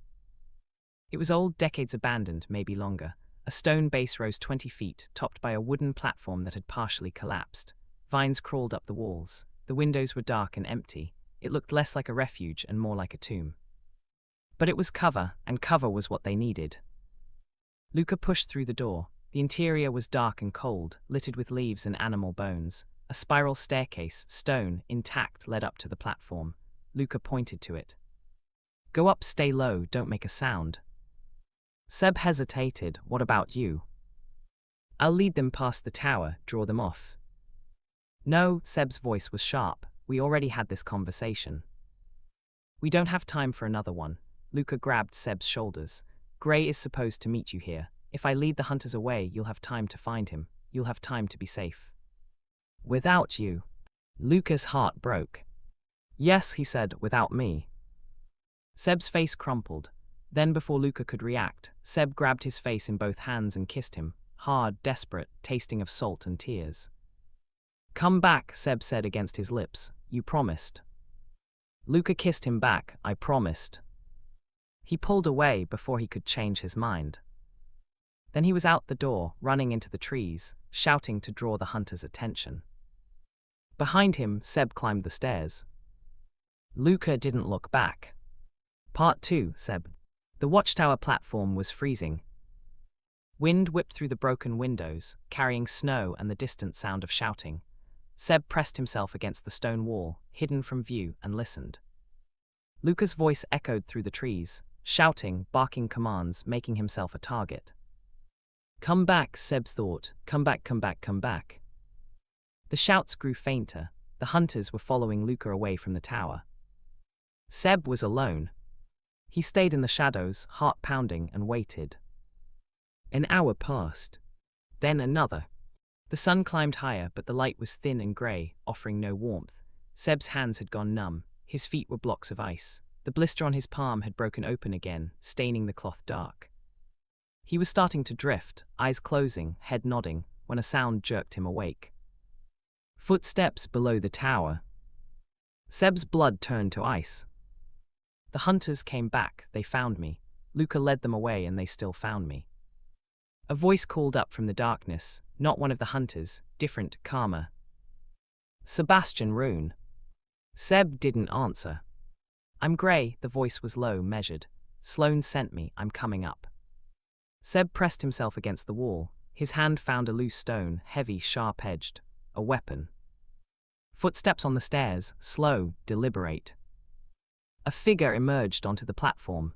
Speaker 1: It was old, decades abandoned, maybe longer. A stone base rose 20 feet, topped by a wooden platform that had partially collapsed. Vines crawled up the walls. The windows were dark and empty. It looked less like a refuge and more like a tomb. But it was cover, and cover was what they needed. Luca pushed through the door. The interior was dark and cold, littered with leaves and animal bones. A spiral staircase, stone, intact, led up to the platform. Luca pointed to it. Go up, stay low, don't make a sound. Seb hesitated. What about you? I'll lead them past the tower, draw them off. No, Seb's voice was sharp. We already had this conversation. We don't have time for another one. Luca grabbed Seb's shoulders. Gray is supposed to meet you here. If I lead the hunters away, you'll have time to find him. You'll have time to be safe. Without you. Luca's heart broke. Yes, he said, without me. Seb's face crumpled. Then before Luca could react, Seb grabbed his face in both hands and kissed him, hard, desperate, tasting of salt and tears. Come back, Seb said against his lips. You promised. Luca kissed him back. I promised. He pulled away before he could change his mind. Then he was out the door, running into the trees, shouting to draw the hunters' attention. Behind him, Seb climbed the stairs. Luca didn't look back. Part 2, Seb. The watchtower platform was freezing. Wind whipped through the broken windows, carrying snow and the distant sound of shouting. Seb pressed himself against the stone wall, hidden from view, and listened. Luca's voice echoed through the trees, shouting, barking commands, making himself a target. Come back, Seb thought. Come back, come back, come back. The shouts grew fainter. The hunters were following Luca away from the tower. Seb was alone. He stayed in the shadows, heart pounding, and waited. An hour passed. Then another. The sun climbed higher, but the light was thin and grey, offering no warmth. Seb's hands had gone numb. His feet were blocks of ice. The blister on his palm had broken open again, staining the cloth dark. He was starting to drift, eyes closing, head nodding, when a sound jerked him awake. Footsteps below the tower. Seb's blood turned to ice. The hunters came back. They found me. Luca led them away, and they still found me. A voice called up from the darkness, not one of the hunters, different, calmer. Sebastian Rune. Seb didn't answer. I'm Gray, the voice was low, measured. Sloane sent me, I'm coming up. Seb pressed himself against the wall. His hand found a loose stone, heavy, sharp-edged. A weapon. Footsteps on the stairs, slow, deliberate. A figure emerged onto the platform.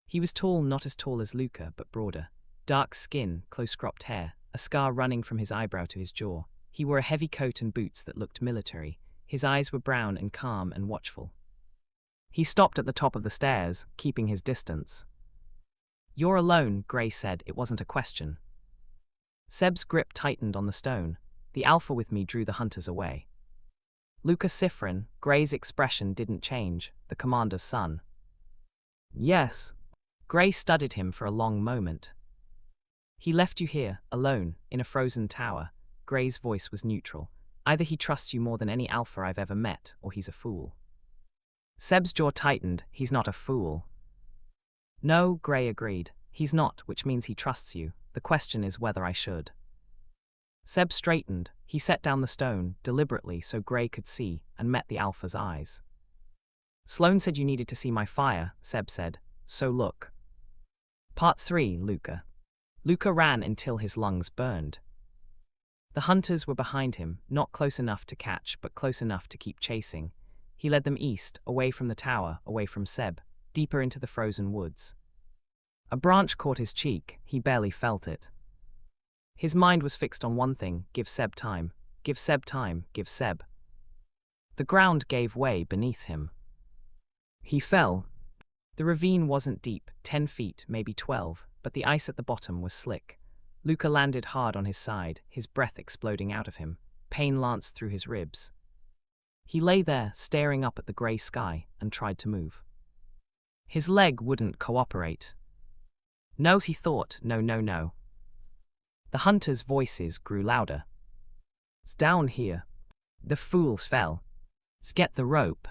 Speaker 1: He was tall, not as tall as Luca, but broader. Dark skin, close-cropped hair, a scar running from his eyebrow to his jaw. He wore a heavy coat and boots that looked military. His eyes were brown and calm and watchful. He stopped at the top of the stairs, keeping his distance. "You're alone," Gray said. It wasn't a question. Seb's grip tightened on the stone. "The Alpha with me drew the hunters away." Luca Sifrin, Gray's expression didn't change, the commander's son. "Yes." Gray studied him for a long moment. "He left you here, alone, in a frozen tower." Gray's voice was neutral. "Either he trusts you more than any Alpha I've ever met, or he's a fool." Seb's jaw tightened. "He's not a fool." "No," Gray agreed. "He's not, which means he trusts you. The question is whether I should." Seb straightened. He set down the stone, deliberately so Gray could see, and met the Alpha's eyes. "Sloane said you needed to see my fire," Seb said. "So look." Part 3, Luca. Luca ran until his lungs burned. The hunters were behind him, not close enough to catch, but close enough to keep chasing. He led them east, away from the tower, away from Seb, deeper into the frozen woods. A branch caught his cheek. He barely felt it. His mind was fixed on one thing: give Seb time. Give Seb time, give Seb. The ground gave way beneath him. He fell. The ravine wasn't deep, 10 feet, maybe 12, but the ice at the bottom was slick. Luca landed hard on his side, his breath exploding out of him. Pain lanced through his ribs. He lay there, staring up at the grey sky, and tried to move. His leg wouldn't cooperate. "No," he thought. "No, no, no." The hunters' voices grew louder. "It's down here." The fools fell. "Get the rope."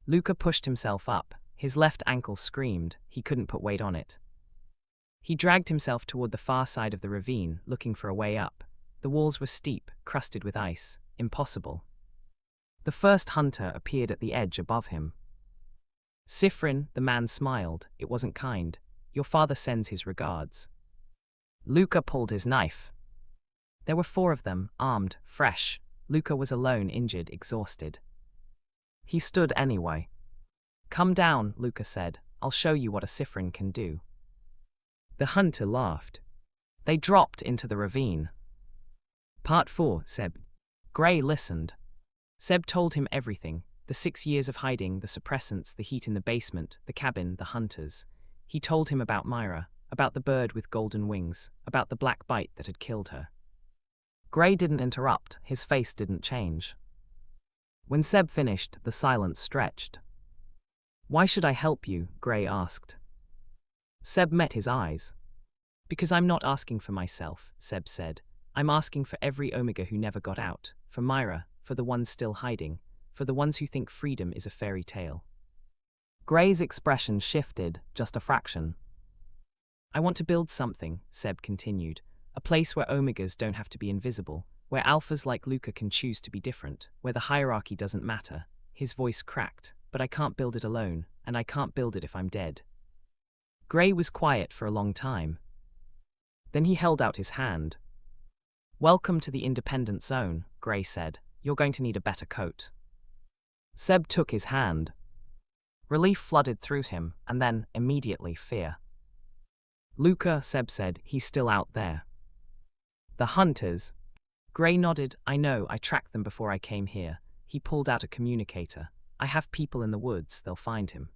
Speaker 1: Luca pushed himself up. His left ankle screamed. He couldn't put weight on it. He dragged himself toward the far side of the ravine, looking for a way up. The walls were steep, crusted with ice. Impossible. The first hunter appeared at the edge above him. "Sifrin," the man smiled. It wasn't kind. "Your father sends his regards." Luca pulled his knife. There were 4 of them, armed, fresh. Luca was alone, injured, exhausted. He stood anyway. "Come down," Luca said. "I'll show you what a Sifrin can do." The hunter laughed. They dropped into the ravine. Part 4, Seb. Gray listened. Seb told him everything. The 6 years of hiding, the suppressants, the heat in the basement, the cabin, the hunters. He told him about Myra, about the bird with golden wings, about the black bite that had killed her. Gray didn't interrupt. His face didn't change. When Seb finished, the silence stretched. "Why should I help you?" Gray asked. Seb met his eyes. "Because I'm not asking for myself," Seb said. "I'm asking for every Omega who never got out, for Myra, for the ones still hiding, for the ones who think freedom is a fairy tale." Gray's expression shifted, just a fraction. "I want to build something," Seb continued. "A place where Omegas don't have to be invisible, where Alphas like Luca can choose to be different, where the hierarchy doesn't matter." His voice cracked. "But I can't build it alone, and I can't build it if I'm dead." Gray was quiet for a long time. Then he held out his hand. "Welcome to the independent zone," Gray said. "You're going to need a better coat." Seb took his hand. Relief flooded through him, and then, immediately, fear. "Luca," Seb said, "he's still out there." "The hunters?" Gray nodded. "I know, I tracked them before I came here." He pulled out a communicator. "I have people in the woods, they'll find him."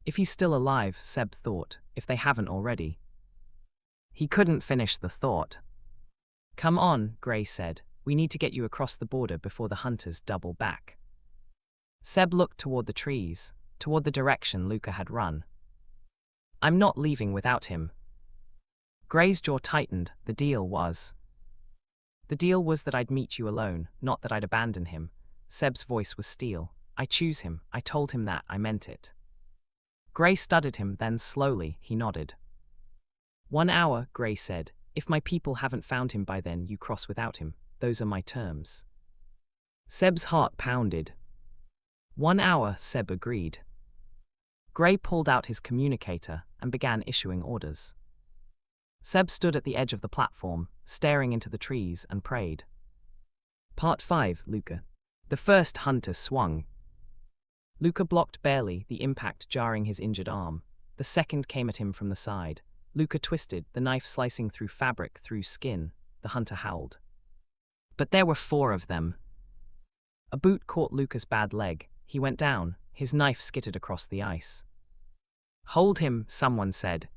Speaker 1: If he's still alive, Seb thought, if they haven't already. He couldn't finish the thought. "Come on," Gray said. "We need to get you across the border before the hunters double back." Seb looked toward the trees, toward the direction Luca had run. "I'm not leaving without him." Gray's jaw tightened. The deal was that I'd meet you alone, not that I'd abandon him. Seb's voice was steel. "I choose him. I told him that. I meant it." Gray studied him, then slowly, he nodded. 1 hour, Gray said. "If my people haven't found him by then, you cross without him. Those are my terms." Seb's heart pounded. 1 hour, Seb agreed. Gray pulled out his communicator and began issuing orders. Seb stood at the edge of the platform, staring into the trees, and prayed. Part 5, Luca. The first hunter swung. Luca blocked barely, the impact jarring his injured arm. The second came at him from the side. Luca twisted, the knife slicing through fabric, through skin. The hunter howled. But there were 4 of them. A boot caught Luca's bad leg. He went down, his knife skittered across the ice. Hold him, someone said.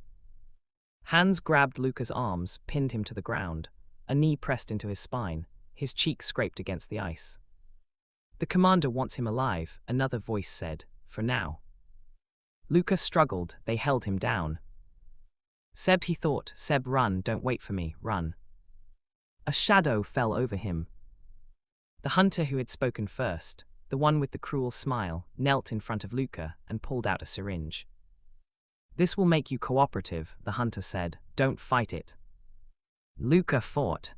Speaker 1: Hands grabbed Luca's arms, pinned him to the ground. A knee pressed into his spine, his cheek scraped against the ice. The commander wants him alive, another voice said, for now. Luca struggled, they held him down. Seb, he thought, Seb, run, don't wait for me, run. A shadow fell over him. The hunter who had spoken first, the one with the cruel smile, knelt in front of Luca and pulled out a syringe. This will make you cooperative, the hunter said, don't fight it. Luca fought.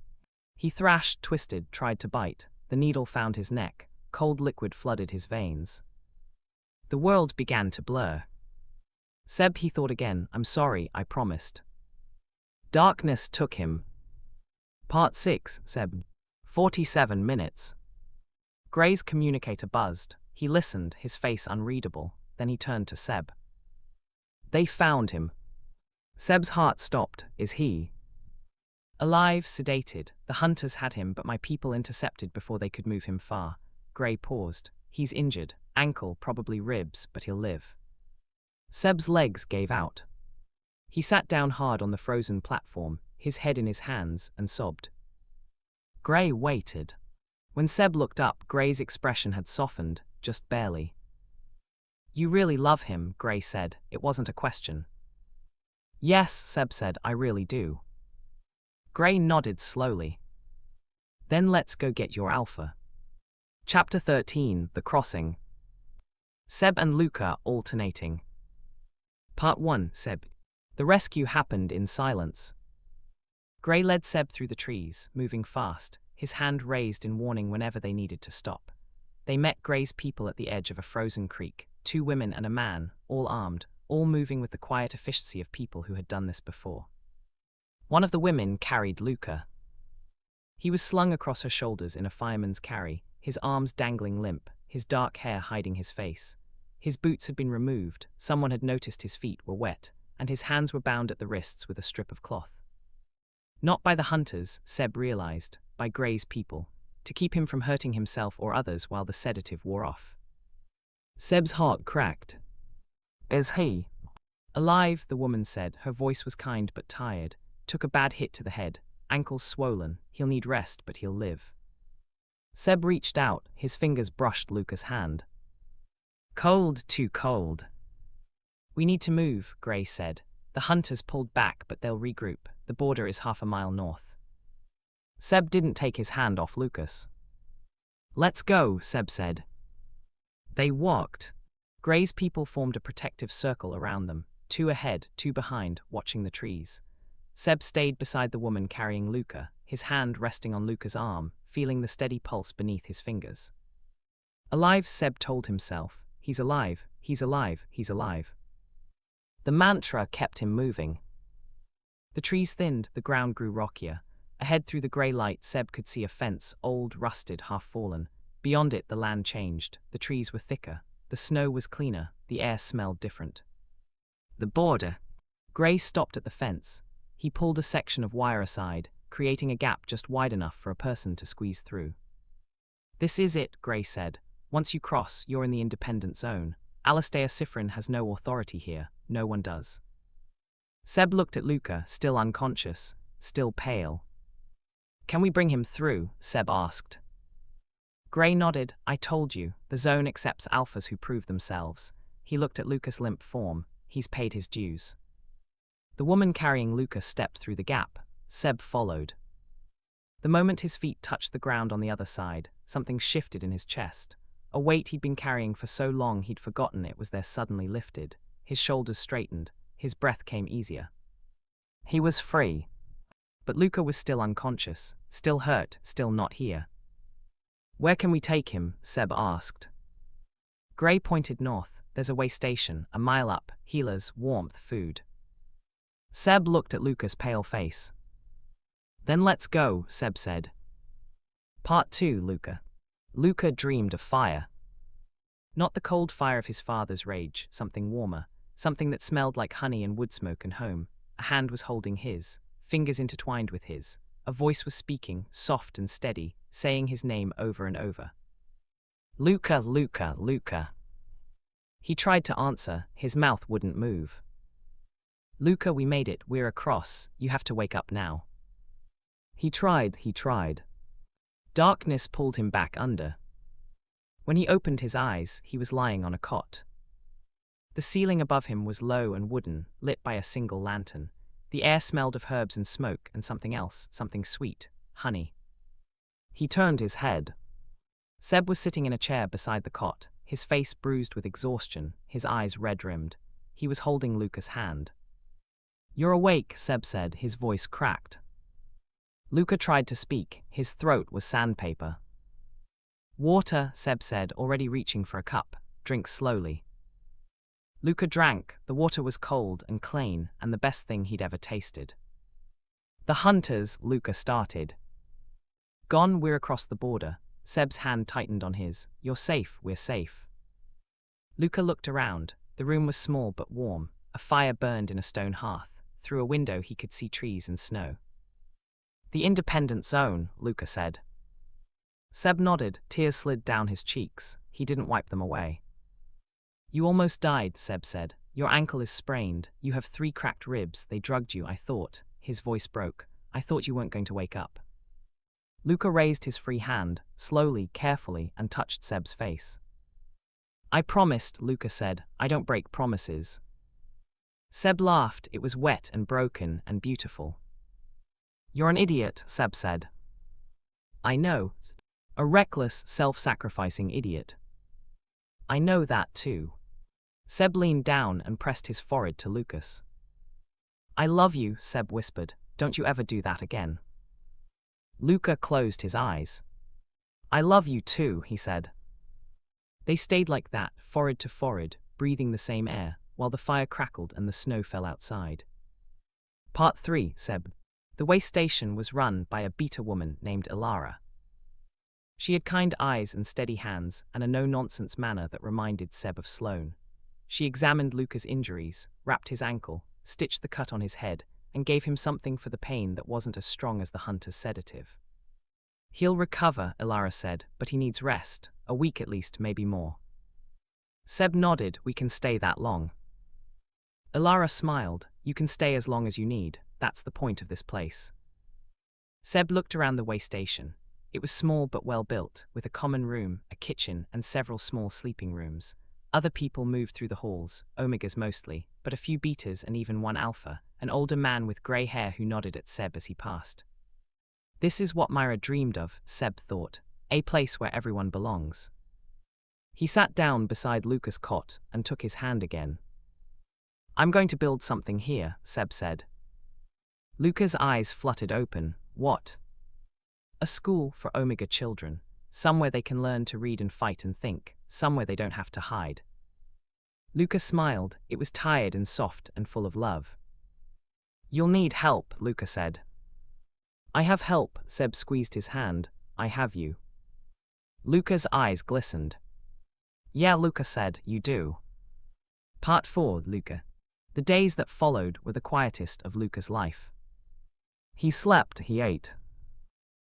Speaker 1: He thrashed, twisted, tried to bite. The needle found his neck. Cold liquid flooded his veins. The world began to blur. Seb, he thought again, I'm sorry, I promised. Darkness took him. Part 6, Seb. 47 minutes. Gray's communicator buzzed. He listened, his face unreadable. Then he turned to Seb. They found him. Seb's heart stopped. Is he alive, sedated? The hunters had him, but my people intercepted before they could move him far. Gray paused. He's injured. Ankle, probably ribs, but he'll live. Seb's legs gave out. He sat down hard on the frozen platform, his head in his hands, and sobbed. Gray waited. When Seb looked up, Gray's expression had softened, just barely. You really love him, Gray said. It wasn't a question. Yes, Seb said, I really do. Gray nodded slowly. Then let's go get your alpha. Chapter 13, The Crossing. Seb and Luca alternating. Part 1, Seb. The rescue happened in silence. Gray led Seb through the trees, moving fast, his hand raised in warning whenever they needed to stop. They met Gray's people at the edge of a frozen creek, 2 women and a man, all armed, all moving with the quiet efficiency of people who had done this before. One of the women carried Luca. He was slung across her shoulders in a fireman's carry, his arms dangling limp, his dark hair hiding his face. His boots had been removed, someone had noticed his feet were wet, and his hands were bound at the wrists with a strip of cloth. Not by the hunters, Seb realized, by Gray's people, to keep him from hurting himself or others while the sedative wore off. Seb's heart cracked. Is he alive? The woman said. Her voice was kind but tired. Took a bad hit to the head, ankles swollen. He'll need rest, but he'll live. Seb reached out, his fingers brushed Luca's hand. Cold, too cold. We need to move, Gray said. The hunters pulled back, but they'll regroup. The border is half a mile north. Seb didn't take his hand off Lucas. Let's go, Seb said. They walked. Gray's people formed a protective circle around them, 2 ahead, 2 behind, watching the trees. Seb stayed beside the woman carrying Luca, his hand resting on Luca's arm, feeling the steady pulse beneath his fingers. Alive, Seb told himself. He's alive, he's alive, he's alive. The mantra kept him moving. The trees thinned, the ground grew rockier. Ahead through the grey light, Seb could see a fence, old, rusted, half-fallen. Beyond it, the land changed. The trees were thicker. The snow was cleaner. The air smelled different. The border. Gray stopped at the fence. He pulled a section of wire aside, creating a gap just wide enough for a person to squeeze through. This is it, Gray said. Once you cross, you're in the independent zone. Alastair Sifrin has no authority here. No one does. Seb looked at Luca, still unconscious, still pale. Can we bring him through? Seb asked. Gray nodded. I told you, the zone accepts alphas who prove themselves. He looked at Luca's limp form. He's paid his dues. The woman carrying Luca stepped through the gap. Seb followed. The moment his feet touched the ground on the other side, something shifted in his chest. A weight he'd been carrying for so long he'd forgotten it was there suddenly lifted. His shoulders straightened. His breath came easier. He was free. But Luca was still unconscious, still hurt, still not here. Where can we take him? Seb asked. Gray pointed north. there's a way station, a mile up, healers, warmth, food. Seb looked at Luca's pale face. Then let's go, Seb said. Part 2, Luca. Luca dreamed of fire. Not the cold fire of his father's rage, something warmer, something that smelled like honey and wood smoke and home. A hand was holding his, fingers intertwined with his. A voice was speaking, soft and steady, saying his name over and over. Luca, Luca, Luca. He tried to answer, his mouth wouldn't move. Luca, we made it, we're across, you have to wake up now. He tried. Darkness pulled him back under. When he opened his eyes, he was lying on a cot. The ceiling above him was low and wooden, lit by a single lantern. The air smelled of herbs and smoke and something else, something sweet, honey. He turned his head. Seb was sitting in a chair beside the cot, his face bruised with exhaustion, his eyes red-rimmed. He was holding Luca's hand. You're awake, Seb said, his voice cracked. Luca tried to speak, his throat was sandpaper. Water, Seb said, already reaching for a cup. Drink slowly. Luca drank. The water was cold and clean, and the best thing he'd ever tasted. The hunters, Luca started. Gone, we're across the border. Seb's hand tightened on his. You're safe, we're safe. Luca looked around. The room was small but warm. A fire burned in a stone hearth. Through a window he could see trees and snow. The independent zone, Luca said. Seb nodded, tears slid down his cheeks. He didn't wipe them away. You almost died, Seb said. Your ankle is sprained. You have 3 cracked ribs. They drugged you, I thought. His voice broke. I thought you weren't going to wake up. Luca raised his free hand, slowly, carefully, and touched Seb's face. I promised, Luca said. I don't break promises. Seb laughed. It was wet and broken and beautiful. You're an idiot, Seb said. I know. A reckless, self-sacrificing idiot. I know that too. Seb leaned down and pressed his forehead to Lucas. I love you, Seb whispered. Don't you ever do that again. Luca closed his eyes. I love you too, he said. They stayed like that, forehead to forehead, breathing the same air, while the fire crackled and the snow fell outside. Part 3, Seb. The way station was run by a beta woman named Ilara. She had kind eyes and steady hands, and a no-nonsense manner that reminded Seb of Sloane. She examined Luca's injuries, wrapped his ankle, stitched the cut on his head, and gave him something for the pain that wasn't as strong as the hunter's sedative. He'll recover, Ilara said, but he needs rest, a week at least, maybe more. Seb nodded. We can stay that long. Ilara smiled. You can stay as long as you need. That's the point of this place. Seb looked around the way station. It was small but well built, with a common room, a kitchen, and several small sleeping rooms. Other people moved through the halls, Omegas mostly, but a few betas and even one alpha, an older man with grey hair who nodded at Seb as he passed. This is what Myra dreamed of, Seb thought, a place where everyone belongs. He sat down beside Luca's cot and took his hand again. I'm going to build something here, Seb said. Luca's eyes fluttered open. What? A school for Omega children, somewhere they can learn to read and fight and think, somewhere they don't have to hide. Luca smiled. It was tired and soft and full of love. You'll need help, Luca said. I have help, Seb squeezed his hand. I have you. Luca's eyes glistened. Yeah, Luca said, you do. Part 4, Luca. The days that followed were the quietest of Luca's life. He slept, he ate.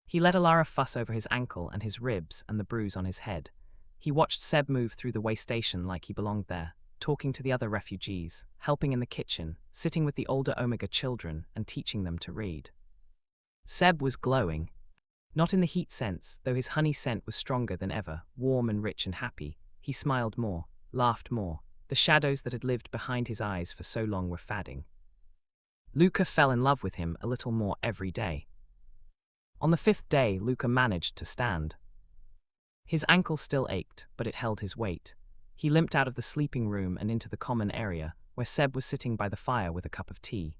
Speaker 1: He let Ilara fuss over his ankle and his ribs and the bruise on his head. He watched Seb move through the way station like he belonged there, talking to the other refugees, helping in the kitchen, sitting with the older Omega children and teaching them to read. Seb was glowing. Not in the heat sense, though his honey scent was stronger than ever, warm and rich and happy. He smiled more, laughed more. The shadows that had lived behind his eyes for so long were fading. Luca fell in love with him a little more every day. On the 5th day, Luca managed to stand. His ankle still ached, but it held his weight. He limped out of the sleeping room and into the common area, where Seb was sitting by the fire with a cup of tea.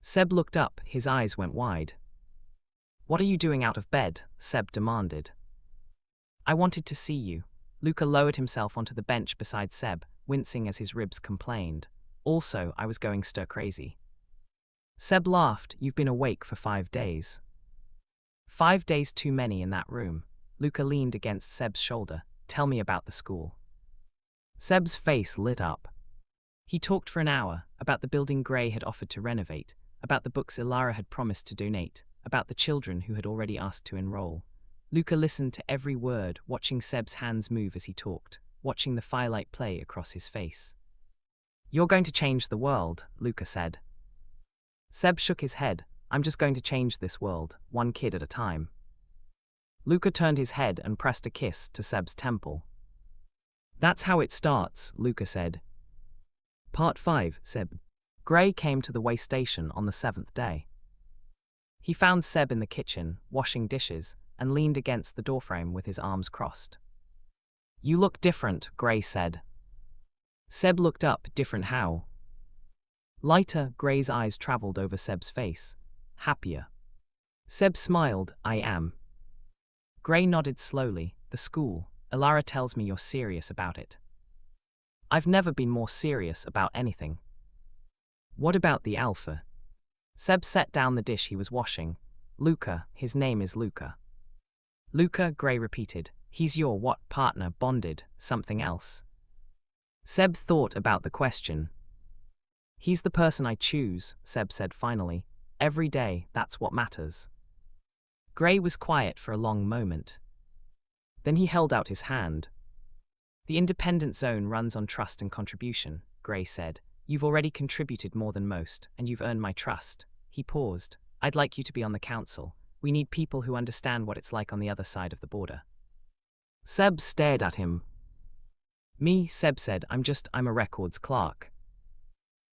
Speaker 1: Seb looked up, his eyes went wide. What are you doing out of bed? Seb demanded. I wanted to see you. Luca lowered himself onto the bench beside Seb, wincing as his ribs complained. Also, I was going stir-crazy. Seb laughed. You've been awake for 5 days. 5 days too many in that room. Luca leaned against Seb's shoulder. Tell me about the school. Seb's face lit up. He talked for an hour, about the building Gray had offered to renovate, about the books Ilara had promised to donate, about the children who had already asked to enroll. Luca listened to every word, watching Seb's hands move as he talked, watching the firelight play across his face. You're going to change the world, Luca said. Seb shook his head. I'm just going to change this world, one kid at a time. Luca turned his head and pressed a kiss to Seb's temple. That's how it starts, Luca said. Part 5, Seb. Gray came to the way station on the 7th day. He found Seb in the kitchen, washing dishes, and leaned against the doorframe with his arms crossed. You look different, Gray said. Seb looked up. Different how? Lighter, Gray's eyes traveled over Seb's face. Happier. Seb smiled. I am. Gray nodded slowly. The school. Ilara tells me you're serious about it. I've never been more serious about anything. What about the Alpha? Seb set down the dish he was washing. Luca, his name is Luca. Luca, Gray repeated. He's your what? Partner, bonded, something else? Seb thought about the question. He's the person I choose, Seb said finally. Every day, that's what matters. Gray was quiet for a long moment. Then he held out his hand. The independent zone runs on trust and contribution, Gray said. You've already contributed more than most, and you've earned my trust. He paused. I'd like you to be on the council. We need people who understand what it's like on the other side of the border. Seb stared at him. Me, Seb said. I'm a records clerk.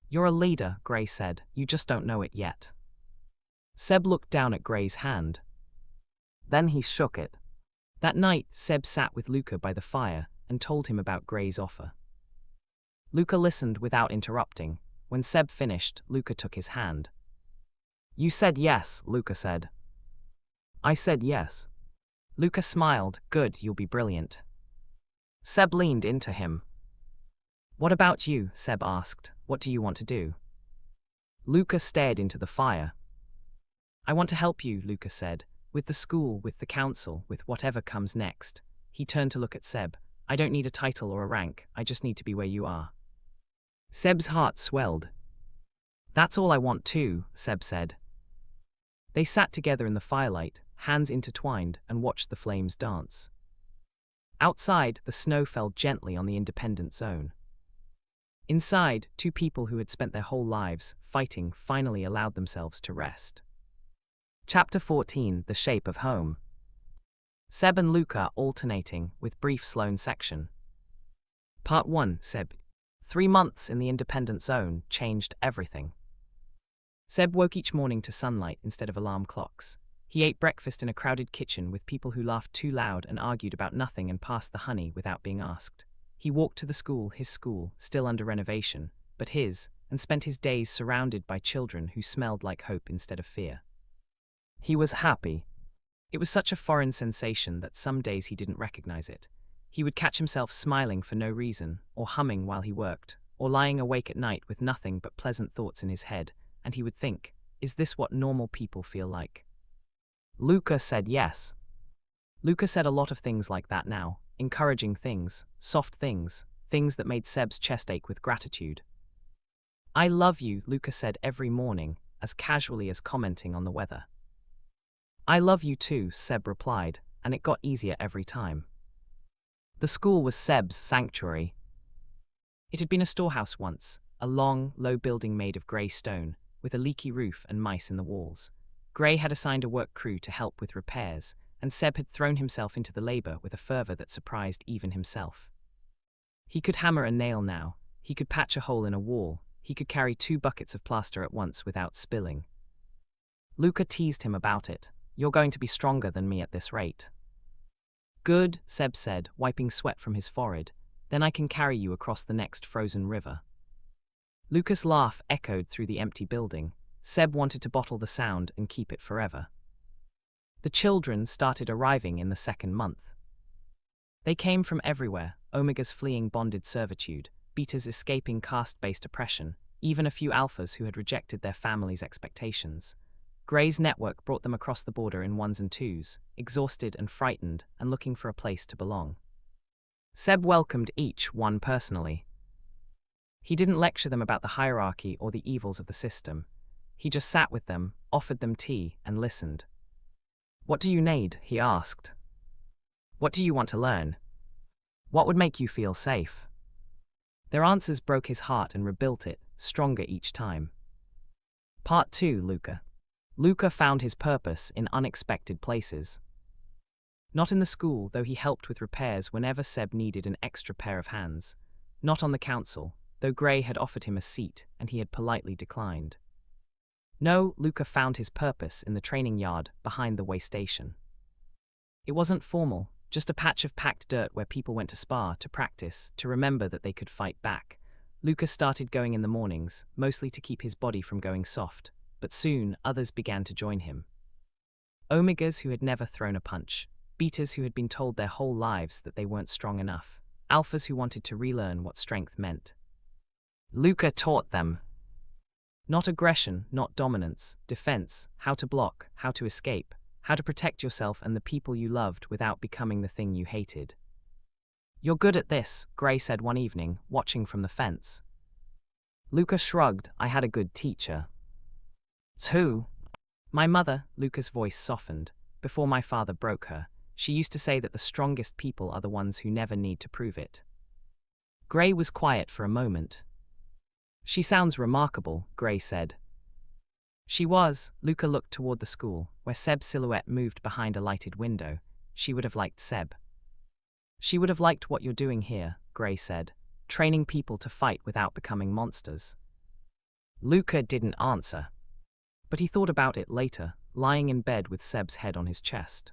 Speaker 1: You're a leader, Gray said. You just don't know it yet. Seb looked down at Gray's hand. Then he shook it. That night, Seb sat with Luca by the fire and told him about Gray's offer. Luca listened without interrupting. When Seb finished, Luca took his hand. You said yes, Luca said. I said yes. Luca smiled. Good, you'll be brilliant. Seb leaned into him. What about you? Seb asked. What do you want to do? Luca stared into the fire. I want to help you, Luca said. With the school, with the council, with whatever comes next. He turned to look at Seb. I don't need a title or a rank, I just need to be where you are. Seb's heart swelled. That's all I want too, Seb said. They sat together in the firelight, hands intertwined, and watched the flames dance. Outside, the snow fell gently on the independent zone. Inside, 2 people who had spent their whole lives fighting finally allowed themselves to rest. Chapter 14, The Shape of Home. Seb and Luca alternating, with brief Sloan section. Part 1, Seb. 3 months in the independent zone changed everything. Seb woke each morning to sunlight instead of alarm clocks. He ate breakfast in a crowded kitchen with people who laughed too loud and argued about nothing and passed the honey without being asked. He walked to the school, his school, still under renovation, but his, and spent his days surrounded by children who smelled like hope instead of fear. He was happy. It was such a foreign sensation that some days he didn't recognize it. He would catch himself smiling for no reason, or humming while he worked, or lying awake at night with nothing but pleasant thoughts in his head, and he would think, is this what normal people feel like? Luca said yes. Luca said a lot of things like that now, encouraging things, soft things, things that made Seb's chest ache with gratitude. I love you, Luca said every morning, as casually as commenting on the weather. I love you too, Seb replied, and it got easier every time. The school was Seb's sanctuary. It had been a storehouse once, a long, low building made of grey stone, with a leaky roof and mice in the walls. Gray had assigned a work crew to help with repairs, and Seb had thrown himself into the labor with a fervor that surprised even himself. He could hammer a nail now, he could patch a hole in a wall, he could carry 2 buckets of plaster at once without spilling. Luca teased him about it. You're going to be stronger than me at this rate. Good, Seb said, wiping sweat from his forehead. Then I can carry you across the next frozen river. Luca's laugh echoed through the empty building. Seb wanted to bottle the sound and keep it forever. The children started arriving in the 2nd month. They came from everywhere, Omega's fleeing bonded servitude, betas escaping caste-based oppression, even a few alphas who had rejected their families' expectations. Gray's network brought them across the border in ones and twos, exhausted and frightened and looking for a place to belong. Seb welcomed each one personally. He didn't lecture them about the hierarchy or the evils of the system. He just sat with them, offered them tea, and listened. "What do you need?" he asked. "What do you want to learn? What would make you feel safe?" Their answers broke his heart and rebuilt it, stronger each time. Part 2. Luca. Luca found his purpose in unexpected places. Not in the school, though he helped with repairs whenever Seb needed an extra pair of hands. Not on the council, though Gray had offered him a seat and he had politely declined. No, Luca found his purpose in the training yard behind the way station. It wasn't formal, just a patch of packed dirt where people went to spar, to practice, to remember that they could fight back. Luca started going in the mornings, mostly to keep his body from going soft, but soon others began to join him. Omegas who had never thrown a punch, betas who had been told their whole lives that they weren't strong enough, alphas who wanted to relearn what strength meant. Luca taught them. Not aggression, not dominance, defense, how to block, how to escape, how to protect yourself and the people you loved without becoming the thing you hated. "You're good at this," Gray said one evening, watching from the fence. Luca shrugged. "I had a good teacher." "Who?" "My mother." Luca's voice softened. "Before my father broke her, she used to say that the strongest people are the ones who never need to prove it." Gray was quiet for a moment. "She sounds remarkable," Gray said. She was. Luca looked toward the school, where Seb's silhouette moved behind a lighted window. She would have liked Seb. "She would have liked what you're doing here," Gray said, "training people to fight without becoming monsters." Luca didn't answer. But he thought about it later, lying in bed with Seb's head on his chest.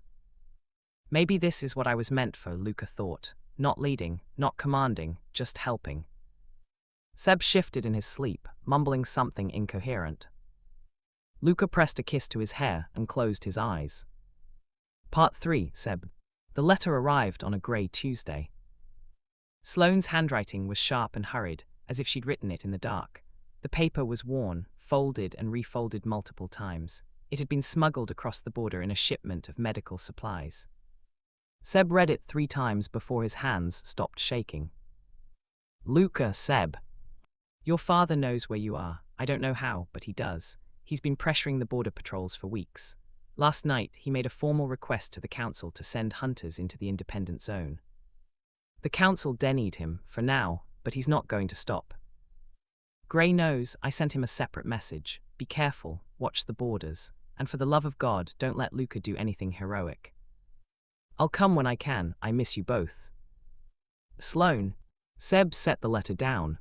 Speaker 1: Maybe this is what I was meant for, Luca thought. Not leading, not commanding, just helping. Seb shifted in his sleep, mumbling something incoherent. Luca pressed a kiss to his hair and closed his eyes. Part 3. Seb. The letter arrived on a grey Tuesday. Sloane's handwriting was sharp and hurried, as if she'd written it in the dark. The paper was worn, folded and refolded multiple times. It had been smuggled across the border in a shipment of medical supplies. Seb read it 3 times before his hands stopped shaking. Luca, Seb. Your father knows where you are. I don't know how, but he does. He's been pressuring the border patrols for weeks. Last night, he made a formal request to the council to send hunters into the independent zone. The council denied him, for now, but he's not going to stop. Gray knows. I sent him a separate message. Be careful, watch the borders, and for the love of God, don't let Luca do anything heroic. I'll come when I can. I miss you both. Sloane. Seb set the letter down.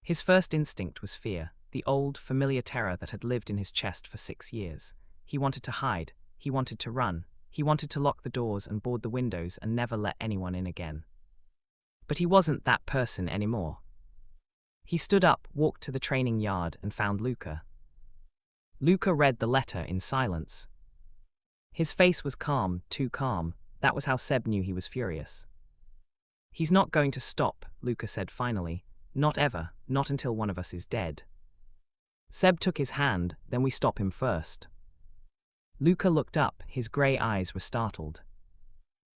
Speaker 1: His first instinct was fear, the old, familiar terror that had lived in his chest for 6 years. He wanted to hide, he wanted to run, he wanted to lock the doors and board the windows and never let anyone in again. But he wasn't that person anymore. He stood up, walked to the training yard, and found Luca. Luca read the letter in silence. His face was calm, too calm. That was how Seb knew he was furious. He's not going to stop, Luca said finally. Not ever, not until one of us is dead. Seb took his hand, then we stop him first. Luca looked up, his grey eyes were startled.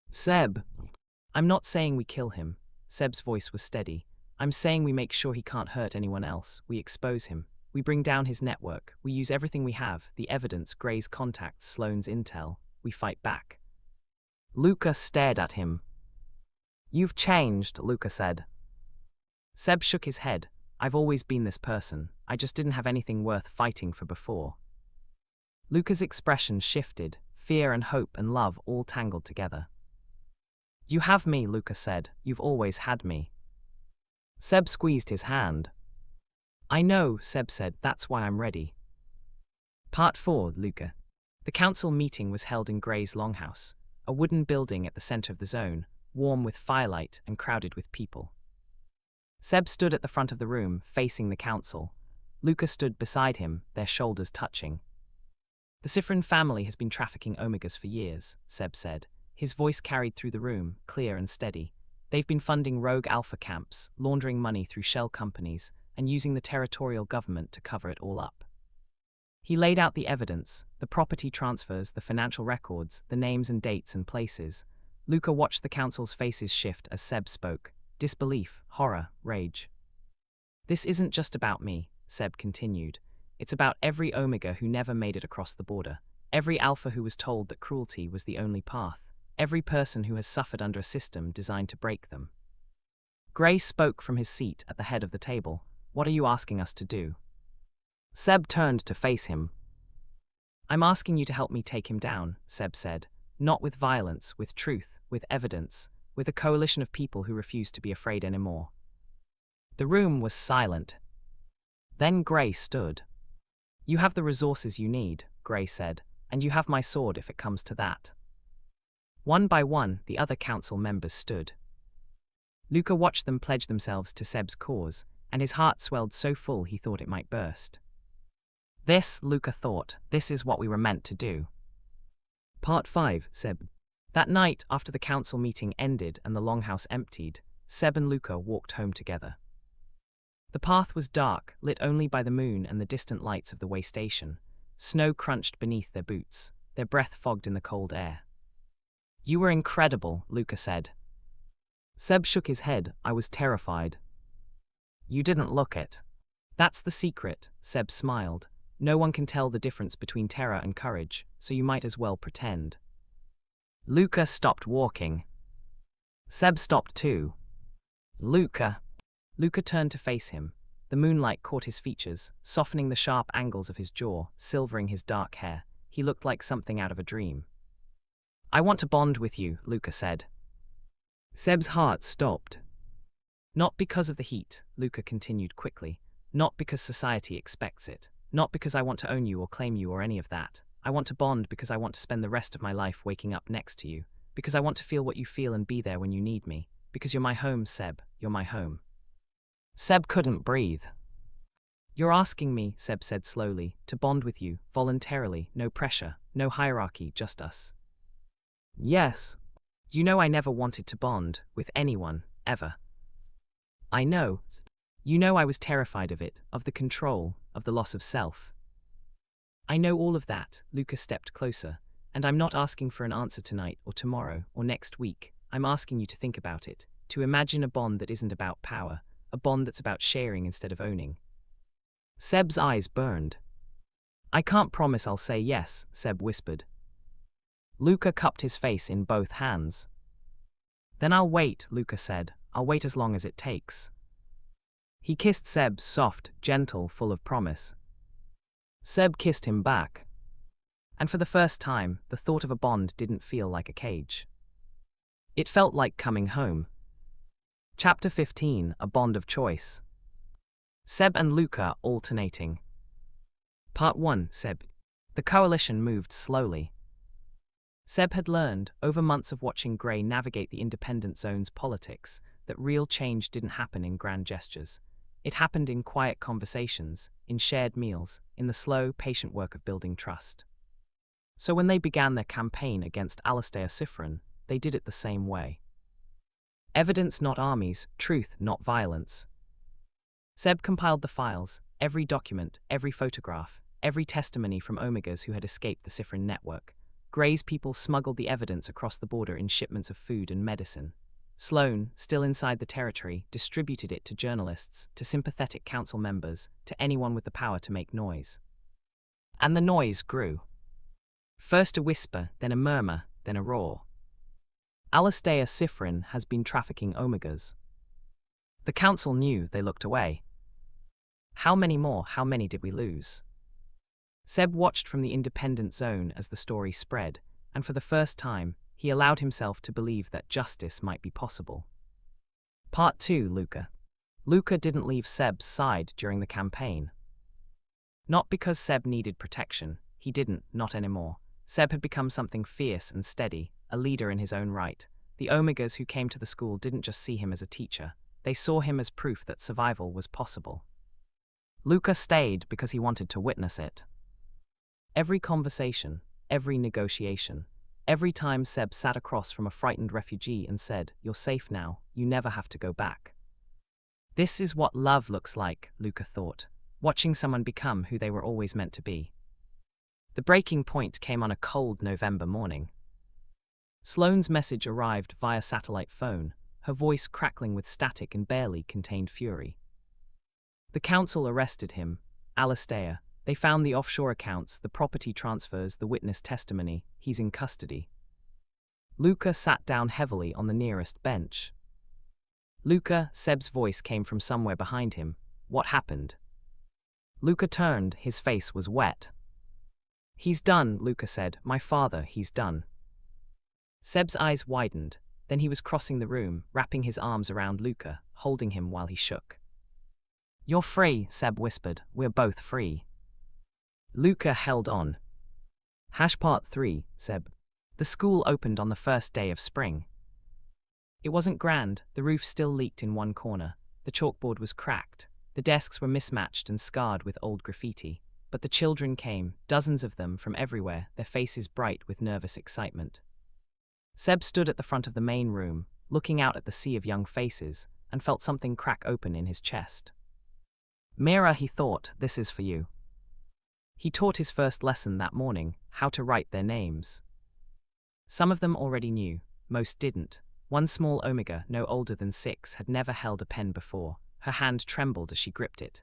Speaker 1: Seb. I'm not saying we kill him. Seb's voice was steady. I'm saying we make sure he can't hurt anyone else. We expose him. We bring down his network. We use everything we have, the evidence, Gray's contacts, Sloane's intel. We fight back. Luca stared at him. You've changed, Luca said. Seb shook his head. I've always been this person. I just didn't have anything worth fighting for before. Luca's expression shifted, fear and hope and love all tangled together. You have me, Luca said. You've always had me. Seb squeezed his hand. I know, Seb said. That's why I'm ready. Part 4, Luca. The council meeting was held in Gray's longhouse, a wooden building at the center of the zone, warm with firelight and crowded with people. Seb stood at the front of the room, facing the council. Luca stood beside him, their shoulders touching. The Sifrin family has been trafficking Omegas for years, Seb said. His voice carried through the room, clear and steady. They've been funding rogue alpha camps, laundering money through shell companies, and using the territorial government to cover it all up. He laid out the evidence, the property transfers, the financial records, the names and dates and places. Luca watched the council's faces shift as Seb spoke. Disbelief, horror, rage. "This isn't just about me," Seb continued. "It's about every Omega who never made it across the border. Every Alpha who was told that cruelty was the only path. Every person who has suffered under a system designed to break them." Gray spoke from his seat at the head of the table. "What are you asking us to do?" Seb turned to face him. "I'm asking you to help me take him down," Seb said. "Not with violence, with truth, with evidence, with a coalition of people who refuse to be afraid anymore." The room was silent. Then Gray stood. "You have the resources you need," Gray said, "and you have my sword if it comes to that." One by one, the other council members stood. Luca watched them pledge themselves to Seb's cause, and his heart swelled so full he thought it might burst. This, Luca thought, this is what we were meant to do. Part 5, Seb. That night, after the council meeting ended and the longhouse emptied, Seb and Luca walked home together. The path was dark, lit only by the moon and the distant lights of the way station. Snow crunched beneath their boots, their breath fogged in the cold air. "You were incredible," Luca said. Seb shook his head. "I was terrified." "You didn't look it." "That's the secret," Seb smiled. "No one can tell the difference between terror and courage, so you might as well pretend." Luca stopped walking. Seb stopped too. "Luca." Luca turned to face him. The moonlight caught his features, softening the sharp angles of his jaw, silvering his dark hair. He looked like something out of a dream. "I want to bond with you," Luca said. Seb's heart stopped. "Not because of the heat," Luca continued quickly. "Not because society expects it. Not because I want to own you or claim you or any of that. I want to bond because I want to spend the rest of my life waking up next to you. Because I want to feel what you feel and be there when you need me. Because you're my home, Seb. You're my home." Seb couldn't breathe. "You're asking me," Seb said slowly, "to bond with you, voluntarily, no pressure, no hierarchy, just us." "Yes." "You know I never wanted to bond with anyone, ever." "I know. You know I was terrified of it, of the control, of the loss of self." "I know all of that," Luca stepped closer, "and I'm not asking for an answer tonight or tomorrow or next week. I'm asking you to think about it, to imagine a bond that isn't about power, a bond that's about sharing instead of owning." Seb's eyes burned. "I can't promise I'll say yes," Seb whispered. Luca cupped his face in both hands. "Then I'll wait," Luca said. "I'll wait as long as it takes." He kissed Seb, soft, gentle, full of promise. Seb kissed him back. And for the first time, the thought of a bond didn't feel like a cage. It felt like coming home. Chapter 15, A Bond of Choice. Seb and Luca alternating. Part 1, Seb. The coalition moved slowly. Seb had learned, over months of watching Gray navigate the independent zone's politics, that real change didn't happen in grand gestures. It happened in quiet conversations, in shared meals, in the slow, patient work of building trust. So when they began their campaign against Alastair Sifrin, they did it the same way. Evidence not armies, truth not violence. Seb compiled the files, every document, every photograph, every testimony from Omegas who had escaped the Sifrin network. Gray's people smuggled the evidence across the border in shipments of food and medicine. Sloan, still inside the territory, distributed it to journalists, to sympathetic council members, to anyone with the power to make noise. And the noise grew. First a whisper, then a murmur, then a roar. Alastair Sifrin has been trafficking Omegas. The council knew. They looked away. How many more? How many did we lose? Seb watched from the independent zone as the story spread, and for the first time, he allowed himself to believe that justice might be possible. Part 2, Luca. Luca didn't leave Seb's side during the campaign. Not because Seb needed protection. He didn't, not anymore. Seb had become something fierce and steady, a leader in his own right. The Omegas who came to the school didn't just see him as a teacher. They saw him as proof that survival was possible. Luca stayed because he wanted to witness it. Every conversation, every negotiation, Every time Seb sat across from a frightened refugee and said, "You're safe now, you never have to go back." This is what love looks like, Luca thought, watching someone become who they were always meant to be. The breaking point came on a cold November morning. Sloane's message arrived via satellite phone, her voice crackling with static and barely contained fury. The council arrested him, Alastair. They found the offshore accounts, the property transfers, the witness testimony. He's in custody. Luca sat down heavily on the nearest bench. Luca, Seb's voice came from somewhere behind him. What happened? Luca turned, his face was wet. He's done, Luca said. My father, he's done. Seb's eyes widened, then he was crossing the room, wrapping his arms around Luca, holding him while he shook. You're free, Seb whispered. We're both free. Luca held on. Part 3, Seb. The school opened on the first day of spring. It wasn't grand, the roof still leaked in one corner, the chalkboard was cracked, the desks were mismatched and scarred with old graffiti, but the children came, dozens of them from everywhere, their faces bright with nervous excitement. Seb stood at the front of the main room, looking out at the sea of young faces, and felt something crack open in his chest. Mira, he thought, this is for you. He taught his first lesson that morning, how to write their names. Some of them already knew, most didn't. One small Omega, no older than 6, had never held a pen before. Her hand trembled as she gripped it.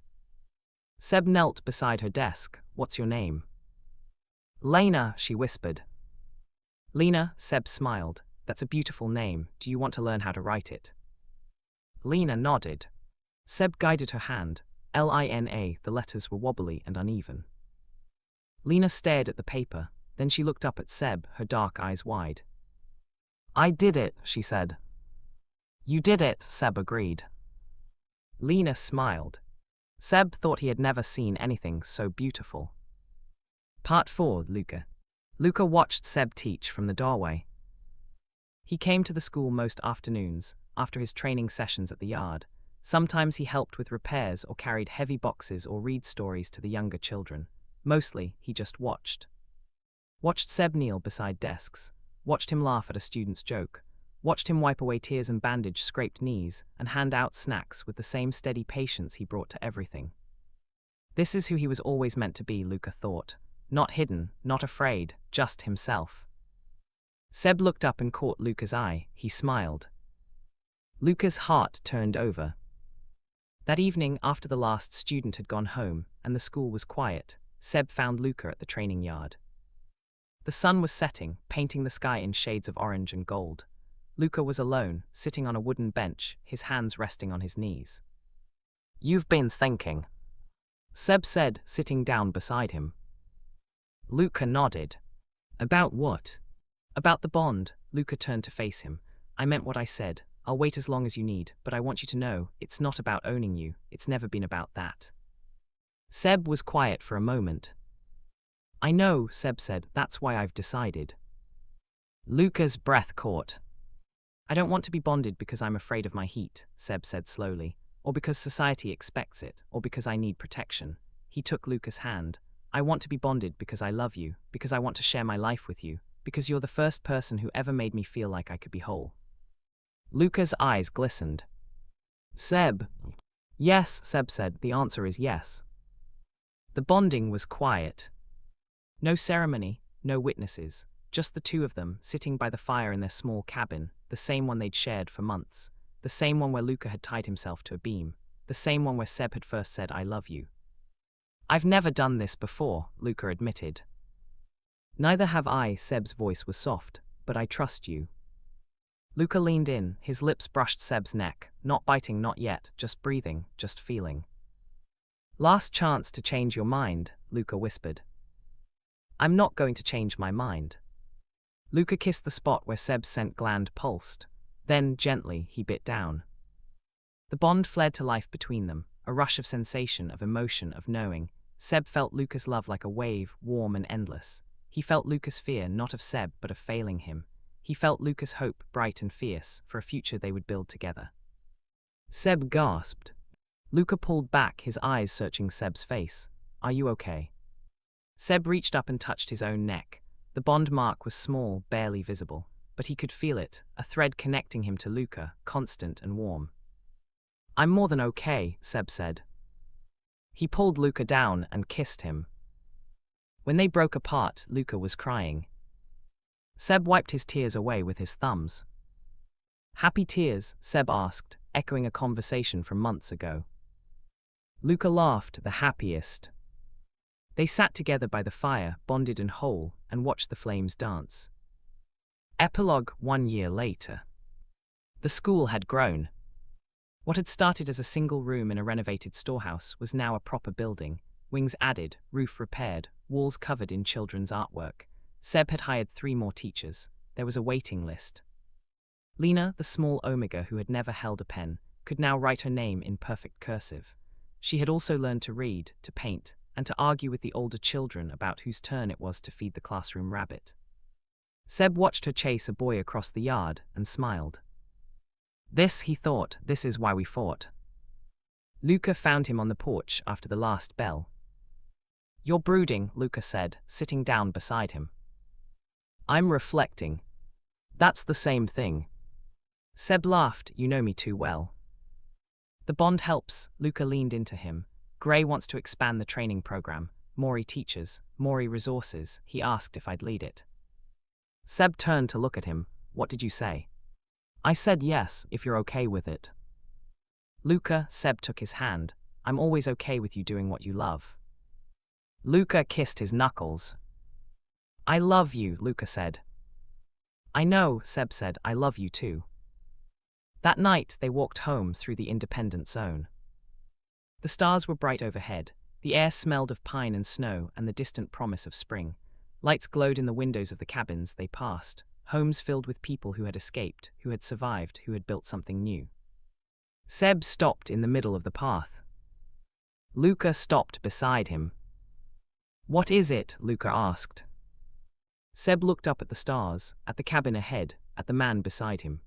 Speaker 1: Seb knelt beside her desk. What's your name? Lena, she whispered. Lena, Seb smiled. That's a beautiful name. Do you want to learn how to write it? Lena nodded. Seb guided her hand. Lina, the letters were wobbly and uneven. Lena stared at the paper, then she looked up at Seb, her dark eyes wide. I did it, she said. You did it, Seb agreed. Lena smiled. Seb thought he had never seen anything so beautiful. Part 4, Luca. Luca watched Seb teach from the doorway. He came to the school most afternoons, after his training sessions at the yard. Sometimes he helped with repairs or carried heavy boxes or read stories to the younger children. Mostly, he just watched. Watched Seb kneel beside desks, watched him laugh at a student's joke, watched him wipe away tears and bandage scraped knees, and hand out snacks with the same steady patience he brought to everything. This is who he was always meant to be, Luca thought. Not hidden, not afraid, just himself. Seb looked up and caught Luca's eye. He smiled. Luca's heart turned over. That evening, after the last student had gone home and the school was quiet, Seb found Luca at the training yard. The sun was setting, painting the sky in shades of orange and gold. Luca was alone, sitting on a wooden bench, his hands resting on his knees. You've been thinking, Seb said, sitting down beside him. Luca nodded. About what? About the bond. Luca turned to face him. I meant what I said. I'll wait as long as you need, but I want you to know, it's not about owning you, it's never been about that. Seb was quiet for a moment. I know, Seb said, that's why I've decided. Luca's breath caught. I don't want to be bonded because I'm afraid of my heat, Seb said slowly, or because society expects it, or because I need protection. He took Luca's hand. I want to be bonded because I love you, because I want to share my life with you, because you're the first person who ever made me feel like I could be whole. Luca's eyes glistened. Seb. Yes, Seb said, the answer is yes. The bonding was quiet. No ceremony, no witnesses, just the two of them sitting by the fire in their small cabin, the same one they'd shared for months, the same one where Luca had tied himself to a beam, the same one where Seb had first said I love you. I've never done this before, Luca admitted. Neither have I, Seb's voice was soft, but I trust you. Luca leaned in, his lips brushed Seb's neck, not biting, not yet, just breathing, just feeling. Last chance to change your mind, Luca whispered. I'm not going to change my mind. Luca kissed the spot where Seb's scent gland pulsed. Then, gently, he bit down. The bond fled to life between them, a rush of sensation, of emotion, of knowing. Seb felt Luca's love like a wave, warm and endless. He felt Luca's fear, not of Seb, but of failing him. He felt Luca's hope, bright and fierce, for a future they would build together. Seb gasped. Luca pulled back, his eyes searching Seb's face. Are you okay? Seb reached up and touched his own neck. The bond mark was small, barely visible, but he could feel it, a thread connecting him to Luca, constant and warm. "I'm more than okay," Seb said. He pulled Luca down and kissed him. When they broke apart, Luca was crying. Seb wiped his tears away with his thumbs. "Happy tears?" Seb asked, echoing a conversation from months ago. Luca laughed, "The happiest." They sat together by the fire, bonded and whole, and watched the flames dance. Epilogue 1 year later. The school had grown. What had started as a single room in a renovated storehouse was now a proper building, wings added, roof repaired, walls covered in children's artwork. Seb had hired 3 more teachers. There was a waiting list. Lena, the small Omega who had never held a pen, could now write her name in perfect cursive. She had also learned to read, to paint, and to argue with the older children about whose turn it was to feed the classroom rabbit. Seb watched her chase a boy across the yard and smiled. "This," he thought, "this is why we fought." Luca found him on the porch after the last bell. "You're brooding," Luca said, sitting down beside him. "I'm reflecting." "That's the same thing." Seb laughed, "You know me too well." "The bond helps," Luca leaned into him. "Gray wants to expand the training program. Maury teachers, Maury resources. He asked if I'd lead it." Seb turned to look at him. "What did you say?" "I said yes, if you're okay with it." "Luca," Seb took his hand, "I'm always okay with you doing what you love." Luca kissed his knuckles. "I love you," Luca said. "I know," Seb said, "I love you too." That night, they walked home through the independent zone. The stars were bright overhead. The air smelled of pine and snow and the distant promise of spring. Lights glowed in the windows of the cabins they passed, homes filled with people who had escaped, who had survived, who had built something new. Seb stopped in the middle of the path. Luca stopped beside him. "What is it?" Luca asked. Seb looked up at the stars, at the cabin ahead, at the man beside him.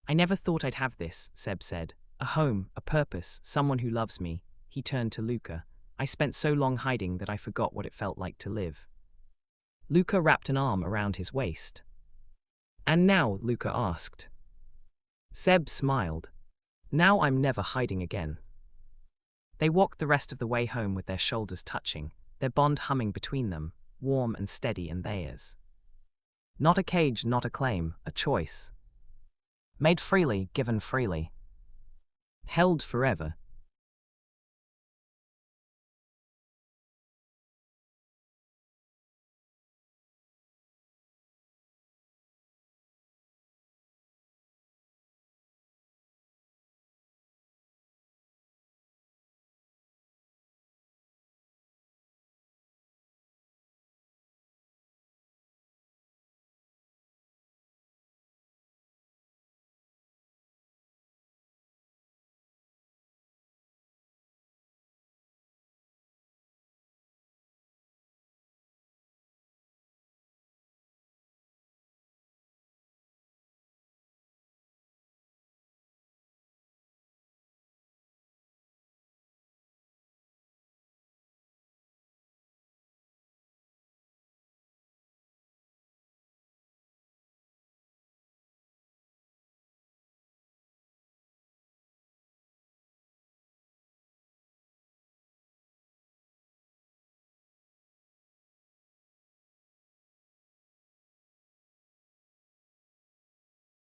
Speaker 1: "I never thought I'd have this," Seb said. "A home, a purpose, someone who loves me." He turned to Luca. "I spent so long hiding that I forgot what it felt like to live." Luca wrapped an arm around his waist. "And now?" Luca asked. Seb smiled. "Now I'm never hiding again." They walked the rest of the way home with their shoulders touching, their bond humming between them, warm and steady and theirs. Not a cage, not a claim, a choice. Made freely, given freely. Held forever.